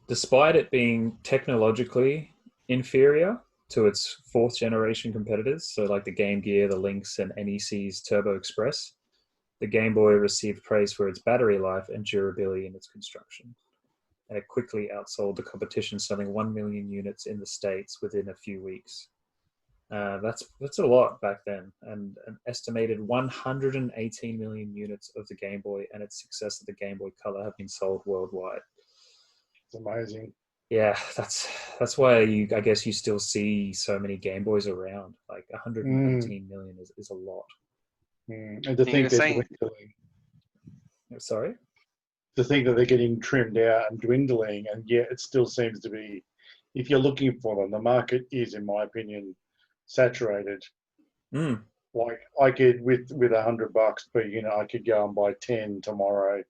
Speaker 5: despite it being technologically inferior to its fourth generation competitors, so like the Game Gear, the Lynx, and NEC's Turbo Express, the Game Boy received praise for its battery life and durability in its construction. And it quickly outsold the competition, selling 1 million units in the States within a few weeks. That's a lot back then, and an estimated 118 million units of the Game Boy and its successor, the Game Boy Color, have been sold worldwide.
Speaker 4: It's amazing.
Speaker 5: Yeah, that's why I guess you still see so many Game Boys around. Like 118 million is a lot.
Speaker 4: And to think that
Speaker 5: Sorry?
Speaker 4: To think that they're getting trimmed out and dwindling, and yet it still seems to be, if you're looking for them, the market is, in my opinion, saturated. Like I could, with $100 per unit, I could go and buy 10 tomorrow.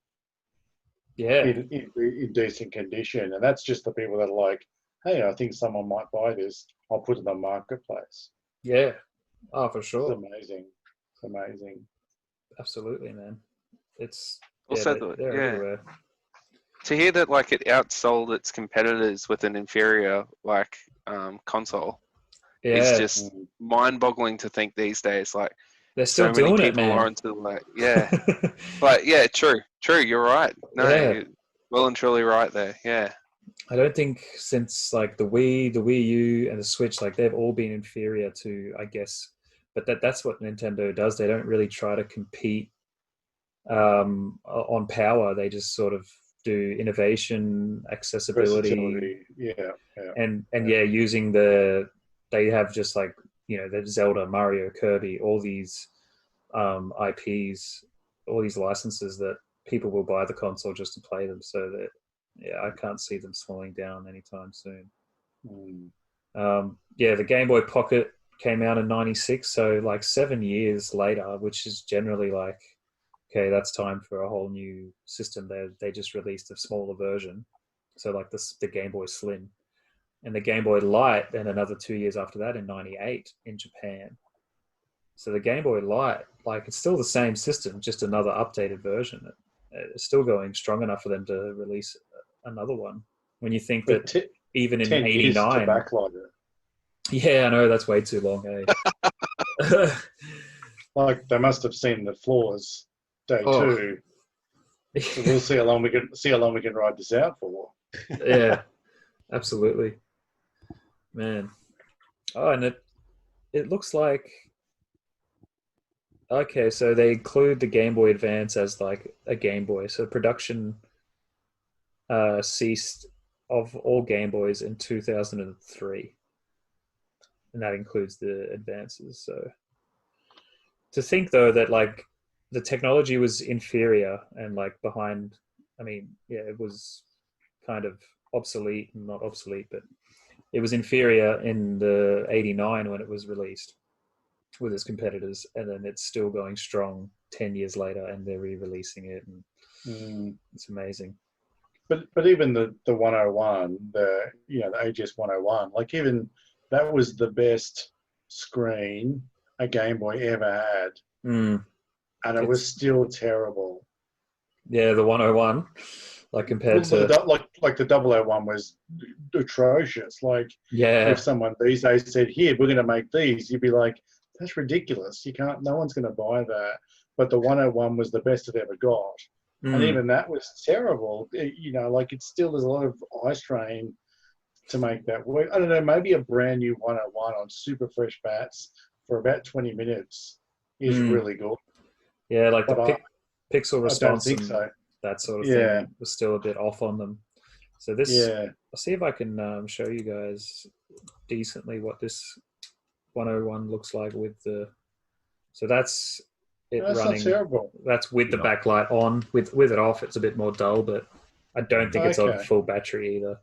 Speaker 5: Yeah,
Speaker 4: in decent condition, and that's just the people that are like, hey, I think someone might buy this. I'll put it in the marketplace.
Speaker 5: Yeah, for sure.
Speaker 4: It's amazing.
Speaker 5: Absolutely, man. It's
Speaker 3: also
Speaker 5: they're everywhere.
Speaker 3: To hear that it outsold its competitors with an inferior console.
Speaker 5: Yeah.
Speaker 3: It's just mind-boggling to think these days.
Speaker 5: They're still
Speaker 3: so many
Speaker 5: doing
Speaker 3: people
Speaker 5: it, man.
Speaker 3: are into But yeah, true. You're right. No, you're well and truly right there. Yeah.
Speaker 5: I don't think since the Wii, the Wii U, and the Switch, they've all been inferior to, I guess. But that's what Nintendo does. They don't really try to compete on power. They just sort of do innovation, accessibility,
Speaker 4: Versatility. Yeah.
Speaker 5: and using they have just like, the Zelda, Mario, Kirby, all these IPs, all these licenses that people will buy the console just to play them. So that I can't see them slowing down anytime soon. The Game Boy Pocket came out in '96, so like 7 years later, which is generally like, okay, that's time for a whole new system. They just released a smaller version, so like the Game Boy Slim, and the Game Boy Light. Then another 2 years after that, in '98 in Japan. So the Game Boy Light, like, it's still the same system, just another updated version. It's still going strong enough for them to release another one. When you think
Speaker 4: But
Speaker 5: that even in
Speaker 4: 10 years to
Speaker 5: '89,
Speaker 4: backlog it.
Speaker 5: yeah, I know that's way too long, eh?
Speaker 4: Like, they must have seen the flaws day two. So we'll see how long we can ride this out for.
Speaker 5: Yeah, absolutely, man. Oh, and it looks like, okay, so they include the Game Boy Advance as like a Game Boy. So production ceased of all Game Boys in 2003, and that includes the advances. So to think though that like the technology was inferior and like behind, I mean, yeah, it was kind of obsolete, not obsolete, but it was inferior in the '89 when it was released with its competitors, and then it's still going strong 10 years later, and they're re-releasing it, and it's amazing.
Speaker 4: But even the 101, the AGS 101, like, even that was the best screen a Game Boy ever had, and it was still terrible.
Speaker 5: Yeah, the 101, like compared to
Speaker 4: the 001 was atrocious. Like,
Speaker 5: yeah,
Speaker 4: if someone these days said, "Here, we're going to make these," you'd be like, "That's ridiculous. You can't. No one's going to buy that." But the 101 was the best it ever got. And even that was terrible. Like, it still there's a lot of eye strain to make that work. I don't know, maybe a brand new 101 on super fresh bats for about 20 minutes is really good.
Speaker 5: Yeah, like the pixel response and
Speaker 4: so.
Speaker 5: that sort of thing was still a bit off on them. So this, I'll see if I can show you guys decently what this 101 looks like with the. So that's it running.
Speaker 4: Not terrible.
Speaker 5: That's with the backlight on. With it off, it's a bit more dull, but I don't think it's on full battery either.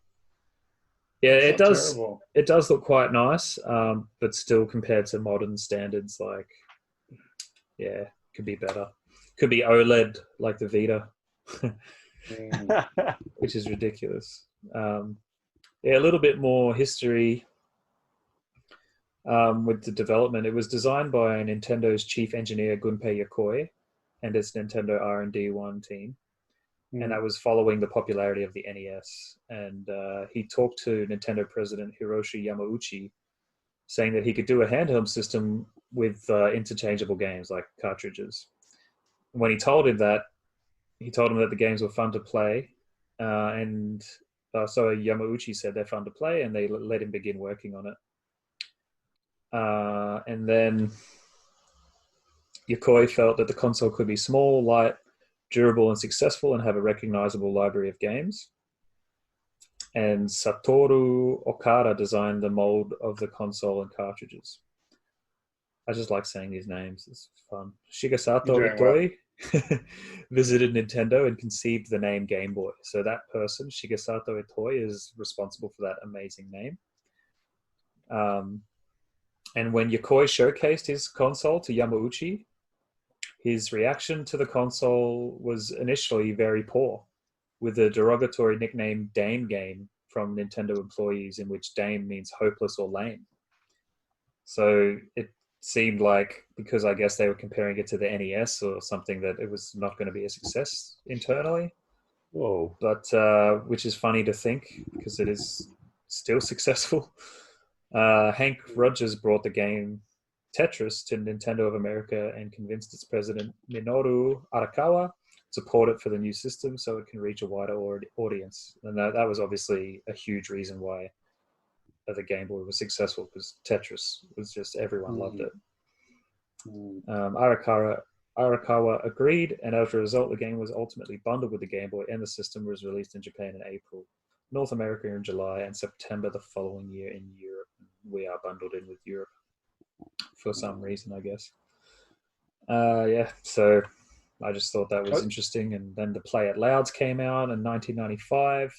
Speaker 5: Yeah, it does. Terrible. It does look quite nice, but still, compared to modern standards, like, yeah, could be better. Could be OLED like the Vita, which is ridiculous. A little bit more history with the development. It was designed by Nintendo's chief engineer Gunpei Yokoi and its Nintendo R&D 1 team. And that was following the popularity of the NES. And he talked to Nintendo president Hiroshi Yamauchi, saying that he could do a handheld system with interchangeable games like cartridges. And when he told him that the games were fun to play, so Yamauchi said they're fun to play, and they let him begin working on it. And then Yokoi felt that the console could be small, light, durable, and successful, and have a recognizable library of games. And Satoru Okada designed the mold of the console and cartridges. I just like saying these names. It's fun. Shigesato Itoi visited Nintendo and conceived the name Game Boy. So that person, Shigesato Itoi, is responsible for that amazing name. And when Yokoi showcased his console to Yamauchi, his reaction to the console was initially very poor, with a derogatory nickname Dame Game from Nintendo employees, in which Dame means hopeless or lame. So it seemed like, because I guess they were comparing it to the NES or something, that it was not going to be a success internally.
Speaker 2: Whoa.
Speaker 5: But which is funny to think, because it is still successful. Hank Rogers brought the game Tetris to Nintendo of America and convinced its president Minoru Arakawa to port it for the new system so it can reach a wider audience. And that was obviously a huge reason why the Game Boy was successful, because Tetris was just, everyone loved it. Arakawa agreed, and as a result, the game was ultimately bundled with the Game Boy, and the system was released in Japan in April, North America in July, and September the following year in Europe. We are bundled in with Europe for some reason, I guess. Yeah, so I just thought that was interesting. And then the Play It Louds came out in 1995.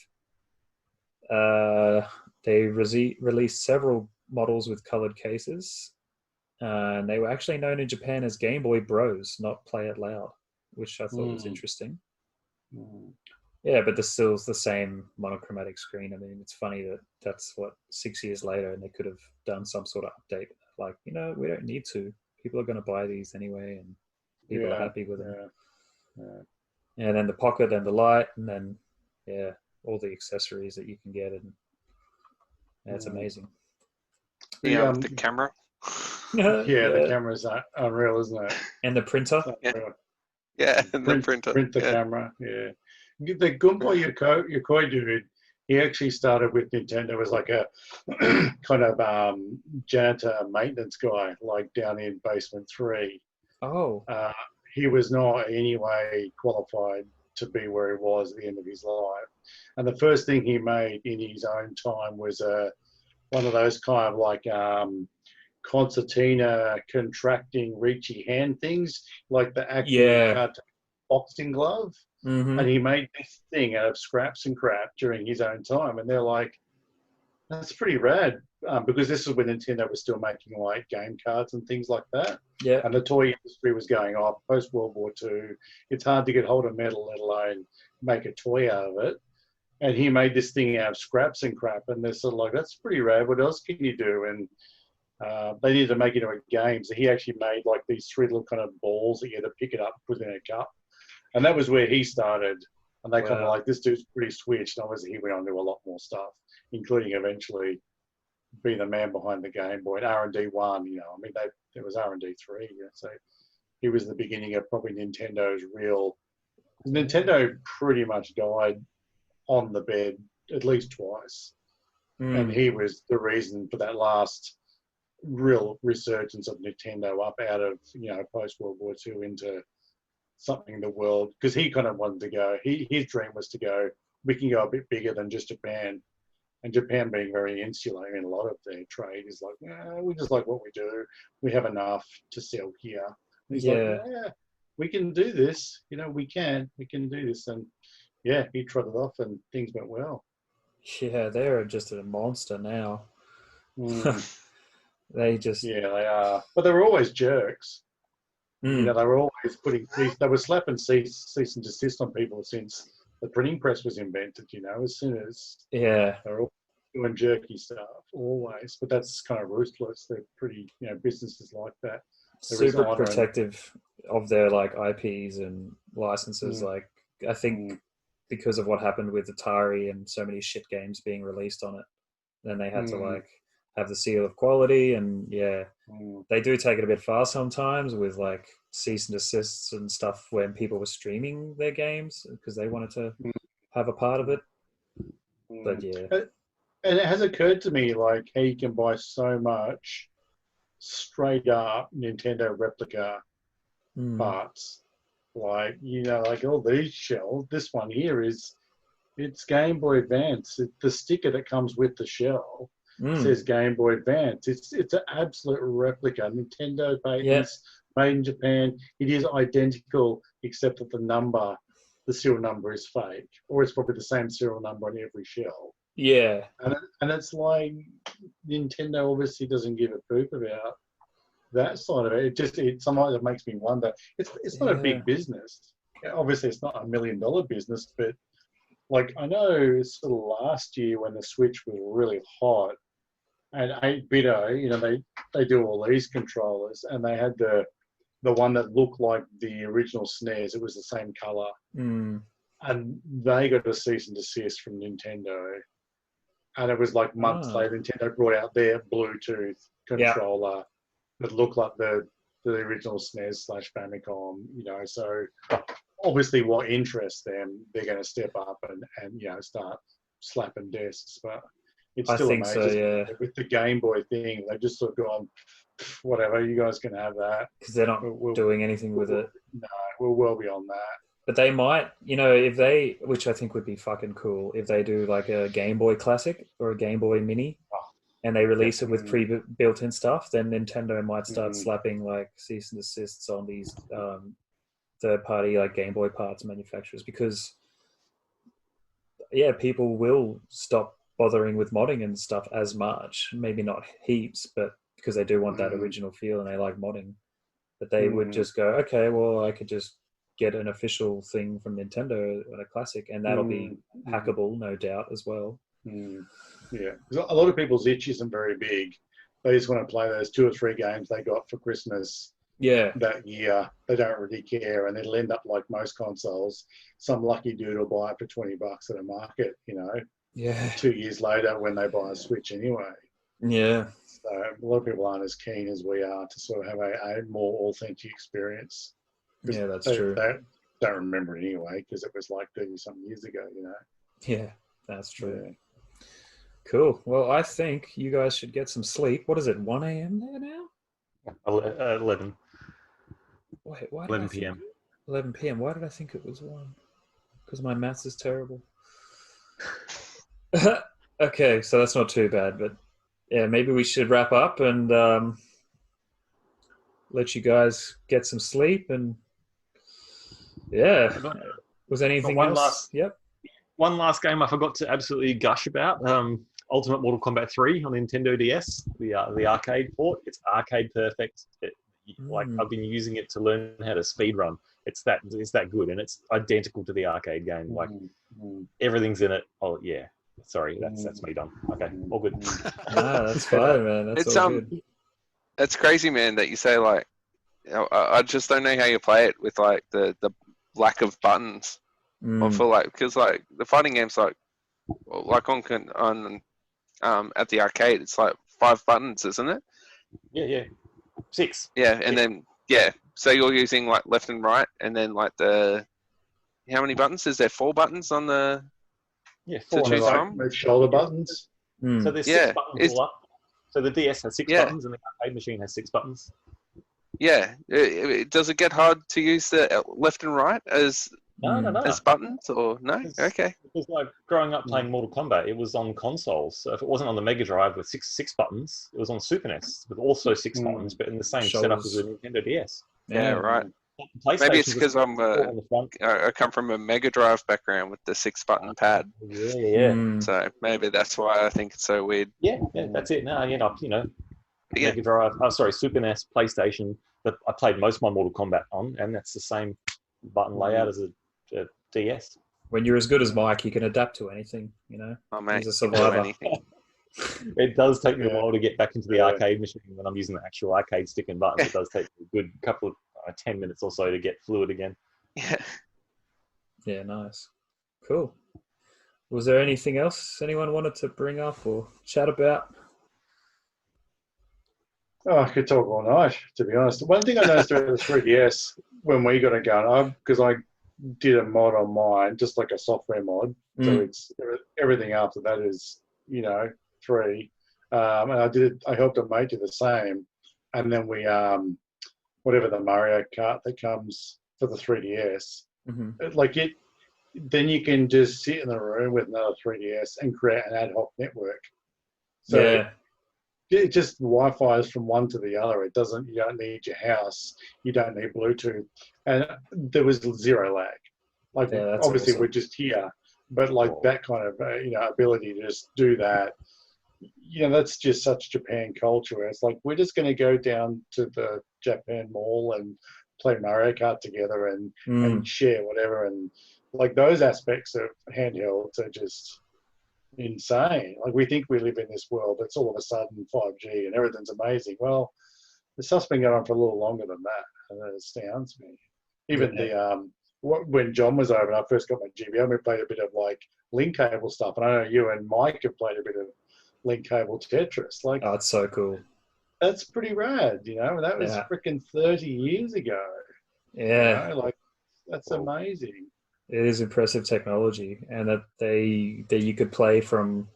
Speaker 5: They released several models with colored cases. And they were actually known in Japan as Game Boy Bros, not Play It Loud, which I thought was interesting. Yeah, but this still is the same monochromatic screen. I mean, it's funny that that's what 6 years later, and they could have done some sort of update. Like, we don't need to. People are going to buy these anyway, and people are happy with them. And then the pocket and the light, and then all the accessories that you can get, and it's amazing.
Speaker 3: Yeah, with the camera.
Speaker 4: The camera's unreal, isn't it?
Speaker 5: And the printer.
Speaker 3: And the printer.
Speaker 4: Print the camera. Yeah. The Gunpei Yokoi dude, he actually started with Nintendo as like a kind of janitor maintenance guy, like down in Basement 3.
Speaker 5: Oh.
Speaker 4: He was not in any way qualified to be where he was at the end of his life. And the first thing he made in his own time was one of those kind of like concertina contracting reachy hand things, like the actual boxing glove.
Speaker 5: Mm-hmm.
Speaker 4: And he made this thing out of scraps and crap during his own time. And they're like, that's pretty rad, because this is when Nintendo was still making like game cards and things like that.
Speaker 5: Yeah.
Speaker 4: And the toy industry was going off post World War II. It's hard to get hold of metal, let alone make a toy out of it. And he made this thing out of scraps and crap. And they're sort of like, that's pretty rad. What else can you do? And they needed to make it into a game. So he actually made like these 3 little kind of balls that you had to pick it up and put in a cup. And that was where he started. And they kind of like, this dude's pretty switched. And obviously he went on to do a lot more stuff, including eventually being the man behind the Game Boy and R&D 1, I mean, there was R&D 3. So he was the beginning of probably Nintendo's real... Nintendo pretty much died on the bed at least twice. And he was the reason for that last real resurgence of Nintendo up out of, post-World War II into something in the world, because he kind of wanted to go, his dream was to go, we can go a bit bigger than just Japan. And Japan being very insular in a lot of their trade is like, we just like what we do. We have enough to sell here. And he's like, we can do this. We can do this. And he trotted off and things went well.
Speaker 5: Yeah, they're just a monster now. They just...
Speaker 4: Yeah, they are. But they were always jerks. They were always they were slapping cease and desist on people since the printing press was invented, as soon as they were all doing jerky stuff, always. But that's kind of ruthless. They're pretty, businesses like that.
Speaker 5: Super protective of their like IPs and licenses. Like, I think because of what happened with Atari and so many shit games being released on it, then they had to like have the seal of quality, and they do take it a bit far sometimes with like cease and desists and stuff when people were streaming their games because they wanted to have a part of it. But
Speaker 4: and it has occurred to me like how you can buy so much straight up Nintendo replica parts, like like all these shells. This one here it's Game Boy Advance. The sticker that comes with the shell says Game Boy Advance. It's an absolute replica. Nintendo patents, made in Japan. It is identical, except that the serial number is fake, or it's probably the same serial number on every shell.
Speaker 5: Yeah.
Speaker 4: And it's like Nintendo obviously doesn't give a poop about that side of it. Sometimes it makes me wonder. It's not a big business. Obviously, it's not $1 million business, but like I know sort of last year when the Switch was really hot, and 8-bit, they do all these controllers, and they had the one that looked like the original SNES. It was the same color, and they got a cease and desist from Nintendo. And it was like months later, Nintendo brought out their Bluetooth controller that looked like the original SNES/Famicom, So obviously, what interests them, they're going to step up and start slapping desks. But it's still amazing.
Speaker 5: So,
Speaker 4: with the Game Boy thing, they've just sort of gone, whatever, you guys can have that.
Speaker 5: Because they're not doing anything with it.
Speaker 4: No, we're well beyond that.
Speaker 5: But they might, if they, which I think would be fucking cool, if they do like a Game Boy Classic or a Game Boy Mini, and they release it with pre-built-in stuff, then Nintendo might start slapping like cease and desists on these third-party like Game Boy parts manufacturers, because people will stop bothering with modding and stuff as much. Maybe not heaps, but because they do want that original feel and they like modding. But they would just go, okay, well, I could just get an official thing from Nintendo on a Classic, and that'll be hackable, no doubt, as well.
Speaker 4: Yeah, because a lot of people's itch isn't very big. They just want to play those 2 or 3 games they got for Christmas that year. They don't really care, and it'll end up like most consoles. Some lucky dude will buy it for $20 at a market, 2 years later when they buy a Switch anyway.
Speaker 5: Yeah.
Speaker 4: So a lot of people aren't as keen as we are to sort of have a more authentic experience.
Speaker 5: Yeah, that's true.
Speaker 4: They don't remember it anyway because it was like 30-something years ago,
Speaker 5: Yeah, that's true.
Speaker 4: Yeah.
Speaker 5: Cool. Well, I think you guys should get some sleep. What is it, 1 a.m. there now?
Speaker 2: 11.
Speaker 5: Wait, why
Speaker 2: 11 p.m.
Speaker 5: 11 p.m. Why did I think it was 1? Because my maths is terrible. Okay, so that's not too bad, but yeah, maybe we should wrap up and let you guys get some sleep. And yeah, was anything else? Yep.
Speaker 2: One last game I forgot to absolutely gush about. Ultimate Mortal Kombat 3 on Nintendo DS, the arcade port. It's arcade perfect. I've been using it to learn how to speedrun. It's that good, and it's identical to the arcade game. Like everything's in it. Oh yeah. Sorry, that's me done. Okay, all good.
Speaker 5: No, that's fine, man. That's all good.
Speaker 3: It's crazy, man, that you say like. I just don't know how you play it with like the lack of buttons. I feel like because like the fighting games like on at the arcade, it's like 5 buttons, isn't it?
Speaker 2: Yeah. 6.
Speaker 3: Yeah, and then so you're using like left and right, and then like how many buttons is there? 4 buttons on the
Speaker 2: 4
Speaker 3: to choose from.
Speaker 4: Shoulder buttons.
Speaker 2: So there's 6 buttons all up. So the DS has 6 buttons, and the arcade machine has 6 buttons.
Speaker 3: Yeah, does it get hard to use the left and right as buttons, or no? Okay.
Speaker 2: It was like growing up playing Mortal Kombat. It was on consoles. So if it wasn't on the Mega Drive with six buttons, it was on Super NES with also 6 buttons, but in the same setup as the Nintendo DS.
Speaker 3: Yeah, right. Maybe it's because I come from a Mega Drive background with the 6-button pad.
Speaker 2: Yeah.
Speaker 3: So maybe that's why I think it's so weird.
Speaker 2: Yeah, that's it. No, Mega Drive. Super NES, PlayStation. That I played most of my Mortal Kombat on, and that's the same button layout as a DS.
Speaker 5: When you're as good as Mike, you can adapt to anything.
Speaker 3: Oh mate,
Speaker 5: he's a survivor.
Speaker 2: It does take me a while to get back into the arcade machine when I'm using the actual arcade stick and buttons. It does take a good couple of 10 minutes or so to get fluid again.
Speaker 5: Yeah, nice. Cool. Was there anything else anyone wanted to bring up or chat about?
Speaker 4: Oh, I could talk all night, to be honest. One thing I noticed about the 3DS when we got it going, because I did a mod on mine, just like a software mod. So it's everything after that is, free. And I helped a mate do the same. And then we, whatever the Mario Kart that comes for the 3DS, then you can just sit in the room with another 3DS and create an ad hoc network. So it just Wi-Fi's from one to the other. You don't need your house. You don't need Bluetooth. And there was 0 lag. Obviously awesome. We're just here, but that kind of, ability to just do that, that's just such Japan culture. It's like, we're just going to go down to the Japan Mall and play Mario Kart together and share whatever. And those aspects of handhelds are just insane. We think we live in this world that's all of a sudden 5G and everything's amazing. Well, the stuff's been going on for a little longer than that, and it astounds me. Even when John was over and I first got my GBO, we played a bit of link cable stuff, and I know you and Mike have played a bit of link cable Tetris.
Speaker 5: Oh, it's so cool.
Speaker 4: That's pretty rad, that was freaking 30 years ago.
Speaker 5: Yeah.
Speaker 4: That's amazing.
Speaker 5: It is impressive technology, and that you could play from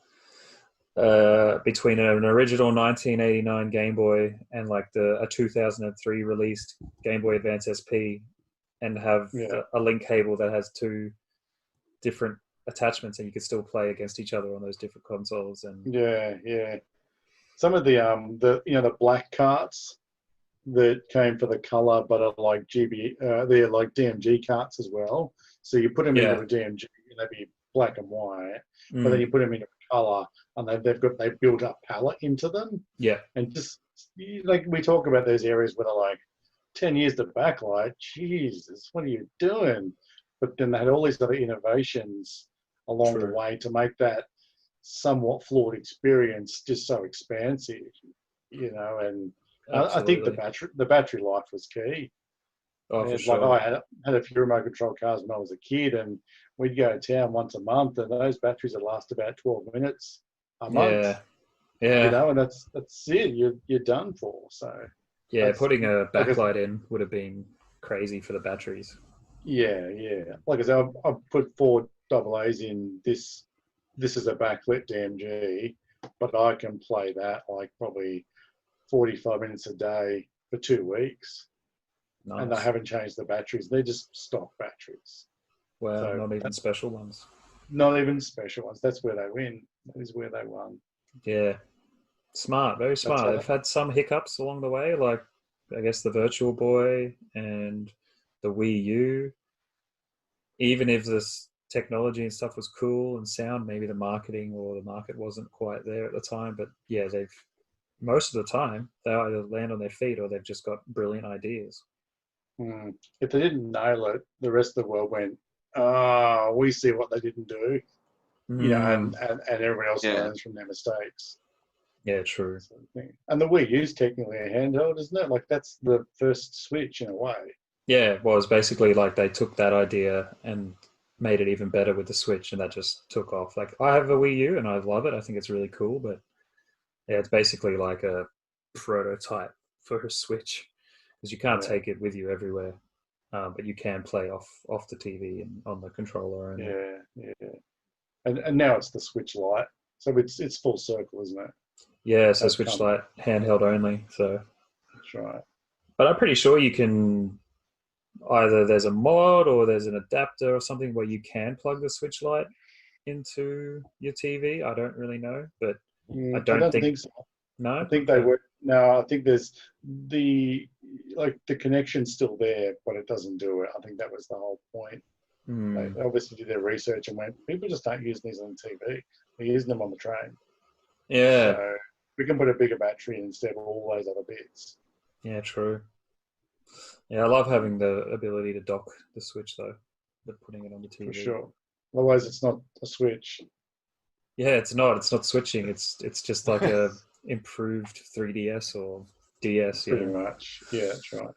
Speaker 5: between an original 1989 Game Boy and like a 2003 released Game Boy Advance SP, and have a link cable that has two different attachments, and you could still play against each other on those different consoles. And
Speaker 4: some of the black carts that came for the color, but are like they're like DMG carts as well. So you put them into a DMG, and they'd be black and white, but then you put them into color, and they build up palette into them.
Speaker 5: Yeah,
Speaker 4: and just like we talk about those areas where they're like 10 years to backlight. Jesus, what are you doing? But then they had all these other innovations along the way to make that somewhat flawed experience just so expansive, and I think the battery life was key.
Speaker 5: Oh, for sure.
Speaker 4: Like I had a few remote control cars when I was a kid, and we'd go to town once a month, and those batteries would last about 12 minutes a month.
Speaker 5: Yeah.
Speaker 4: And that's it. You're done for. So
Speaker 5: putting a backlight in would have been crazy for the batteries.
Speaker 4: Yeah. Like I said, I put 4 AA's in this. This is a backlit DMG, but I can play that like probably 45 minutes a day for 2 weeks. Nice. And they haven't changed the batteries. They're just stock batteries.
Speaker 5: Well, so not even special ones.
Speaker 4: Not even special ones. That's where they win. That is where they won.
Speaker 5: Yeah. Smart. Very smart. They've had some hiccups along the way, like I guess the Virtual Boy and the Wii U. Even if this technology and stuff was cool and sound, maybe the marketing or the market wasn't quite there at the time. But yeah, most of the time they either land on their feet or they've just got brilliant ideas.
Speaker 4: If they didn't nail it, the rest of the world went, we see what they didn't do. And everybody else learns from their mistakes.
Speaker 5: Yeah, true.
Speaker 4: And the Wii U is technically a handheld, isn't it? Like that's the first Switch in a way.
Speaker 5: Yeah, it was basically like they took that idea and made it even better with the Switch, and that just took off. Like I have a Wii U and I love it. I think it's really cool, but yeah, it's basically like a prototype for a Switch because you can't take it with you everywhere, but you can play off the TV and on the controller. And
Speaker 4: And now it's the Switch Lite, so it's full circle, isn't it?
Speaker 5: Yeah, so Switch Lite handheld only. So
Speaker 4: that's right.
Speaker 5: But I'm pretty sure you can either there's a mod or there's an adapter or something where you can plug the Switch Lite into your TV. I don't really know, but I don't think so. No,
Speaker 4: I think they were. No, I think there's the connection's still there, but it doesn't do it. I think that was the whole point. They obviously did their research and went, people just don't use these on TV. They're using them on the train.
Speaker 5: Yeah.
Speaker 4: So we can put a bigger battery in instead of all those other bits.
Speaker 5: Yeah, true. Yeah, I love having the ability to dock the Switch though, but putting it on the TV.
Speaker 4: For sure. Otherwise, it's not a Switch.
Speaker 5: Yeah, it's not. It's not switching. It's just like a improved 3DS or DS.
Speaker 4: Pretty much. Yeah, that's right.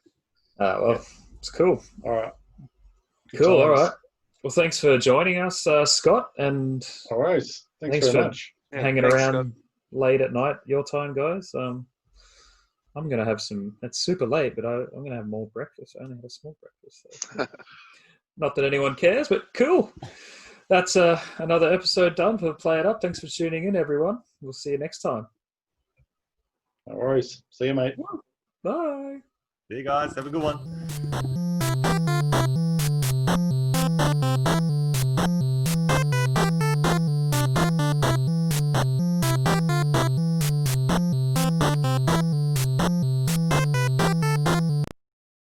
Speaker 5: Well, it's cool.
Speaker 4: All right.
Speaker 5: Cool. All right. Well, thanks for joining us, Scott. And
Speaker 4: all right. Thanks very much.
Speaker 5: Hanging around Scott. Late at night, your time, guys. I'm going to have some. It's super late, but I'm going to have more breakfast. I only had a small breakfast. So. Not that anyone cares, but cool. That's another episode done for Play It Up. Thanks for tuning in, everyone. We'll see you next time.
Speaker 4: No worries. See you, mate.
Speaker 5: Bye.
Speaker 2: See you guys. Have a good one.